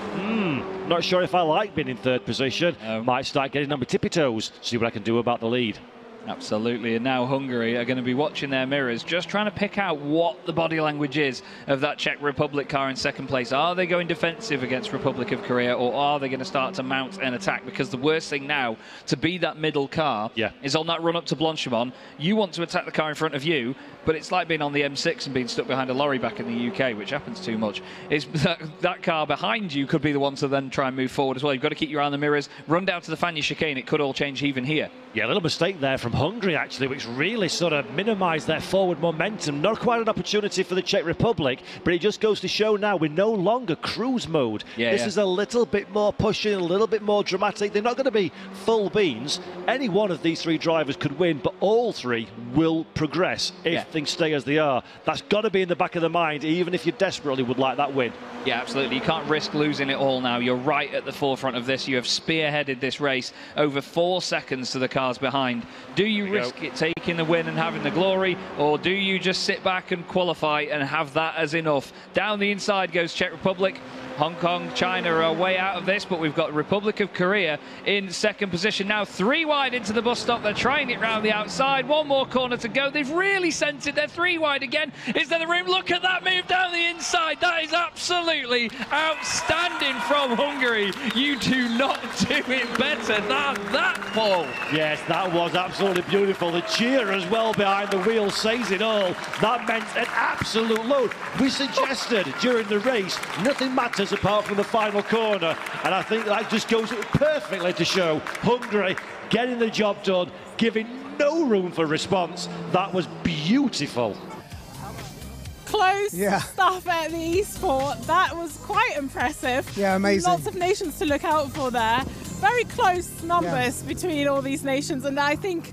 not sure if I like being in third position. Might start getting on my tippy toes, see what I can do about the lead. Absolutely, and now Hungary are going to be watching their mirrors, just trying to pick out what the body language is of that Czech Republic car in second place. Are they going defensive against Republic of Korea, or are they going to start to mount an attack? Because the worst thing now, to be that middle car, is on that run up to Blanchimont. You want to attack the car in front of you, but it's like being on the M6 and being stuck behind a lorry back in the UK, which happens too much. Is that car behind you could be the one to then try and move forward as well. You've got to keep your eye on the mirrors, run down to the Fania chicane. It could all change even here. Yeah, a little mistake there from Hungary, actually, which really sort of minimised their forward momentum. Not quite an opportunity for the Czech Republic, but it just goes to show now we're no longer cruise mode. This is a little bit more pushing, a little bit more dramatic. They're not going to be full beans. Any one of these three drivers could win, but all three will progress if things stay as they are. That's got to be in the back of the mind, even if you desperately would like that win. Yeah, absolutely. You can't risk losing it all now. You're right at the forefront of this. You have spearheaded this race over 4 seconds to the cars behind. Do you risk it taking the win and having the glory, or do you just sit back and qualify and have that as enough? Down the inside goes Czech Republic. Hong Kong, China are way out of this, but we've got Republic of Korea in second position now. 3 wide into the bus stop. They're trying it round the outside. One more corner to go. They've really sent it. They're 3 wide again. Is there the room? Look at that move down the inside. That is absolutely outstanding from Hungary. You do not do it better than that, Paul. Yes, that was absolutely beautiful. The cheer as well behind the wheel says it all. That meant an absolute load. We suggested during the race nothing matters apart from the final corner, and I think that just goes perfectly to show Hungary getting the job done, giving no room for response. That was beautiful. Close stuff at the e-sport. That was quite impressive. Yeah, amazing. Lots of nations to look out for there. Very close numbers between all these nations, and I think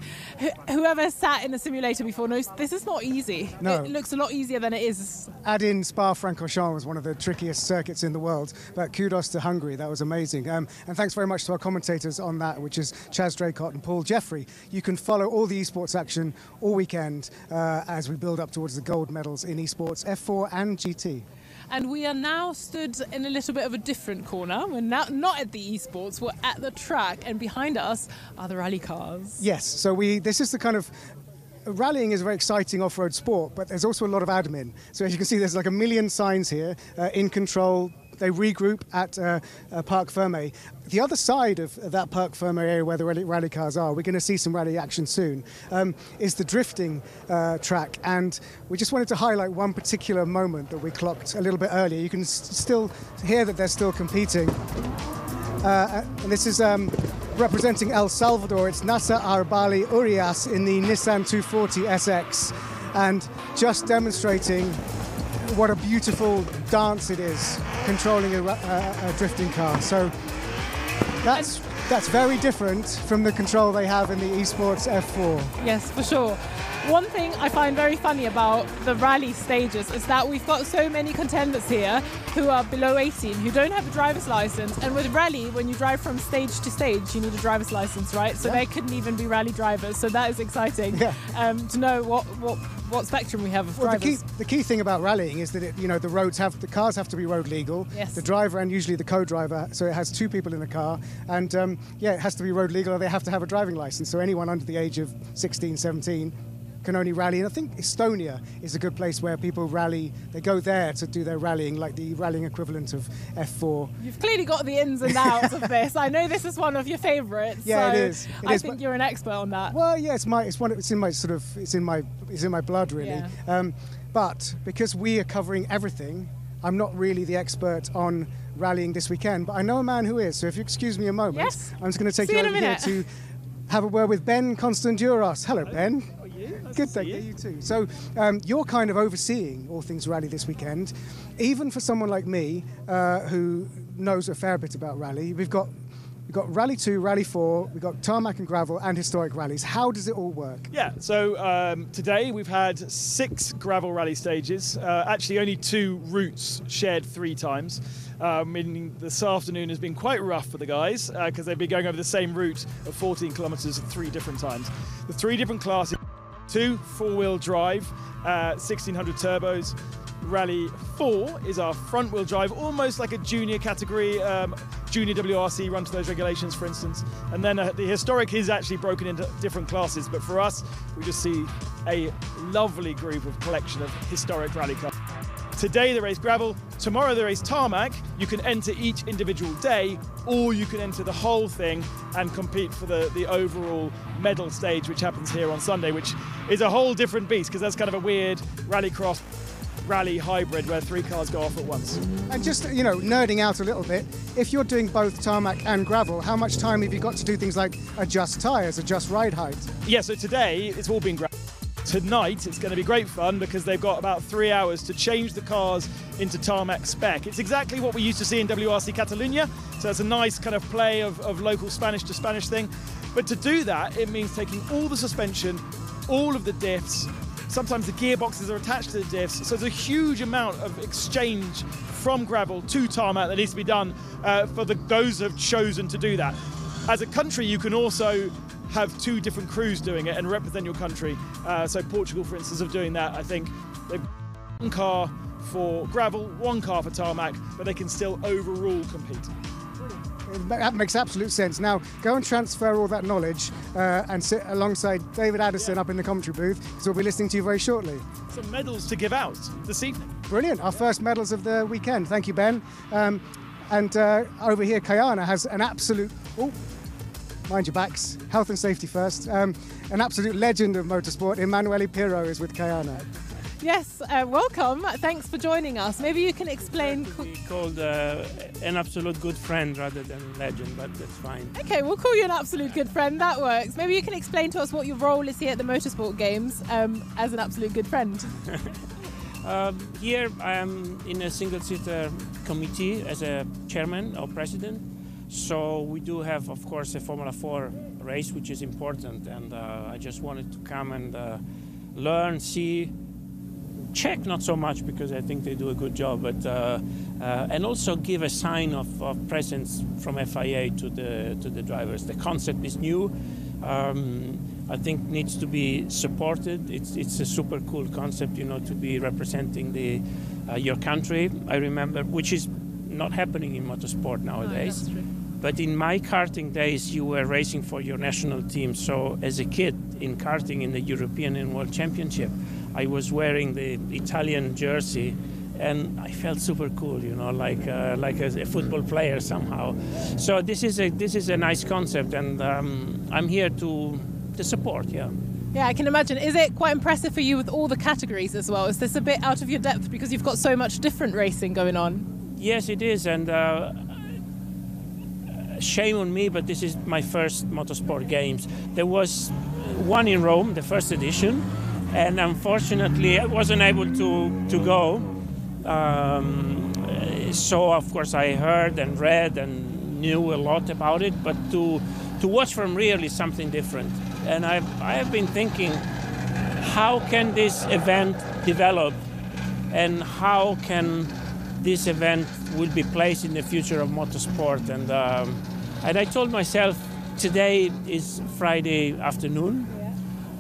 whoever sat in a simulator before knows this is not easy. No. It looks a lot easier than it is. Add in Spa-Francorchamps was one of the trickiest circuits in the world, but kudos to Hungary. That was amazing. And thanks very much to our commentators on that, which is Chaz Draycott and Paul Jeffrey. You can follow all the esports action all weekend as we build up towards the gold medals in esports, F4 and GT. And we are now stood in a little bit of a different corner. We're now not at the esports, we're at the track, and behind us are the rally cars. Yes, so this is the kind of rallying is a very exciting off-road sport, but there's also a lot of admin. So as you can see, there's like a million signs here in control. They regroup at Parc Fermé. The other side of that Parc Fermé area where the rally cars are, we're going to see some rally action soon, is the drifting track. And we just wanted to highlight one particular moment that we clocked a little bit earlier. You can still hear that they're still competing. And this is representing El Salvador. It's Nasser Arbali Urias in the Nissan 240 SX. And just demonstrating what a beautiful dance it is, controlling a drifting car. So that's very different from the control they have in the esports F4. Yes, for sure. One thing I find very funny about the rally stages is that we've got so many contenders here who are below 18, who don't have a driver's license. And with rally, when you drive from stage to stage, you need a driver's license, right? So they couldn't even be rally drivers. So that is exciting to know what spectrum we have of drivers. The key thing about rallying is that the cars have to be road legal. Yes. The driver and usually the co-driver, so it has 2 people in the car, and it has to be road legal, or they have to have a driving license. So anyone under the age of 16, 17 can only rally. And I think Estonia is a good place where people rally. They go there to do their rallying, like the rallying equivalent of F4. You've clearly got the ins and outs of this. I know this is one of your favourites. Yeah, so it is. I think you're an expert on that. Well, yeah, it's in my blood, really. Yeah. But because we are covering everything, I'm not really the expert on rallying this weekend. But I know a man who is. So if you excuse me a moment, yes. I'm just going to take you over here to have a word with Ben Constanduros. Hello, Ben. How are you? Nice Good, to thank see you. You too. So you're kind of overseeing all things rally this weekend. Even for someone like me, who knows a fair bit about rally, we've got Rally 2, Rally 4, we've got tarmac and gravel and historic rallies. How does it all work? Yeah, so today we've had 6 gravel rally stages. Actually, only 2 routes shared 3 times. Meaning this afternoon has been quite rough for the guys because they've been going over the same route of 14 kilometres 3 different times. The 3 different classes: 2 4-wheel drive, 1600 turbos. Rally 4 is our front-wheel drive, almost like a junior category, junior WRC run to those regulations, for instance. And then the historic is actually broken into different classes, but for us, we just see a lovely group of collection of historic rally cars. Today they race gravel, tomorrow they race tarmac. You can enter each individual day, or you can enter the whole thing and compete for the overall medal stage, which happens here on Sunday, which is a whole different beast, because that's kind of a weird rallycross rally hybrid where 3 cars go off at once. And just, nerding out a little bit, if you're doing both tarmac and gravel, how much time have you got to do things like adjust tyres, adjust ride height? Yeah, so today it's all been gravel. Tonight it's going to be great fun because they've got about 3 hours to change the cars into tarmac spec. It's exactly what we used to see in WRC Catalunya, so it's a nice kind of play of local Spanish to Spanish thing. But to do that, it means taking all the suspension, all of the diffs. Sometimes the gearboxes are attached to the diffs, so there's a huge amount of exchange from gravel to tarmac that needs to be done for those who have chosen to do that. As a country, you can also have 2 different crews doing it and represent your country. So Portugal, for instance, are doing that. I think they've got 1 car for gravel, 1 car for tarmac, but they can still overall compete. That makes absolute sense. Now, go and transfer all that knowledge and sit alongside David Addison up in the commentary booth, because we'll be listening to you very shortly. Some medals to give out this evening. Brilliant. Our first medals of the weekend. Thank you, Ben. And over here, Kayana has an absolute... Oh, mind your backs. Health and safety first. An absolute legend of motorsport. Emanuele Pirro is with Kayana. Yes, welcome. Thanks for joining us. Maybe you can explain... Be called an absolute good friend rather than legend, but that's fine. Okay, we'll call you an absolute good friend. That works. Maybe you can explain to us what your role is here at the Motorsport Games as an absolute good friend. Here I am in a single-seater committee as a chairman or president. So we do have, of course, a Formula 4 race, which is important. And I just wanted to come and learn, see, check not so much because I think they do a good job, but and also give a sign of presence from FIA to the drivers. The concept is new. I think needs to be supported. It's a super cool concept, to be representing your country. I remember, which is not happening in motorsport nowadays. No, that's true. But in my karting days, you were racing for your national team. So as a kid in karting in the European and World Championship, I was wearing the Italian jersey, and I felt super cool, like a football player somehow. So this is a nice concept, and I'm here to support. Yeah. Yeah, I can imagine. Is it quite impressive for you with all the categories as well? Is this a bit out of your depth because you've got so much different racing going on? Yes, it is, and shame on me, but this is my first Motorsport Games. There was one in Rome, the first edition, and unfortunately I wasn't able to go. So of course I heard and read and knew a lot about it, but to watch from real is something different. And I have been thinking, how can this event develop, and how can this event will be placed in the future of motorsport? And I told myself, today is Friday afternoon. Yeah.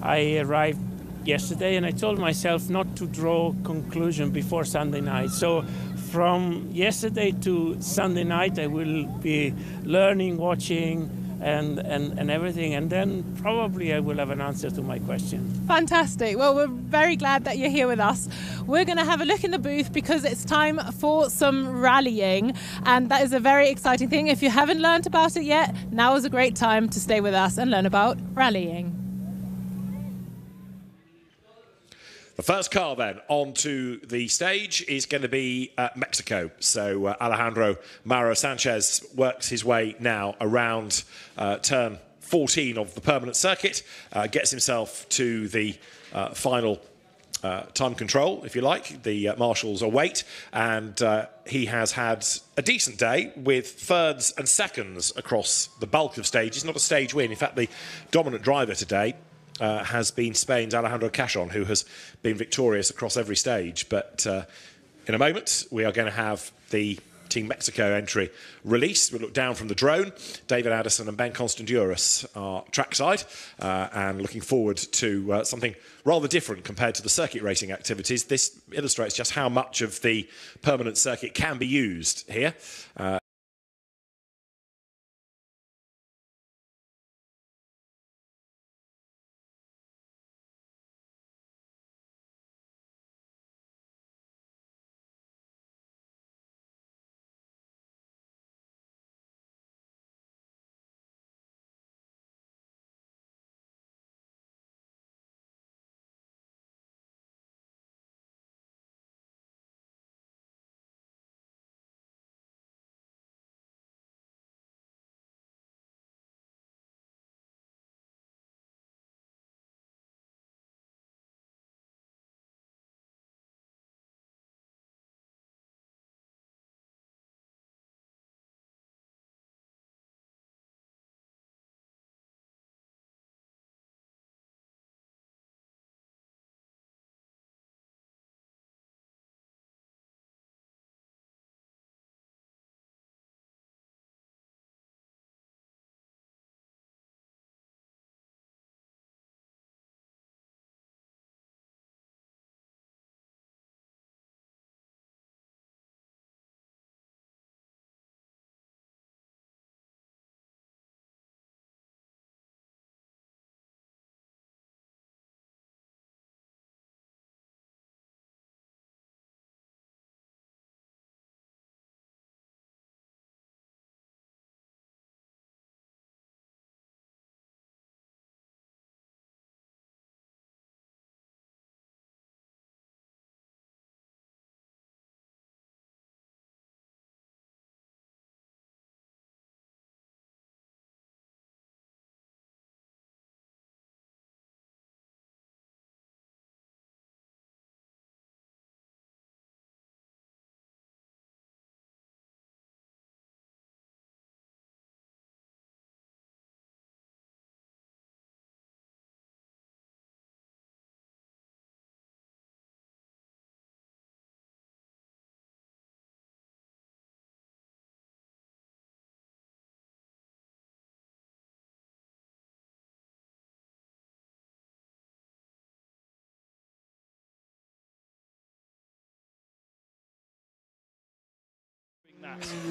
I arrived yesterday, and I told myself not to draw conclusion before Sunday night. So from yesterday to Sunday night, I will be learning, watching, and everything, and then probably I will have an answer to my question. Fantastic. Well, we're very glad that you're here with us. We're going to have a look in the booth because it's time for some rallying, and that is a very exciting thing. If you haven't learned about it yet, now is a great time to stay with us and learn about rallying. The first car then onto the stage is going to be Mexico. So Alejandro Mauro Sanchez works his way now around turn 14 of the permanent circuit, gets himself to the final time control, if you like. The marshals await, and he has had a decent day with thirds and seconds across the bulk of stages. Not a stage win. In fact, the dominant driver today has been Spain's Alejandro Cachon, who has been victorious across every stage. But in a moment, we are going to have the Team Mexico entry released. We'll look down from the drone. David Addison and Ben Constanduris are trackside, and looking forward to something rather different compared to the circuit racing activities. This illustrates just how much of the permanent circuit can be used here.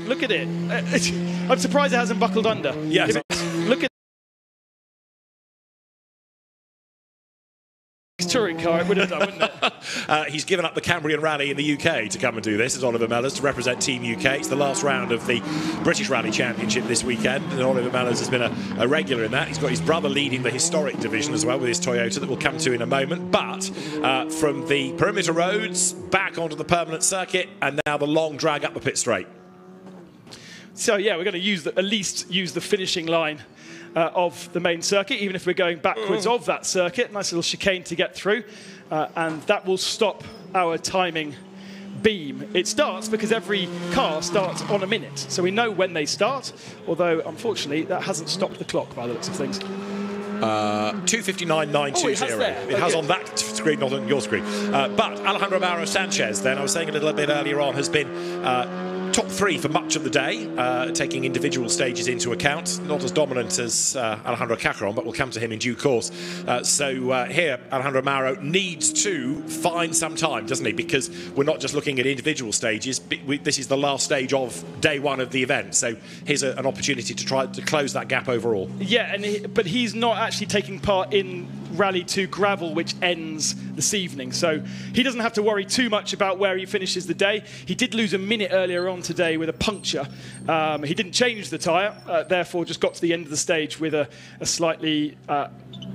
Look at it. I'm surprised it hasn't buckled under. Yes. Look at touring car, it would have done, wouldn't it? He's given up the Cambrian Rally in the UK to come and do this, as Oliver Mellors, to represent Team UK. It's the last round of the British Rally Championship this weekend, and Oliver Mellors has been a regular in that. He's got his brother leading the historic division as well with his Toyota that we'll come to in a moment. But from the perimeter roads, back onto the permanent circuit, and now the long drag up the pit straight. So yeah, we're going to use at least use the finishing line of the main circuit, even if we're going backwards of that circuit. Nice little chicane to get through, and that will stop our timing beam. It starts because every car starts on a minute, so we know when they start, although unfortunately that hasn't stopped the clock by the looks of things. 2:59.920. It has on that screen, not on your screen. But Alejandro Mauro Sanchez, then, I was saying a little bit earlier on, has been top three for much of the day, taking individual stages into account. Not as dominant as Alejandro Cacaron, but we'll come to him in due course. So here, Alejandro Mauro needs to find some time, doesn't he? Because we're not just looking at individual stages. This is the last stage of day one of the event. So here's an opportunity to try to close that gap overall. Yeah, but he's not actually taking part in Rally 2 Gravel, which ends this evening. So he doesn't have to worry too much about where he finishes the day. He did lose a minute earlier on today with a puncture. He didn't change the tyre, therefore just got to the end of the stage with a slightly,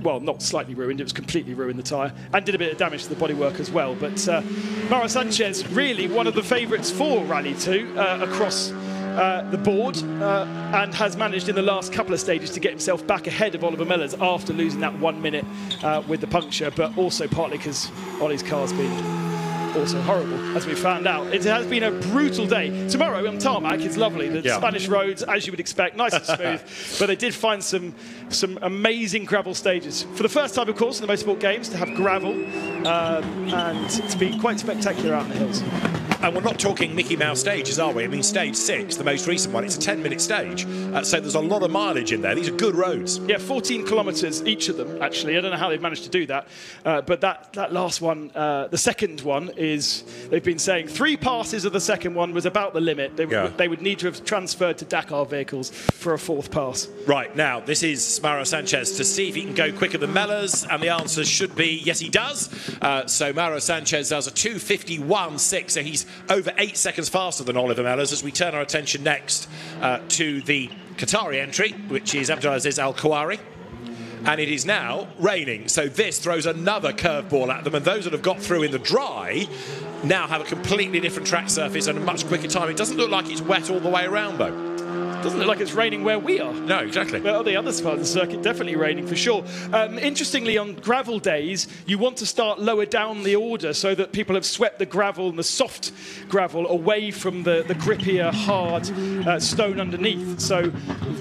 well, not slightly ruined, it was completely ruined, the tyre, and did a bit of damage to the bodywork as well. But Mauro Sanchez, really one of the favourites for Rally 2 across the board, and has managed in the last couple of stages to get himself back ahead of Oliver Mellers after losing that 1 minute with the puncture, but also partly because Ollie's car's been also horrible, as we found out. It has been a brutal day. Tomorrow on tarmac is lovely. The Spanish roads, as you would expect, nice and smooth, but they did find some amazing gravel stages. For the first time, of course, in the Motorsport Games, to have gravel, and to be quite spectacular out in the hills. And we're not talking Mickey Mouse stages, are we? I mean, stage 6, the most recent one, it's a 10-minute stage. So there's a lot of mileage in there. These are good roads. Yeah, 14 kilometres each of them, actually. I don't know how they've managed to do that. But that last one, the second one, is, they've been saying 3 passes of the second one was about the limit. They would need to have transferred to Dakar vehicles for a 4th pass. Right, now, this is Mauro Sanchez to see if he can go quicker than Mellers, and the answer should be yes, he does. So Mauro Sanchez does a 2:51.6, so he's over 8 seconds faster than Oliver Mellers. As we turn our attention next to the Qatari entry, which is Abdulaziz Al-Khouari. And it is now raining, so this throws another curveball at them, and those that have got through in the dry now have a completely different track surface and a much quicker time. It doesn't look like it's wet all the way around, though. Doesn't look like it's raining where we are. No, exactly. Well, the other part of the circuit, definitely raining for sure. Interestingly, on gravel days, you want to start lower down the order so that people have swept the gravel and the soft gravel away from the grippier, hard stone underneath. So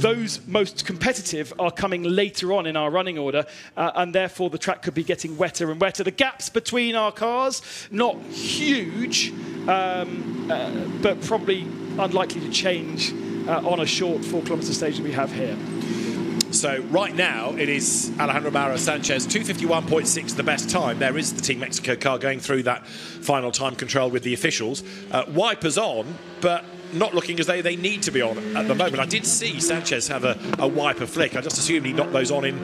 those most competitive are coming later on in our running order, and therefore the track could be getting wetter and wetter. The gaps between our cars, not huge, but probably unlikely to change on a short 4 kilometre stage that we have here. So right now it is Alejandro Mauro Sanchez, 2:51.6 the best time. There is the Team Mexico car going through that final time control with the officials. Wipers on, but not looking as though they need to be on at the moment. I did see Sanchez have a wiper flick. I just assumed he knocked those on in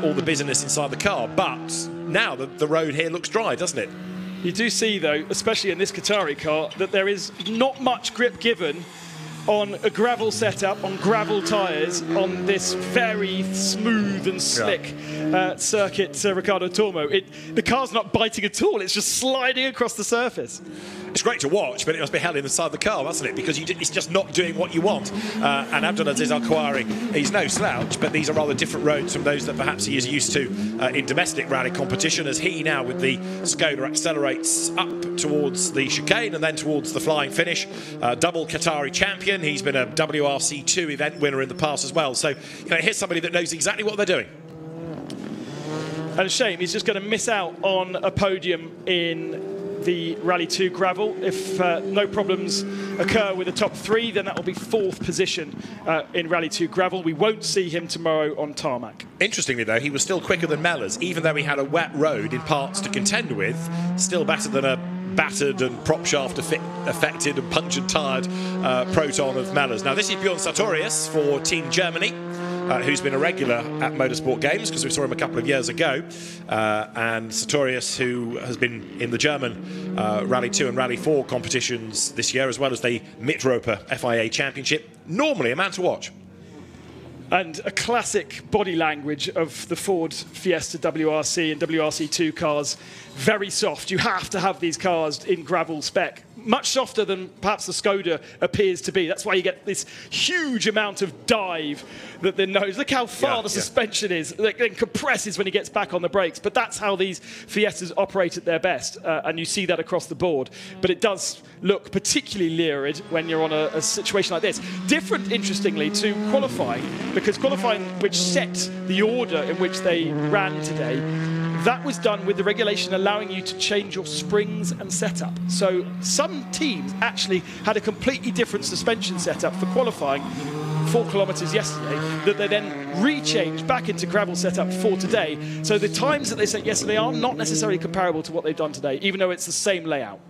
all the busyness inside the car. But now the road here looks dry, doesn't it? You do see, though, especially in this Qatari car, that there is not much grip given on a gravel setup, on gravel tyres, on this very smooth and slick circuit, Ricardo Tormo. The car's not biting at all, it's just sliding across the surface. It's great to watch, but it must be hell inside the car, mustn't it? Because it's just not doing what you want. And Abdulaziz Al-Khouari, he's no slouch, but these are rather different roads from those that perhaps he is used to in domestic rally competition, as he now with the Skoda accelerates up towards the chicane and then towards the flying finish. Double Qatari champion. He's been a WRC2 event winner in the past as well. So here's somebody that knows exactly what they're doing. And a shame, he's just going to miss out on a podium in the Rally 2 gravel. If no problems occur with the top 3, then that will be 4th position in Rally 2 gravel. We won't see him tomorrow on tarmac. Interestingly, though, he was still quicker than Mellers, even though he had a wet road in parts to contend with. Still better than a battered and prop shaft affected and punctured tired Proton of Mellers. Now, this is Björn Sartorius for Team Germany, who's been a regular at Motorsport Games because we saw him a couple of years ago. And Sartorius, who has been in the German Rally 2 and Rally 4 competitions this year, as well as the Mitropa FIA Championship. Normally a man to watch. And a classic body language of the Ford Fiesta WRC and WRC2 cars. Very soft. You have to have these cars in gravel spec. Much softer than perhaps the Skoda appears to be. That's why you get this huge amount of dive that the nose. Look how far the suspension is. It then compresses when he gets back on the brakes. But that's how these Fiestas operate at their best. And you see that across the board. But it does look particularly lurid when you're on a situation like this. Different, interestingly, to qualifying. Because qualifying, which set the order in which they ran today, that was done with the regulation allowing you to change your springs and setup. So some teams actually had a completely different suspension setup for qualifying 4 kilometres yesterday that they then re-changed back into gravel setup for today. So the times that they set yesterday are not necessarily comparable to what they've done today, even though it's the same layout.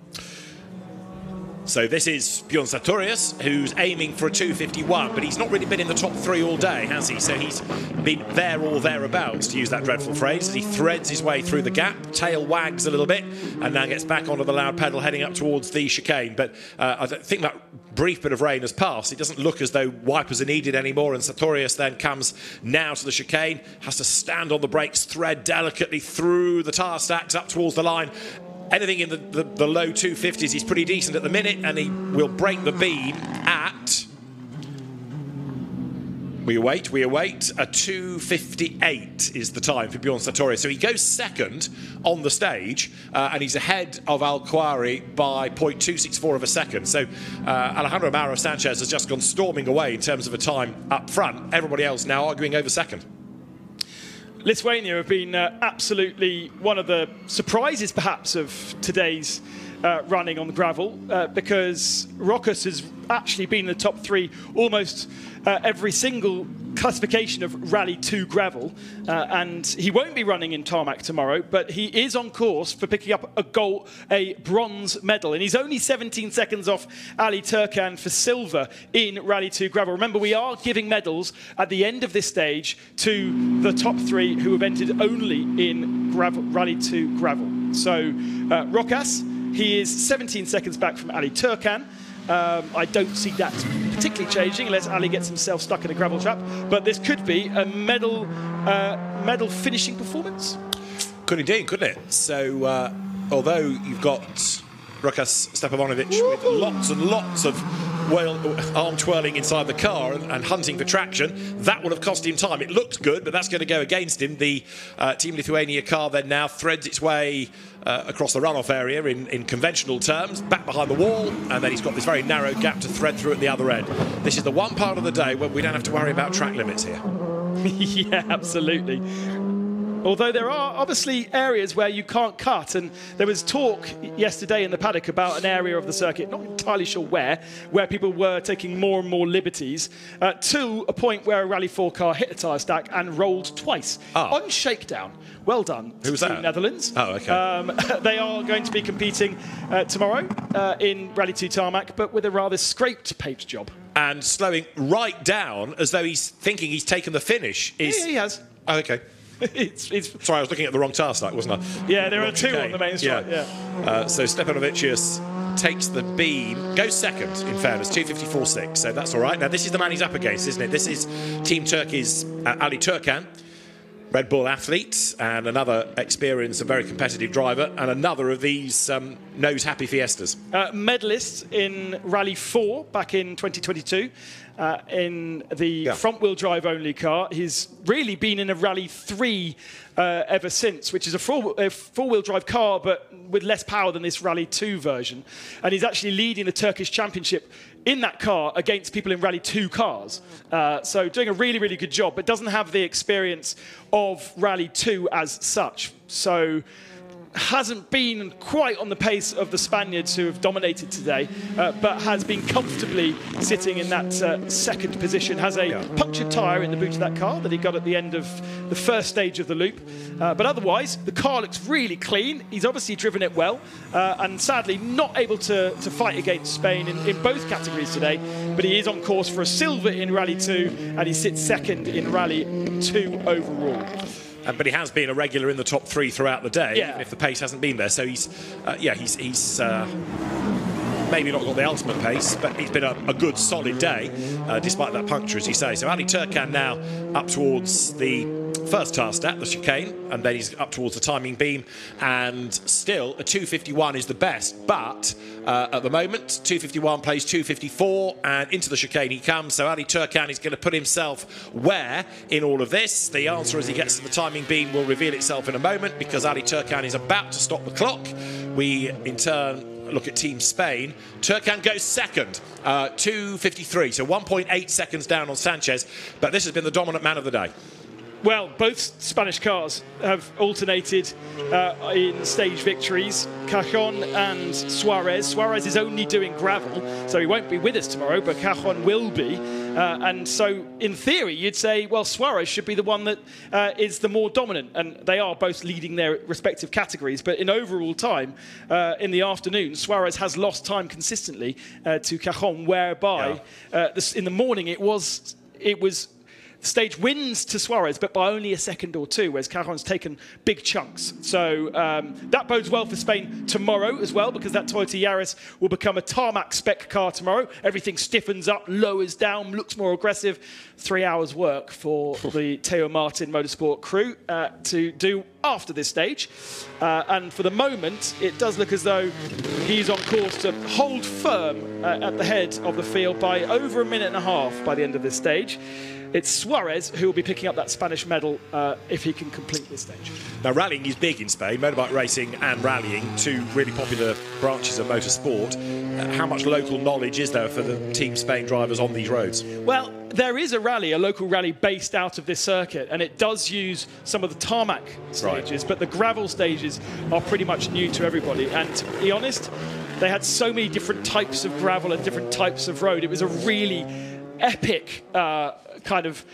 So this is Bjorn Sartorius, who's aiming for a 2:51, but he's not really been in the top 3 all day, has he? So he's been there or thereabouts, to use that dreadful phrase, as he threads his way through the gap, tail wags a little bit, and now gets back onto the loud pedal heading up towards the chicane. But I think that brief bit of rain has passed. It doesn't look as though wipers are needed anymore, and Sartorius then comes now to the chicane, has to stand on the brakes, thread delicately through the tyre stacks up towards the line. Anything in the low 250s, he's pretty decent at the minute, and he will break the beam at... We await, a 2:58 is the time for Bjorn Sartorius. So he goes second on the stage, and he's ahead of Al-Khouari by 0.264 of a second. So Alejandro Mauro Sanchez has just gone storming away in terms of a time up front. Everybody else now arguing over second. Lithuania have been absolutely one of the surprises, perhaps, of today's running on the gravel, because Rokas has actually been in the top 3 almost every single classification of Rally 2 gravel, and he won't be running in tarmac tomorrow, but he is on course for picking up a bronze medal, and he's only 17 seconds off Ali Turkan for silver in Rally 2 gravel. Remember, we are giving medals at the end of this stage to the top 3 who have entered only in Rally 2 gravel. So Rokas, he is 17 seconds back from Ali Turkan. I don't see that particularly changing unless Ali gets himself stuck in a gravel trap. But this could be a medal finishing performance. Could indeed, couldn't it? So although you've got Rokas Stepanovic with lots and lots of arm twirling inside the car and hunting for traction, that would have cost him time. It looked good, but that's going to go against him. The Team Lithuania car then now threads its way across the runoff area in conventional terms, back behind the wall, and then he's got this very narrow gap to thread through at the other end. This is the one part of the day when we don't have to worry about track limits here. Yeah, absolutely. Although there are obviously areas where you can't cut, and there was talk yesterday in the paddock about an area of the circuit, not entirely sure where people were taking more and more liberties, to a point where a Rally 4 car hit a tyre stack and rolled twice on shakedown. Well done to the Netherlands. Oh, okay. They are going to be competing tomorrow in Rally 2 tarmac, but with a rather scraped paint job. And slowing right down as though he's thinking he's taken the finish. Yeah, he has. Oh, okay. Sorry, I was looking at the wrong tyre stack, wasn't I? Yeah, there are 2 on the main strike. Yeah. So Stepanovicius takes the beam, goes second, in fairness, 2:54.6, so that's all right. Now, this is the man he's up against, isn't it? This is Team Turkey's Ali Turkan, Red Bull athlete, and another experienced and very competitive driver, and another of these nose-happy Fiestas. Medalist in Rally 4 back in 2022. In the front-wheel drive only car. He's really been in a Rally 3 ever since, which is a four-wheel drive car, but with less power than this Rally 2 version. And he's actually leading the Turkish Championship in that car against people in Rally 2 cars. So doing a really, really good job, but doesn't have the experience of Rally 2 as such. So hasn't been quite on the pace of the Spaniards who have dominated today, but has been comfortably sitting in that second position. Has a punctured tyre in the boot of that car that he got at the end of the first stage of the loop. But otherwise, the car looks really clean. He's obviously driven it well, and sadly not able to fight against Spain in both categories today. But he is on course for a silver in Rally 2, and he sits second in Rally 2 overall. But he has been a regular in the top 3 throughout the day, even if the pace hasn't been there. So he's maybe not got the ultimate pace, but he's been a good, solid day, despite that puncture, as you say. So Ali Turkan now up towards the first tyre stack, the chicane, and then he's up towards the timing beam, and still a 2:51 is the best, but at the moment 2:51 plays 2:54, and into the chicane he comes. So Ali Turkan is going to put himself where in all of this? The answer as he gets to the timing beam will reveal itself in a moment, because Ali Turkan is about to stop the clock. We in turn look at Team Spain. Turkan goes second, 2:53, so 1.8 seconds down on Sanchez, but this has been the dominant man of the day. Well, both Spanish cars have alternated in stage victories. Cajon and Suarez. Suarez is only doing gravel, so he won't be with us tomorrow, but Cajon will be. And so, in theory, you'd say, well, Suarez should be the one that is the more dominant. And they are both leading their respective categories. But in overall time, in the afternoon, Suarez has lost time consistently to Cajon, whereby in the morning it was stage wins to Suarez, but by only a second or two, whereas Cajon's taken big chunks. So that bodes well for Spain tomorrow as well, because that Toyota Yaris will become a tarmac spec car tomorrow. Everything stiffens up, lowers down, looks more aggressive. 3 hours work for the Teo Martin Motorsport crew to do after this stage. And for the moment, it does look as though he's on course to hold firm at the head of the field by over a minute and a half by the end of this stage. It's Suarez who will be picking up that Spanish medal if he can complete this stage. Now, rallying is big in Spain, motorbike racing and rallying, two really popular branches of motorsport. How much local knowledge is there for the Team Spain drivers on these roads? Well, there is a local rally based out of this circuit, and it does use some of the tarmac stages, but the gravel stages are pretty much new to everybody. And to be honest, they had so many different types of gravel and different types of road. It was a really epic kind of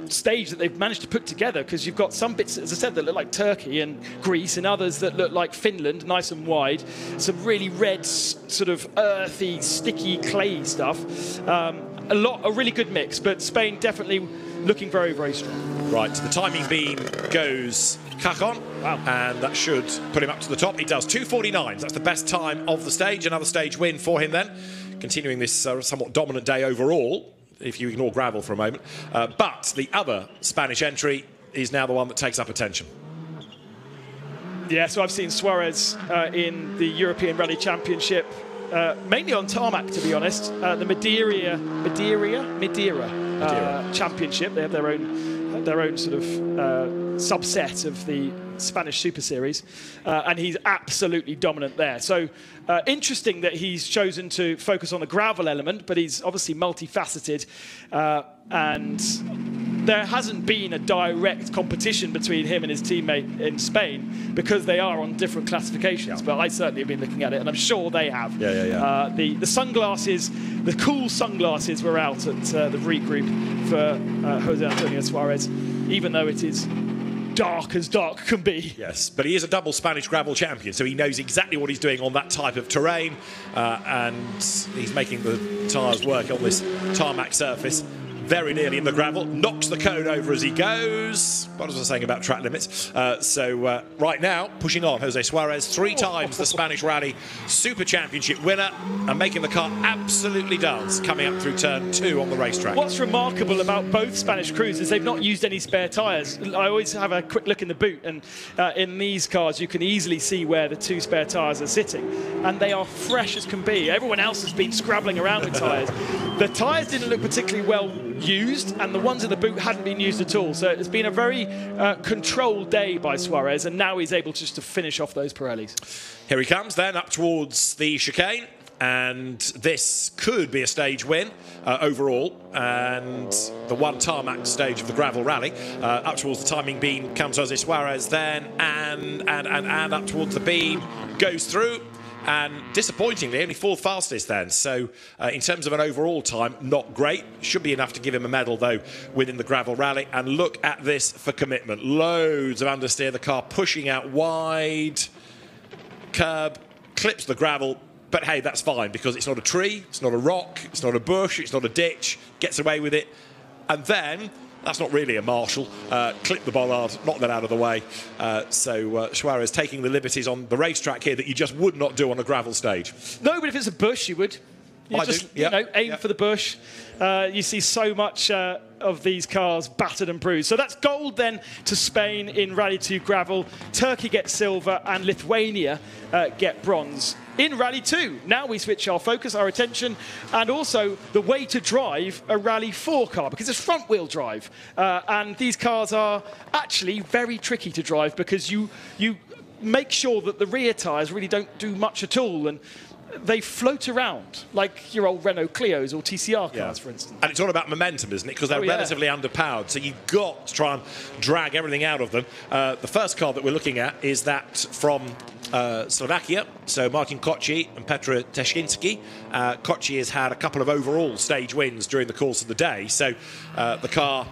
stage that they've managed to put together, because you've got some bits, as I said, that look like Turkey and Greece, and others that look like Finland, nice and wide. Some really red, sort of earthy, sticky, clayey stuff. A really good mix, but Spain definitely looking very, very strong. Right, the timing beam goes Cajon, and that should put him up to the top. He does 2:49. That's the best time of the stage. Another stage win for him then, continuing this somewhat dominant day overall, if you ignore gravel for a moment. But the other Spanish entry is now the one that takes up attention. Yeah, so I've seen Suarez in the European Rally Championship, mainly on tarmac, to be honest. The Madeira Championship. They have their own sort of subset of the Spanish Super Series, and he's absolutely dominant there. So interesting that he's chosen to focus on the gravel element, but he's obviously multifaceted, and there hasn't been a direct competition between him and his teammate in Spain, because they are on different classifications. But I certainly have been looking at it, and I'm sure they have. The sunglasses, the cool sunglasses, were out at the regroup for Jose Antonio Suarez, even though it is dark as dark can be. Yes, but he is a double Spanish gravel champion, so he knows exactly what he's doing on that type of terrain, and he's making the tyres work on this tarmac surface. Very nearly in the gravel, knocks the cone over as he goes. What was I saying about track limits? Right now, pushing on, Jose Suarez, 3 times the Spanish Rally Super Championship winner, and making the car absolutely dance, coming up through turn 2 on the racetrack. What's remarkable about both Spanish crews is they've not used any spare tyres. I always have a quick look in the boot, and in these cars you can easily see where the 2 spare tyres are sitting, and they are fresh as can be. Everyone else has been scrabbling around with tyres. The tyres didn't look particularly well used, and the ones in the boot hadn't been used at all. So it's been a very controlled day by Suarez, and now he's able just to finish off those Pirellis. Here he comes then, up towards the chicane, and this could be a stage win overall, and the one tarmac stage of the gravel rally. Up towards the timing beam comes Jose Suarez then, and up towards the beam, goes through. And disappointingly, only 4th fastest then. So in terms of an overall time, not great. Should be enough to give him a medal, though, within the gravel rally. And look at this for commitment. Loads of understeer. The car pushing out wide. Curb, clips the gravel. But hey, that's fine, because it's not a tree, it's not a rock, it's not a bush, it's not a ditch. Gets away with it. And then, that's not really a marshal. Clip the bollard, knock that out of the way. So Suarez taking the liberties on the racetrack here that you just would not do on a gravel stage. No, but if it's a bush, you would. You aim for the bush. You see so much of these cars battered and bruised. So that's gold then to Spain in Rally 2 gravel. Turkey gets silver, and Lithuania get bronze. In Rally 2, now we switch our focus, our attention, and also the way to drive a Rally 4 car, because it's front-wheel drive. And these cars are actually very tricky to drive, because you make sure that the rear tyres really don't do much at all. And they float around like your old Renault Clios or TCR cars, for instance. And it's all about momentum, isn't it? Because they're relatively underpowered, so you've got to try and drag everything out of them. The first car that we're looking at is that from Slovakia, so Martin Koci and Petr Teškinský. Koci has had a couple of overall stage wins during the course of the day, so the car,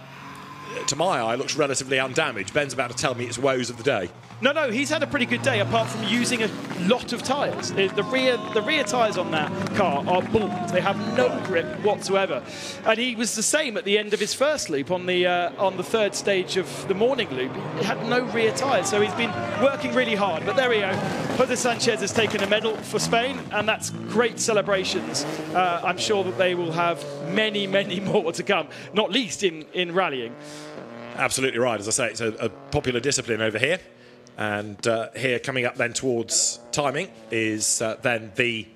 to my eye, looks relatively undamaged. Ben's about to tell me its woes of the day. No, he's had a pretty good day, apart from using a lot of tyres. The rear tyres on that car are bald. They have no grip whatsoever. And he was the same at the end of his first loop on the third stage of the morning loop. He had no rear tyres, so he's been working really hard. But there we go. Jose Sanchez has taken a medal for Spain, and that's great celebrations. I'm sure that they will have many, many more to come, not least in rallying. Absolutely right. As I say, it's a popular discipline over here. And here, coming up then towards timing, is then the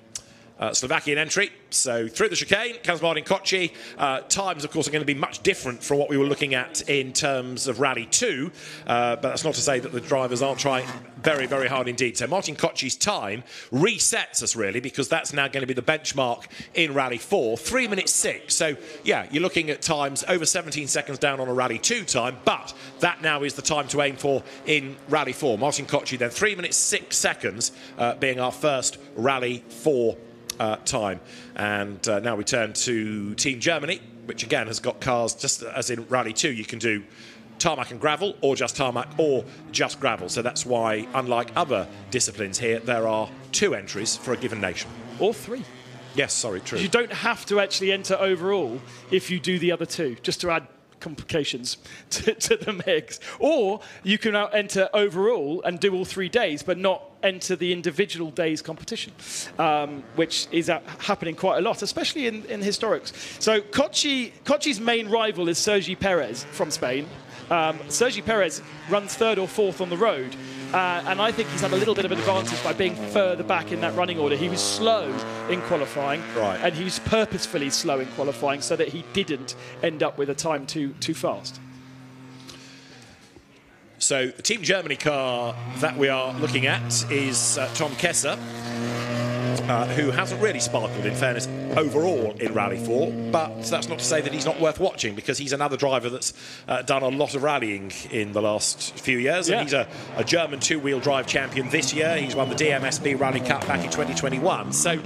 Slovakian entry. So through the chicane comes Martin Koci. Times, of course, are going to be much different from what we were looking at in terms of Rally 2. But that's not to say that the drivers aren't trying very, very hard indeed. So Martin Koci's time resets us, really, because that's now going to be the benchmark in Rally 4. 3 minutes 6. So, yeah, you're looking at times over 17 seconds down on a Rally 2 time. But that now is the time to aim for in Rally 4. Martin Koci then 3 minutes 6 seconds being our first Rally 4 time. And now we turn to Team Germany, which again has got cars just as in Rally 2. You can do tarmac and gravel, or just tarmac, or just gravel. So that's why, unlike other disciplines here, there are 2 entries for a given nation. Or 3. Yes, sorry, true. You don't have to actually enter overall if you do the other 2, just to add complications to the mix. Or you can now enter overall and do all 3 days, but not enter the individual days competition, which is happening quite a lot, especially in historics. So Koci's main rival is Sergi Perez from Spain. Sergi Perez runs 3rd or 4th on the road, and I think he's had a little bit of an advantage by being further back in that running order. He was slow in qualifying, and he was purposefully slow in qualifying so that he didn't end up with a time too fast. So the Team Germany car that we are looking at is Tom Kessler, who hasn't really sparkled, in fairness, overall in Rally 4, but that's not to say that he's not worth watching, because he's another driver that's done a lot of rallying in the last few years, and he's a German 2-wheel drive champion this year. He's won the DMSB Rally Cup back in 2021, so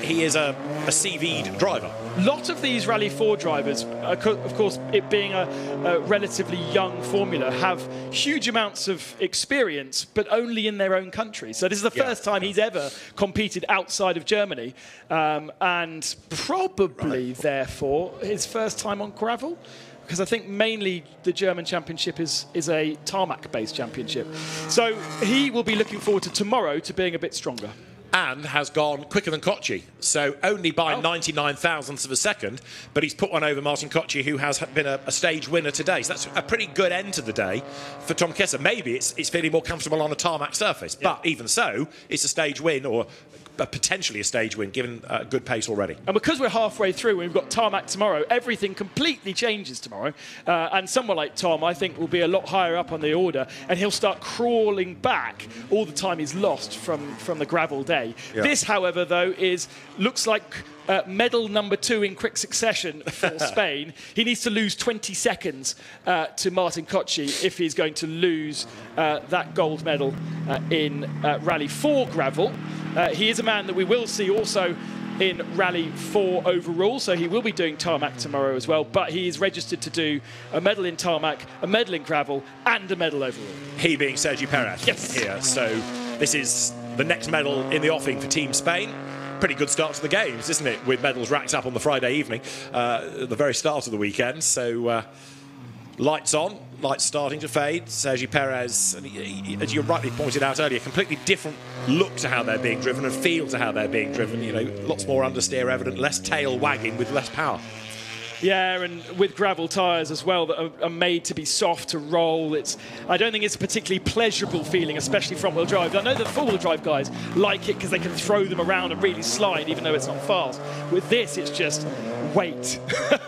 he is a CV'd driver. A lot of these Rally 4 drivers, of course, it being a relatively young formula, have huge amounts of experience, but only in their own country. So this is the first time he's ever competed outside of Germany, and probably, therefore, his first time on gravel. Because I think mainly the German championship is a tarmac-based championship. So he will be looking forward to tomorrow to being a bit stronger. And has gone quicker than Koci, so only by 99 thousandths of a second, but he's put one over Martin Koci, who has been a stage winner today. So that's a pretty good end to the day for Tom Kessler. Maybe it's feeling more comfortable on a tarmac surface, but even so, it's a stage win, or potentially a stage win, given good pace already. And because we're halfway through and we've got tarmac tomorrow, everything completely changes tomorrow. And someone like Tom, I think, will be a lot higher up on the order, and he'll start crawling back all the time he's lost from the gravel day. Yeah. This, however, though, looks like medal number 2 in quick succession for Spain. He needs to lose 20 seconds to Martin Koci if he's going to lose that gold medal in Rally 4 gravel. He is a man that we will see also in Rally 4 overall, so he will be doing tarmac tomorrow as well, but he is registered to do a medal in tarmac, a medal in gravel, and a medal overall. He being Sergi Perez here, so this is the next medal in the offing for Team Spain. Pretty good start to the games, isn't it, with medals racked up on the Friday evening, at the very start of the weekend. So lights on, lights starting to fade. Sergi Perez, and as you rightly pointed out earlier, completely different look to how they're being driven and feel to how they're being driven. You know, lots more understeer evident, less tail wagging with less power. Yeah, and with gravel tyres as well that are made to be soft to roll. I don't think it's a particularly pleasurable feeling, especially front-wheel drive. I know that four-wheel drive guys like it because they can throw them around and really slide, even though it's not fast. With this, it's just wait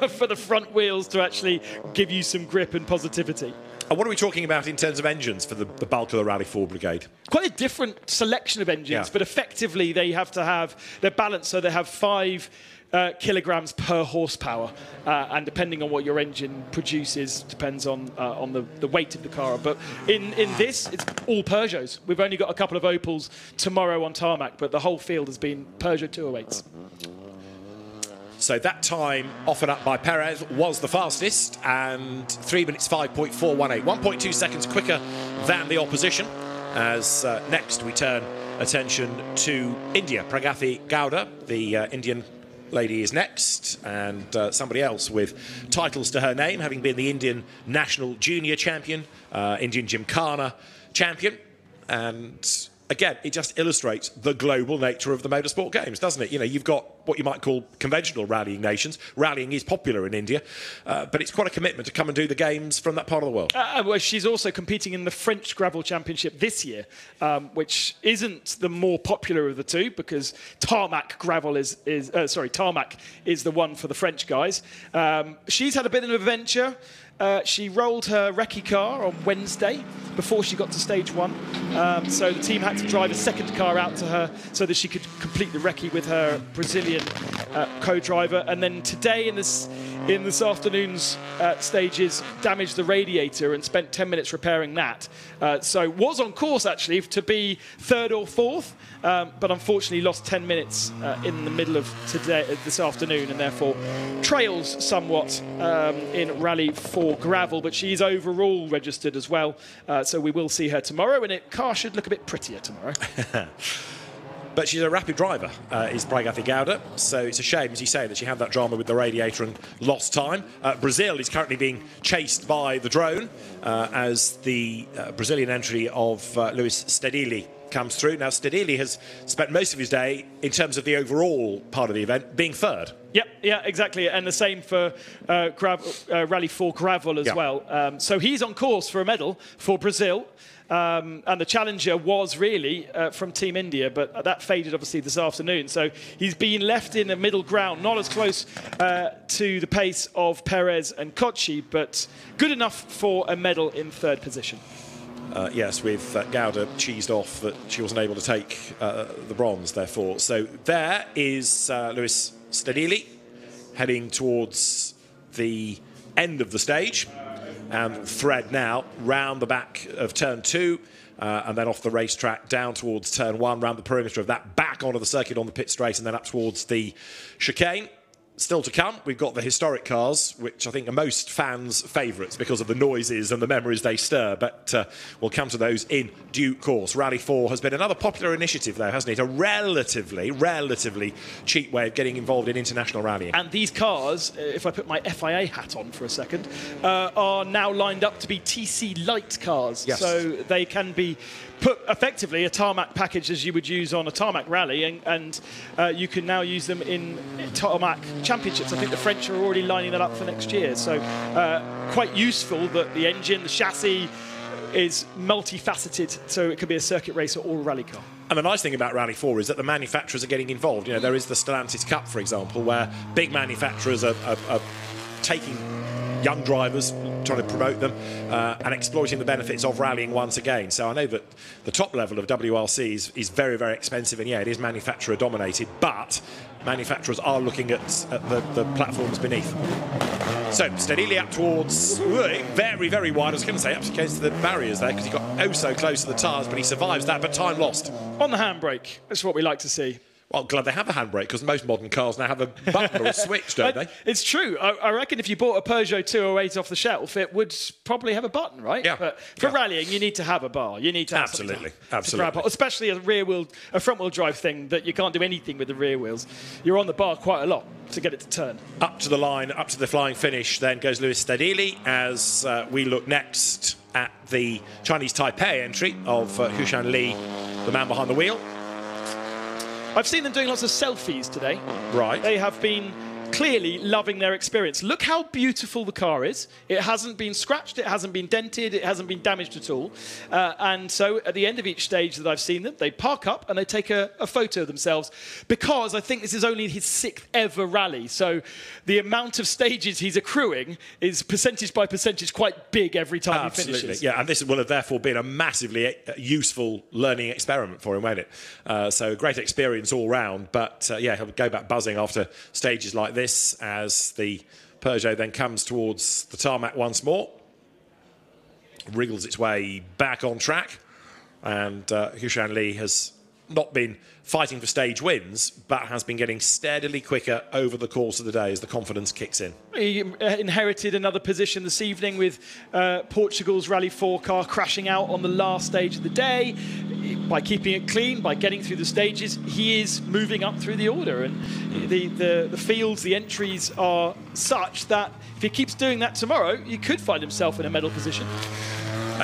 for the front wheels to actually give you some grip and positivity. And what are we talking about in terms of engines for the bulk of the Rally 4 brigade? Quite a different selection of engines, but effectively they have to have their balance, so they have 5 kilograms per horsepower, and depending on what your engine produces, depends on the weight of the car. But in this, it's all Peugeots. We've only got a couple of Opels tomorrow on tarmac, but the whole field has been Peugeot 208s. So that time offered up by Perez was the fastest, and 3 minutes 5.418, 1.2 seconds quicker than the opposition. As next we turn attention to India. Pragati Gowda, the Indian lady, is next, and somebody else with titles to her name, having been the Indian National Junior Champion, Indian Gymkhana Champion, and again, it just illustrates the global nature of the motorsport games, doesn't it? You know, you've got what you might call conventional rallying nations. Rallying is popular in India, but it's quite a commitment to come and do the games from that part of the world. Well, she's also competing in the French Gravel Championship this year, which isn't the more popular of the two, because tarmac gravel tarmac is the one for the French guys. She's had a bit of an adventure. She rolled her recce car on Wednesday before she got to stage 1. So the team had to drive a second car out to her so that she could complete the recce with her Brazilian co-driver. And then today in this afternoon's stages, damaged the radiator and spent 10 minutes repairing that. So was on course actually to be 3rd or 4th, but unfortunately lost 10 minutes in the middle of this afternoon, and therefore trails somewhat in Rally 4 gravel. But she's overall registered as well, so we will see her tomorrow, and the car should look a bit prettier tomorrow. But she's a rapid driver, is Pragati Gowda, so it's a shame, as you say, that she had that drama with the radiator and lost time. Brazil is currently being chased by the drone as the Brazilian entry of Luis Stedili comes through. Now, Stedili has spent most of his day, in terms of the overall part of the event, being 3rd. Yep, yeah, exactly, and the same for Rally 4 gravel as well. So he's on course for a medal for Brazil. And the challenger was really from Team India, but that faded obviously this afternoon. So he's been left in the middle ground, not as close to the pace of Perez and Kochi, but good enough for a medal in 3rd position. Yes, with Gowda cheesed off that she wasn't able to take the bronze, therefore. So there is Luis Stedili heading towards the end of the stage. And thread now round the back of turn 2 and then off the racetrack down towards turn 1, round the perimeter of that, back onto the circuit on the pit straight, and then up towards the chicane. Still to come, we've got the historic cars, which I think are most fans' favourites because of the noises and the memories they stir, but we'll come to those in due course. Rally 4 has been another popular initiative, though, hasn't it? A relatively cheap way of getting involved in international rallying. And these cars, if I put my FIA hat on for a second, are now lined up to be TC Light cars. Yes. So they can be put effectively a tarmac package as you would use on a tarmac rally, and you can now use them in tarmac championships. I think the French are already lining that up for next year. So quite useful that the engine, the chassis is multifaceted, so it could be a circuit racer or a rally car. And the nice thing about Rally 4 is that the manufacturers are getting involved. You know, there is the Stellantis Cup, for example, where big manufacturers are taking young drivers, trying to promote them and exploiting the benefits of rallying once again. So I know that the top level of WRC is very, very expensive, and yeah, it is manufacturer dominated, but manufacturers are looking at the platforms beneath. So Stedili up towards, very, very wide, I was going to say, up against the barriers there, because he got oh so close to the tyres, but he survives that, but time lost. On the handbrake, that's what we like to see. Well, glad they have a handbrake, because most modern cars now have a button or a switch, don't they? It's true. I reckon if you bought a Peugeot 208 off the shelf, it would probably have a button, right? Yeah. But for rallying, you need to have a bar. You need to have absolutely, to grab hold, especially a front-wheel drive thing that you can't do anything with the rear wheels. You're on the bar quite a lot to get it to turn. Up to the line, up to the flying finish, then goes Luis Stedili, as we look next at the Chinese Taipei entry of Hushan Li, the man behind the wheel. I've seen them doing lots of selfies today. Right. They have been clearly loving their experience. Look how beautiful the car is. It hasn't been scratched, it hasn't been dented, it hasn't been damaged at all. And so at the end of each stage that I've seen them, they park up and they take a photo of themselves, because I think this is only his 6th ever rally. So the amount of stages he's accruing is percentage by percentage quite big every time he finishes. Yeah, and this will have therefore been a massively useful learning experiment for him, won't it? So great experience all round, but yeah, he'll go back buzzing after stages like this as the Peugeot then comes towards the tarmac once more, wriggles its way back on track, and Hushan Lee has not been fighting for stage wins, but has been getting steadily quicker over the course of the day as the confidence kicks in. He inherited another position this evening with Portugal's Rally 4 car crashing out on the last stage of the day. By keeping it clean, by getting through the stages, he is moving up through the order. And the fields, the entries are such that if he keeps doing that tomorrow, he could find himself in a medal position.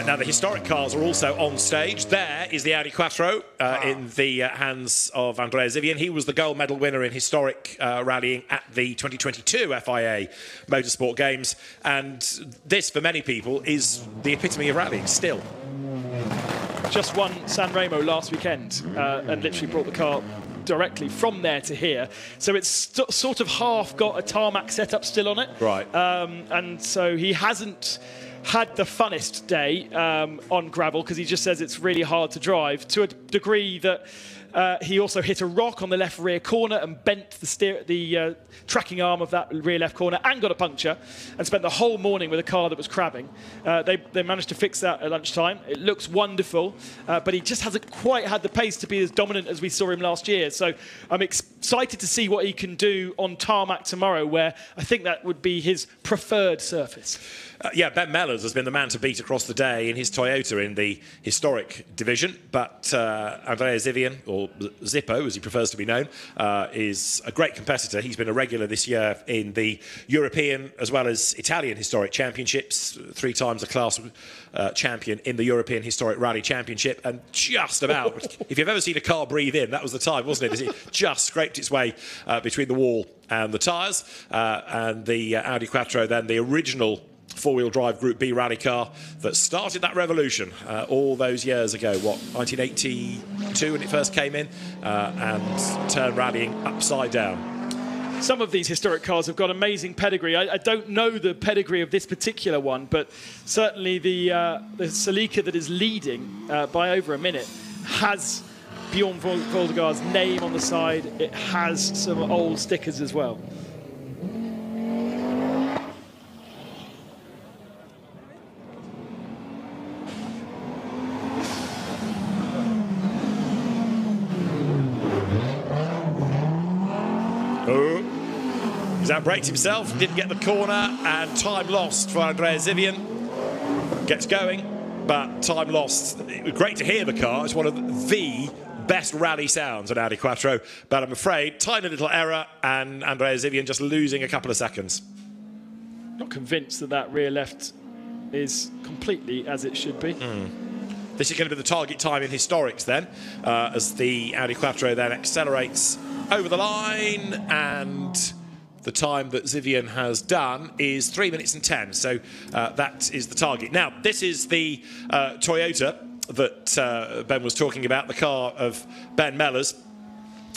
Now the historic cars are also on stage. There is the Audi Quattro in the hands of Andrea Țiwian. He was the gold medal winner in historic rallying at the 2022 FIA Motorsport Games. And this, for many people, is the epitome of rallying still. Just won San Remo last weekend and literally brought the car directly from there to here. So it's sort of half got a tarmac setup still on it. Right. And so he hasn't had the funnest day on gravel, because he just says it's really hard to drive, to a degree that he also hit a rock on the left rear corner and bent the tracking arm of that rear left corner and got a puncture, and spent the whole morning with a car that was crabbing. They managed to fix that at lunchtime. It looks wonderful, but he just hasn't quite had the pace to be as dominant as we saw him last year. So I'm excited to see what he can do on tarmac tomorrow, where I think that would be his preferred surface. Yeah, Ben Mellors has been the man to beat across the day in his Toyota in the historic division, but Andrea Țiwian, or Zippo as he prefers to be known, is a great competitor. He's been a regular this year in the European as well as Italian historic championships, 3 times a class champion in the European Historic Rally Championship, and just about, if you've ever seen a car breathe in, that was the time, wasn't it? As it just scraped its way between the wall and the tyres, and the Audi Quattro then, the original four-wheel drive Group B rally car that started that revolution all those years ago, 1982 when it first came in, and turned rallying upside down. Some of these historic cars have got amazing pedigree. I don't know the pedigree of this particular one, but certainly the Celica that is leading by over a minute has Bjorn Voldegaard's name on the side. It has some old stickers as well. He's outbraked himself, didn't get the corner, and time lost for Andrea Țiwian. Gets going, but time lost. It was great to hear the car. It's one of the best rally sounds, an Audi Quattro, but I'm afraid tiny little error, and Andrea Țiwian just losing a couple of seconds. Not convinced that that rear left is completely as it should be. This is going to be the target time in historics then, as the Audi Quattro then accelerates over the line, and the time that Țiwian has done is 3 minutes and 10, so that is the target. Now, this is the Toyota that Ben was talking about, the car of Ben Mellors.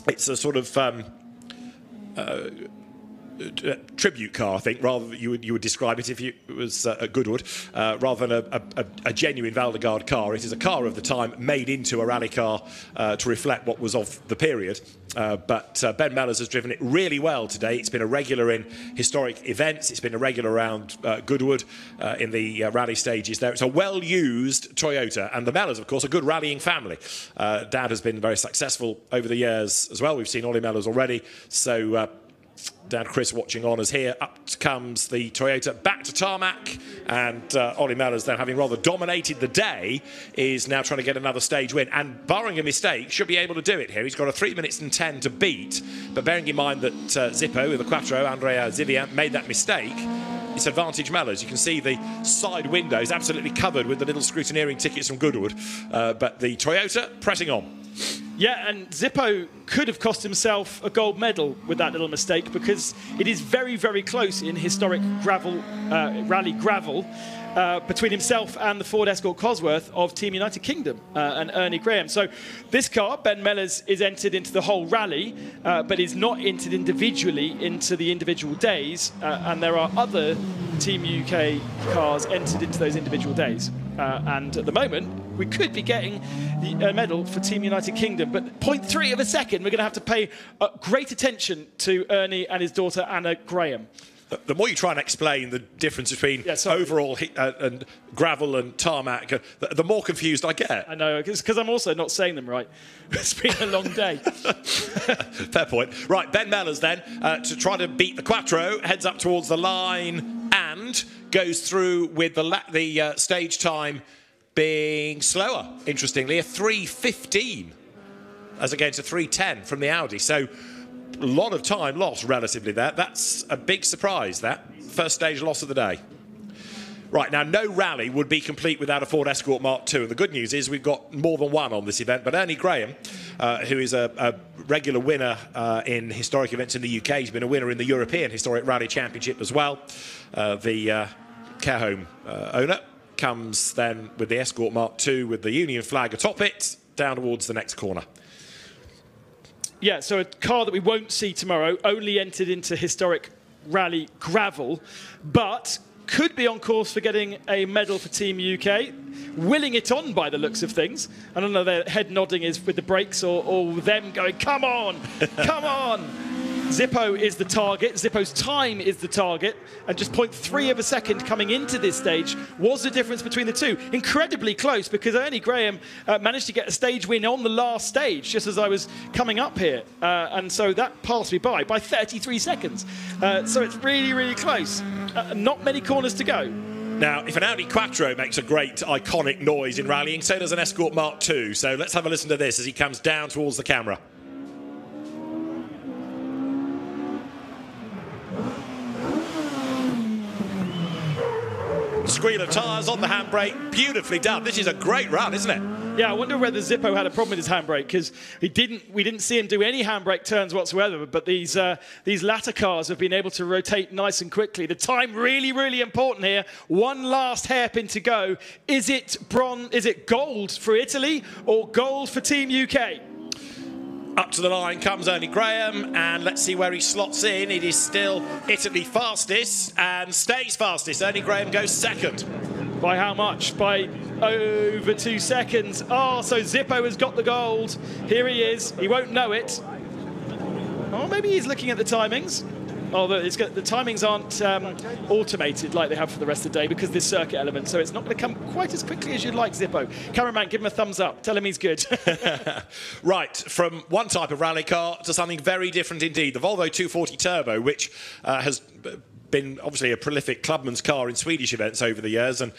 It's a sort of tribute car, I think, rather than you would describe it if it was a Goodwood, rather than a genuine Voldegaard car. It is a car of the time made into a rally car to reflect what was of the period. But Ben Mellors has driven it really well today. It's been a regular in historic events. It's been a regular around Goodwood in the rally stages there. It's a well-used Toyota. And the Mellors, of course, a good rallying family. Dad has been very successful over the years as well. We've seen Ollie Mellors already. So Dad Chris watching on as here up comes the Toyota back to tarmac, and Ollie Mellors then, having rather dominated the day, is now trying to get another stage win, and barring a mistake should be able to do it here. He's got a 3 minutes and 10 to beat, but bearing in mind that Zippo with the Quattro, Andrea Țiwian, made that mistake, it's advantage Mellors. You can see the side windows absolutely covered with the little scrutineering tickets from Goodwood, but the Toyota pressing on. Yeah, and ɁYWO could have cost himself a gold medal with that little mistake, because it is very, very close in historic rally gravel between himself and the Ford Escort Cosworth of Team United Kingdom and Ernie Graham. So this car, Ben Mellors, is entered into the whole rally, but is not entered individually into the individual days, and there are other Team UK cars entered into those individual days. And at the moment, we could be getting a medal for Team United Kingdom, but 0.3 of a second, we're going to have to pay great attention to Ernie and his daughter Anna Graham. The more you try and explain the difference between overall and gravel and tarmac, the more confused I get. I know, because I'm also not saying them right. It's been a long day. Fair point. Right, Ben Mellors then, to try to beat the Quattro, heads up towards the line and goes through with the stage time being slower, interestingly, a 3:15 as against a 3:10 from the Audi. So a lot of time lost relatively there. That's a big surprise, that. First stage loss of the day. Right, now no rally would be complete without a Ford Escort Mark II. And the good news is we've got more than one on this event. But Ernie Graham, who is a regular winner in historic events in the UK, he's been a winner in the European Historic Rally Championship as well. The care home owner comes then with the Escort Mark II with the Union flag atop it, down towards the next corner. Yeah, so a car that we won't see tomorrow, only entered into historic rally gravel, but could be on course for getting a medal for Team UK, willing it on by the looks of things. I don't know, their head nodding is with the brakes or them going, come on, come on. ŻYWO is the target, ŻYWO's time is the target, and just 0.3 of a second coming into this stage was the difference between the two. Incredibly close, because Ernie Graham managed to get a stage win on the last stage, just as I was coming up here, and so that passed me by 33 seconds. So it's really, really close. Not many corners to go. Now, if an Audi Quattro makes a great, iconic noise in rallying, so does an Escort Mark II. So let's have a listen to this as he comes down towards the camera. Squeal of tyres on the handbrake, beautifully done. This is a great run, isn't it? Yeah, I wonder whether ŻYWO had a problem with his handbrake, because we didn't see him do any handbrake turns whatsoever. But these latter cars have been able to rotate nice and quickly. The time really, really important here. One last hairpin to go. Is it bronze? Is it gold for Italy or gold for Team UK? Up to the line comes Ernie Graham, and let's see where he slots in. It is still Italy fastest and stays fastest. Ernie Graham goes second. By how much? By over 2 seconds. Oh, so ŻYWO has got the gold. Here he is. He won't know it. Oh, maybe he's looking at the timings. Oh, the timings aren't automated like they have for the rest of the day because of this circuit element, so it's not going to come quite as quickly as you'd like, ŻYWO. Cameraman, give him a thumbs up. Tell him he's good. Right, from one type of rally car to something very different indeed. The Volvo 240 Turbo, which has been obviously a prolific clubman's car in Swedish events over the years, and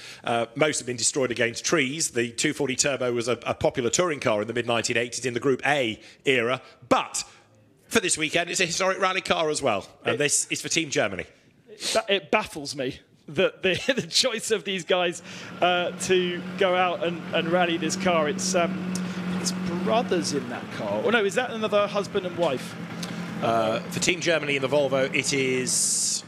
most have been destroyed against trees. The 240 Turbo was a popular touring car in the mid-1980s in the Group A era, but for this weekend, it's a historic rally car as well, and this is for Team Germany. It baffles me that the choice of these guys to go out and rally this car. It's brothers in that car. Or no, is that another husband and wife? For Team Germany in the Volvo, it is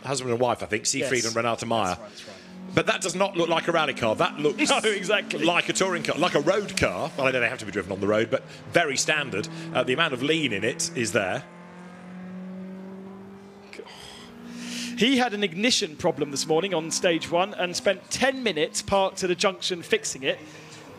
husband and wife, I think, Siegfried and Renate Meyer. That's right. But that does not look like a rally car. That looks exactly like a touring car, like a road car. Well, I know they have to be driven on the road, but very standard. The amount of lean in it is there. He had an ignition problem this morning on stage one and spent 10 minutes parked at a junction fixing it.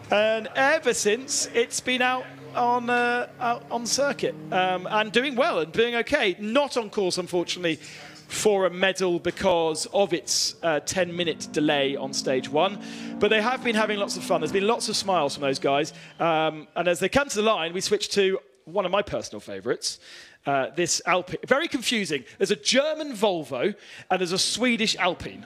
And ever since, it's been out on circuit and doing well and doing okay. Not on course, unfortunately, for a medal because of its 10-minute delay on stage one. But they have been having lots of fun. There's been lots of smiles from those guys. And as they come to the line, we switch to one of my personal favourites, this Alpine. Very confusing. There's a German Volvo and there's a Swedish Alpine.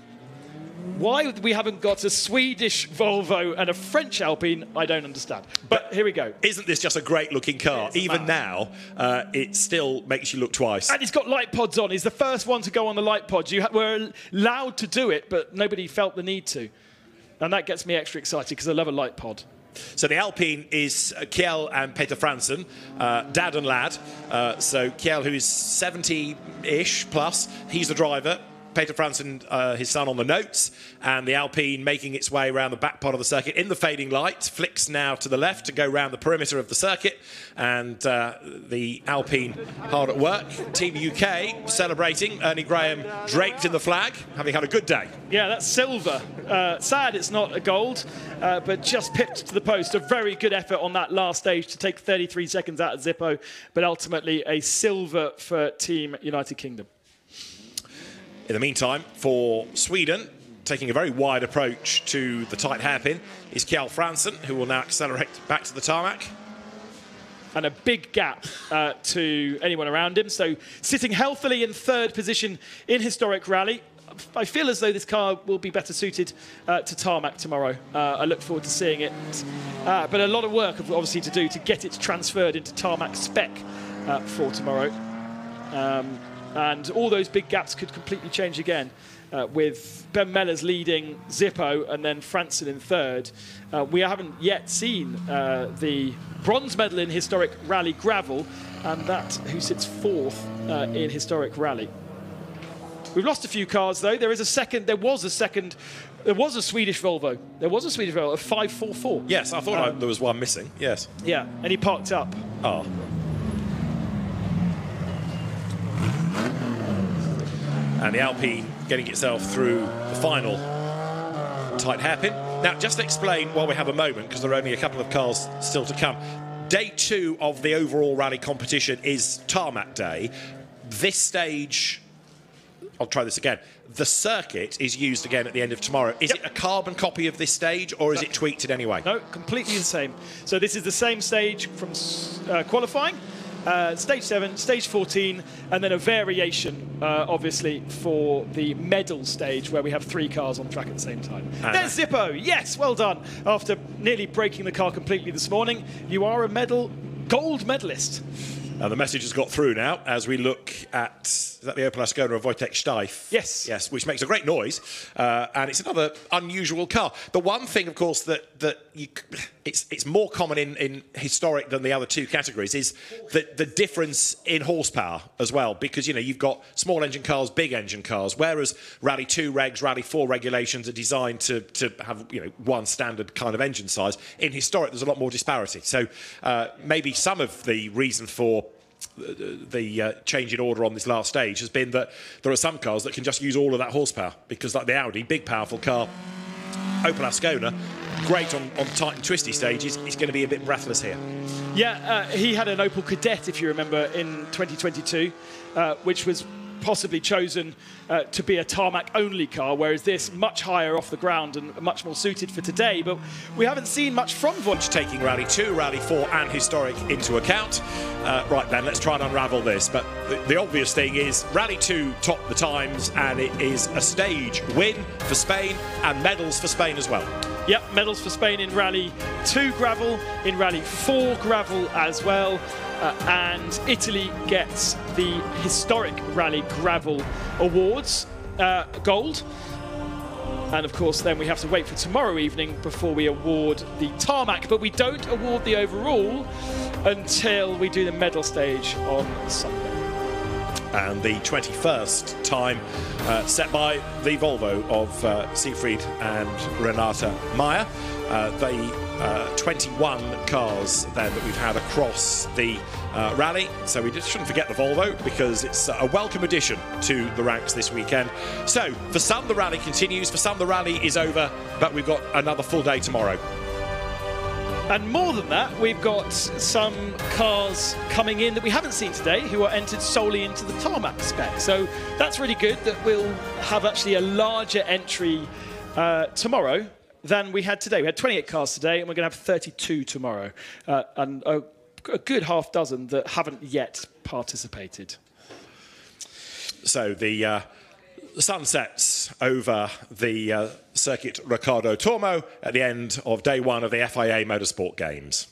Why we haven't got a Swedish Volvo and a French Alpine, I don't understand. But here we go. Isn't this just a great-looking car? Even now, it still makes you look twice. And he's got light pods on. He's the first one to go on the light pods. You were allowed to do it, but nobody felt the need to. And that gets me extra excited because I love a light pod. So the Alpine is Kjell and Peter Fransen, dad and lad. So Kjell, who is 70-ish plus, he's the driver. Peter Fransen, his son, on the notes, and the Alpine making its way around the back part of the circuit in the fading light, flicks now to the left to go round the perimeter of the circuit, and the Alpine hard at work. Team UK celebrating, Ernie Graham draped in the flag, having had a good day. Yeah, that's silver. Sad it's not a gold, but just pipped to the post. A very good effort on that last stage to take 33 seconds out of ɁYWO, but ultimately a silver for Team United Kingdom. In the meantime, for Sweden, taking a very wide approach to the tight hairpin, is Kjell Fransen, who will now accelerate back to the tarmac. And a big gap to anyone around him. So sitting healthily in third position in historic rally. I feel as though this car will be better suited to tarmac tomorrow. I look forward to seeing it. But a lot of work, obviously, to do to get it transferred into tarmac spec for tomorrow. And all those big gaps could completely change again with Ben Mellers leading ຄໍand then Fransen in third. We haven't yet seen the bronze medal in historic rally gravel, and that who sits fourth in historic rally. We've lost a few cars though. There was a Swedish Volvo. There was a Swedish Volvo, a 544. Yes, I thought there was one missing. Yes. Yeah, and he parked up. Oh. And the Alpine getting itself through the final tight hairpin. Now, just to explain while we have a moment, because there are only a couple of cars still to come. Day 2 of the overall rally competition is tarmac day. This stage, I'll try this again. The circuit is used again at the end of tomorrow. Is it a carbon copy of this stage, or is it tweaked in any way? No, completely the same. So this is the same stage from qualifying. Stage 7, stage 14, and then a variation, obviously, for the medal stage, where we have 3 cars on track at the same time. There's ຄໍ. Yes, well done. After nearly breaking the car completely this morning, you are a gold medalist. The message has got through now as we look at, is that the Opel Ascona of Wojtek Steif? Yes. Yes, which makes a great noise. And it's another unusual car. The one thing, of course, it's more common in historic than the other 2 categories is the difference in horsepower as well. Because, you know, you've got small engine cars, big engine cars, whereas Rally 2 regs, Rally 4 regulations are designed to have, you know, one standard kind of engine size. In historic, there's a lot more disparity. So maybe some of the reason for the change in order on this last stage has been that there are some cars that can just use all of that horsepower, because like the Audi, big powerful car, Opel Ascona, great on tight and twisty stages, is going to be a bit breathless here. Yeah, he had an Opel Kadett, if you remember, in 2022, which was possibly chosen to be a tarmac-only car, whereas this much higher off the ground and much more suited for today. But we haven't seen much from Vonch. Taking Rally 2, Rally 4 and historic into account. Right then, let's try and unravel this. But the obvious thing is Rally 2 topped the times, and it is a stage win for Spain and medals for Spain as well. Yep, medals for Spain in Rally 2 gravel, in Rally 4 gravel as well. And Italy gets the historic rally gravel awards, gold. And of course, then we have to wait for tomorrow evening before we award the tarmac. But we don't award the overall until we do the medal stage on Sunday. And the 21st time set by the Volvo of Siegfried and Renata Meyer. The 21 cars then that we've had across the rally. So we just shouldn't forget the Volvo, because it's a welcome addition to the ranks this weekend. So for some, the rally continues. For some, the rally is over, but we've got another full day tomorrow. And more than that, we've got some cars coming in that we haven't seen today who are entered solely into the tarmac spec. So that's really good that we'll have actually a larger entry tomorrow than we had today. We had 28 cars today, and we're going to have 32 tomorrow. And a good half dozen that haven't yet participated. So the sun sets over the circuit Riccardo Tormo at the end of day 1 of the FIA Motorsport Games.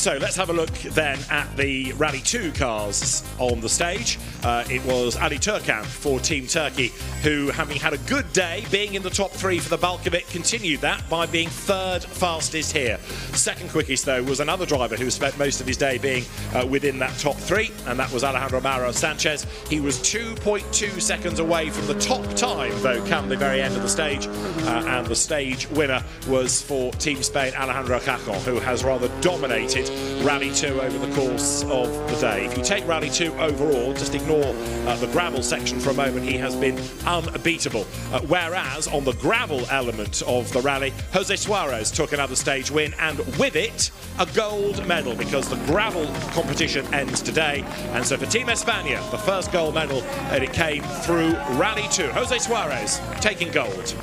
So let's have a look then at the Rally 2 cars on the stage. It was Ali Turkan for Team Turkey, who, having had a good day, being in the top 3 for the bulk of it, continued that by being 3rd fastest here. Second quickest, though, was another driver who spent most of his day being within that top 3, and that was Alejandro Mauro Sanchez. He was 2.2 seconds away from the top time, though, come the very end of the stage, and the stage winner was for Team Spain, Alejandro Cajon, who has rather dominated Rally 2 over the course of the day. If you take Rally 2 overall, just ignore the gravel section for a moment, he has been unbeatable. Whereas on the gravel element of the rally, Jose Suarez took another stage win, and with it, a gold medal, because the gravel competition ends today. And so for Team España, the first gold medal, and it came through Rally 2. Jose Suarez taking gold.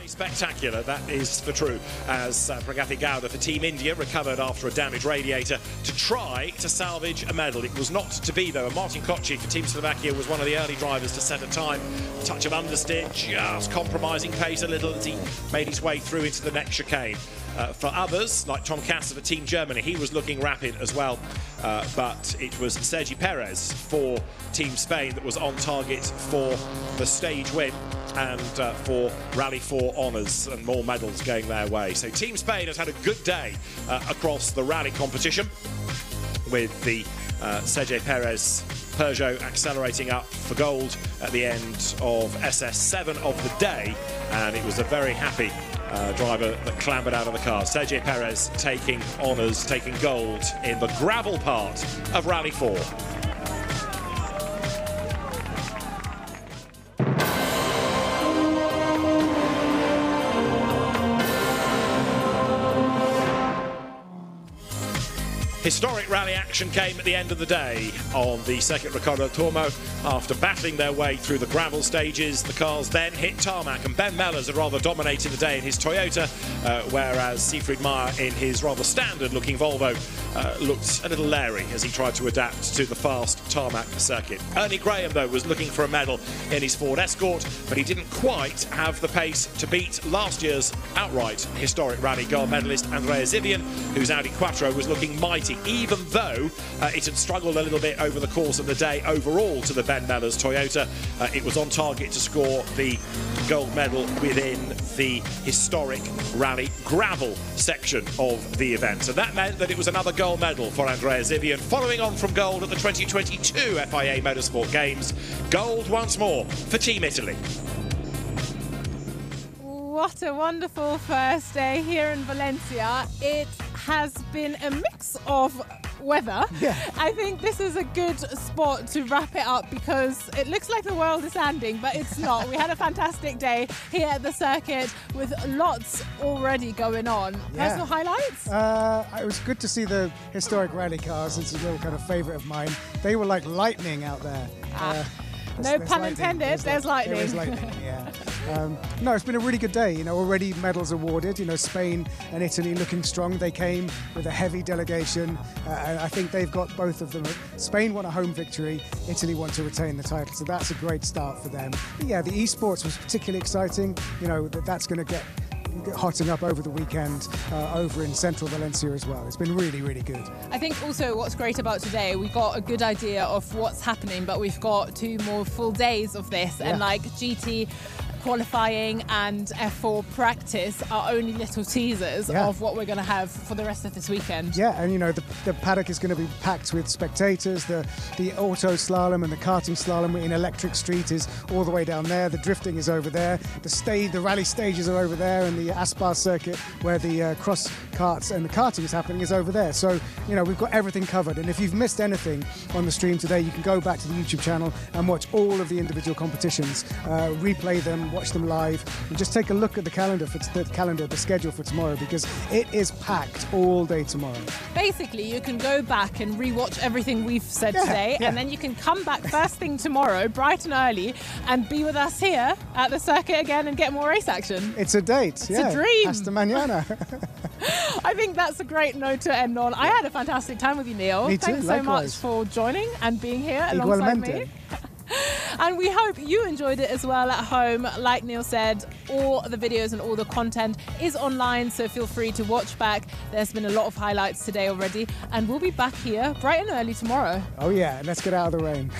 Spectacular, that is for true, as Pragati Gowda for Team India recovered after a damaged radiator to try to salvage a medal. It was not to be, though, and Martin Koci for Team Slovakia was one of the early drivers to set a time. Touch of understeer, just compromising pace a little as he made his way through into the next chicane. For others, like Tom Kasser for Team Germany, he was looking rapid as well, but it was Sergi Perez for Team Spain that was on target for the stage win and for Rally 4 honours and more medals going their way. So Team Spain has had a good day across the rally competition, with the Sergi Perez Peugeot accelerating up for gold at the end of SS7 of the day, and it was a very happy driver that clambered out of the car. Sergi Perez taking honours, taking gold in the gravel part of Rally 4. Historic rally action came at the end of the day on the Circuit Ricardo Tormo. After battling their way through the gravel stages, the cars then hit tarmac, and Ben Mellers had rather dominated the day in his Toyota, whereas Siegfried Meyer in his rather standard-looking Volvo looked a little leery as he tried to adapt to the fast tarmac circuit. Ernie Graham, though, was looking for a medal in his Ford Escort, but he didn't quite have the pace to beat last year's outright historic rally gold medalist Andrea Zivian, whose Audi Quattro was looking mighty, even though it had struggled a little bit over the course of the day overall to the Ben Mellers Toyota. It was on target to score the gold medal within the historic rally gravel section of the event. So that meant that it was another gold medal for Andrea Zivian, following on from gold at the 2022 FIA Motorsport Games. Gold once more for Team Italy. What a wonderful first day here in Valencia. It has been a mix of weather. Yeah. I think this is a good spot to wrap it up, because it looks like the world is ending, but it's not. We had a fantastic day here at the circuit with lots already going on. Yeah. Personal highlights? It was good to see the historic rally cars. It's a real kind of favourite of mine. They were like lightning out there. No pun intended, there's lightning. There is lightning, yeah. No, it's been a really good day. You know, already medals awarded. You know, Spain and Italy looking strong. They came with a heavy delegation, and I think they've got both of them. Spain won a home victory. Italy want to retain the title, so that's a great start for them. But yeah, the esports was particularly exciting. You know, that's going to get hotting up over the weekend over in central Valencia as well. It's been really, really good. I think also what's great about today, we got a good idea of what's happening, but we've got 2 more full days of this, and like GT qualifying and F4 practice are only little teasers of what we're going to have for the rest of this weekend. Yeah, and you know, the paddock is going to be packed with spectators. The auto slalom and the karting slalom in Electric Street is all the way down there. The drifting is over there. The rally stages are over there, and the Aspar circuit where the cross karts and the karting is happening is over there. So, you know, we've got everything covered. And if you've missed anything on the stream today, you can go back to the YouTube channel and watch all of the individual competitions, replay them, and watch them live, and just take a look at the the schedule for tomorrow, because it is packed all day tomorrow. Basically, you can go back and rewatch everything we've said today, and then you can come back first thing tomorrow, bright and early, and be with us here at the circuit again and get more race action. It's a date. It's a dream. Hasta mañana. I think that's a great note to end on. I had a fantastic time with you, Neil. Me too, Thanks so much likewise. for joining and being here alongside me. And we hope you enjoyed it as well at home. Like Neil said, all the videos and all the content is online, so feel free to watch back. There's been a lot of highlights today already, and we'll be back here bright and early tomorrow. Oh yeah, let's get out of the rain.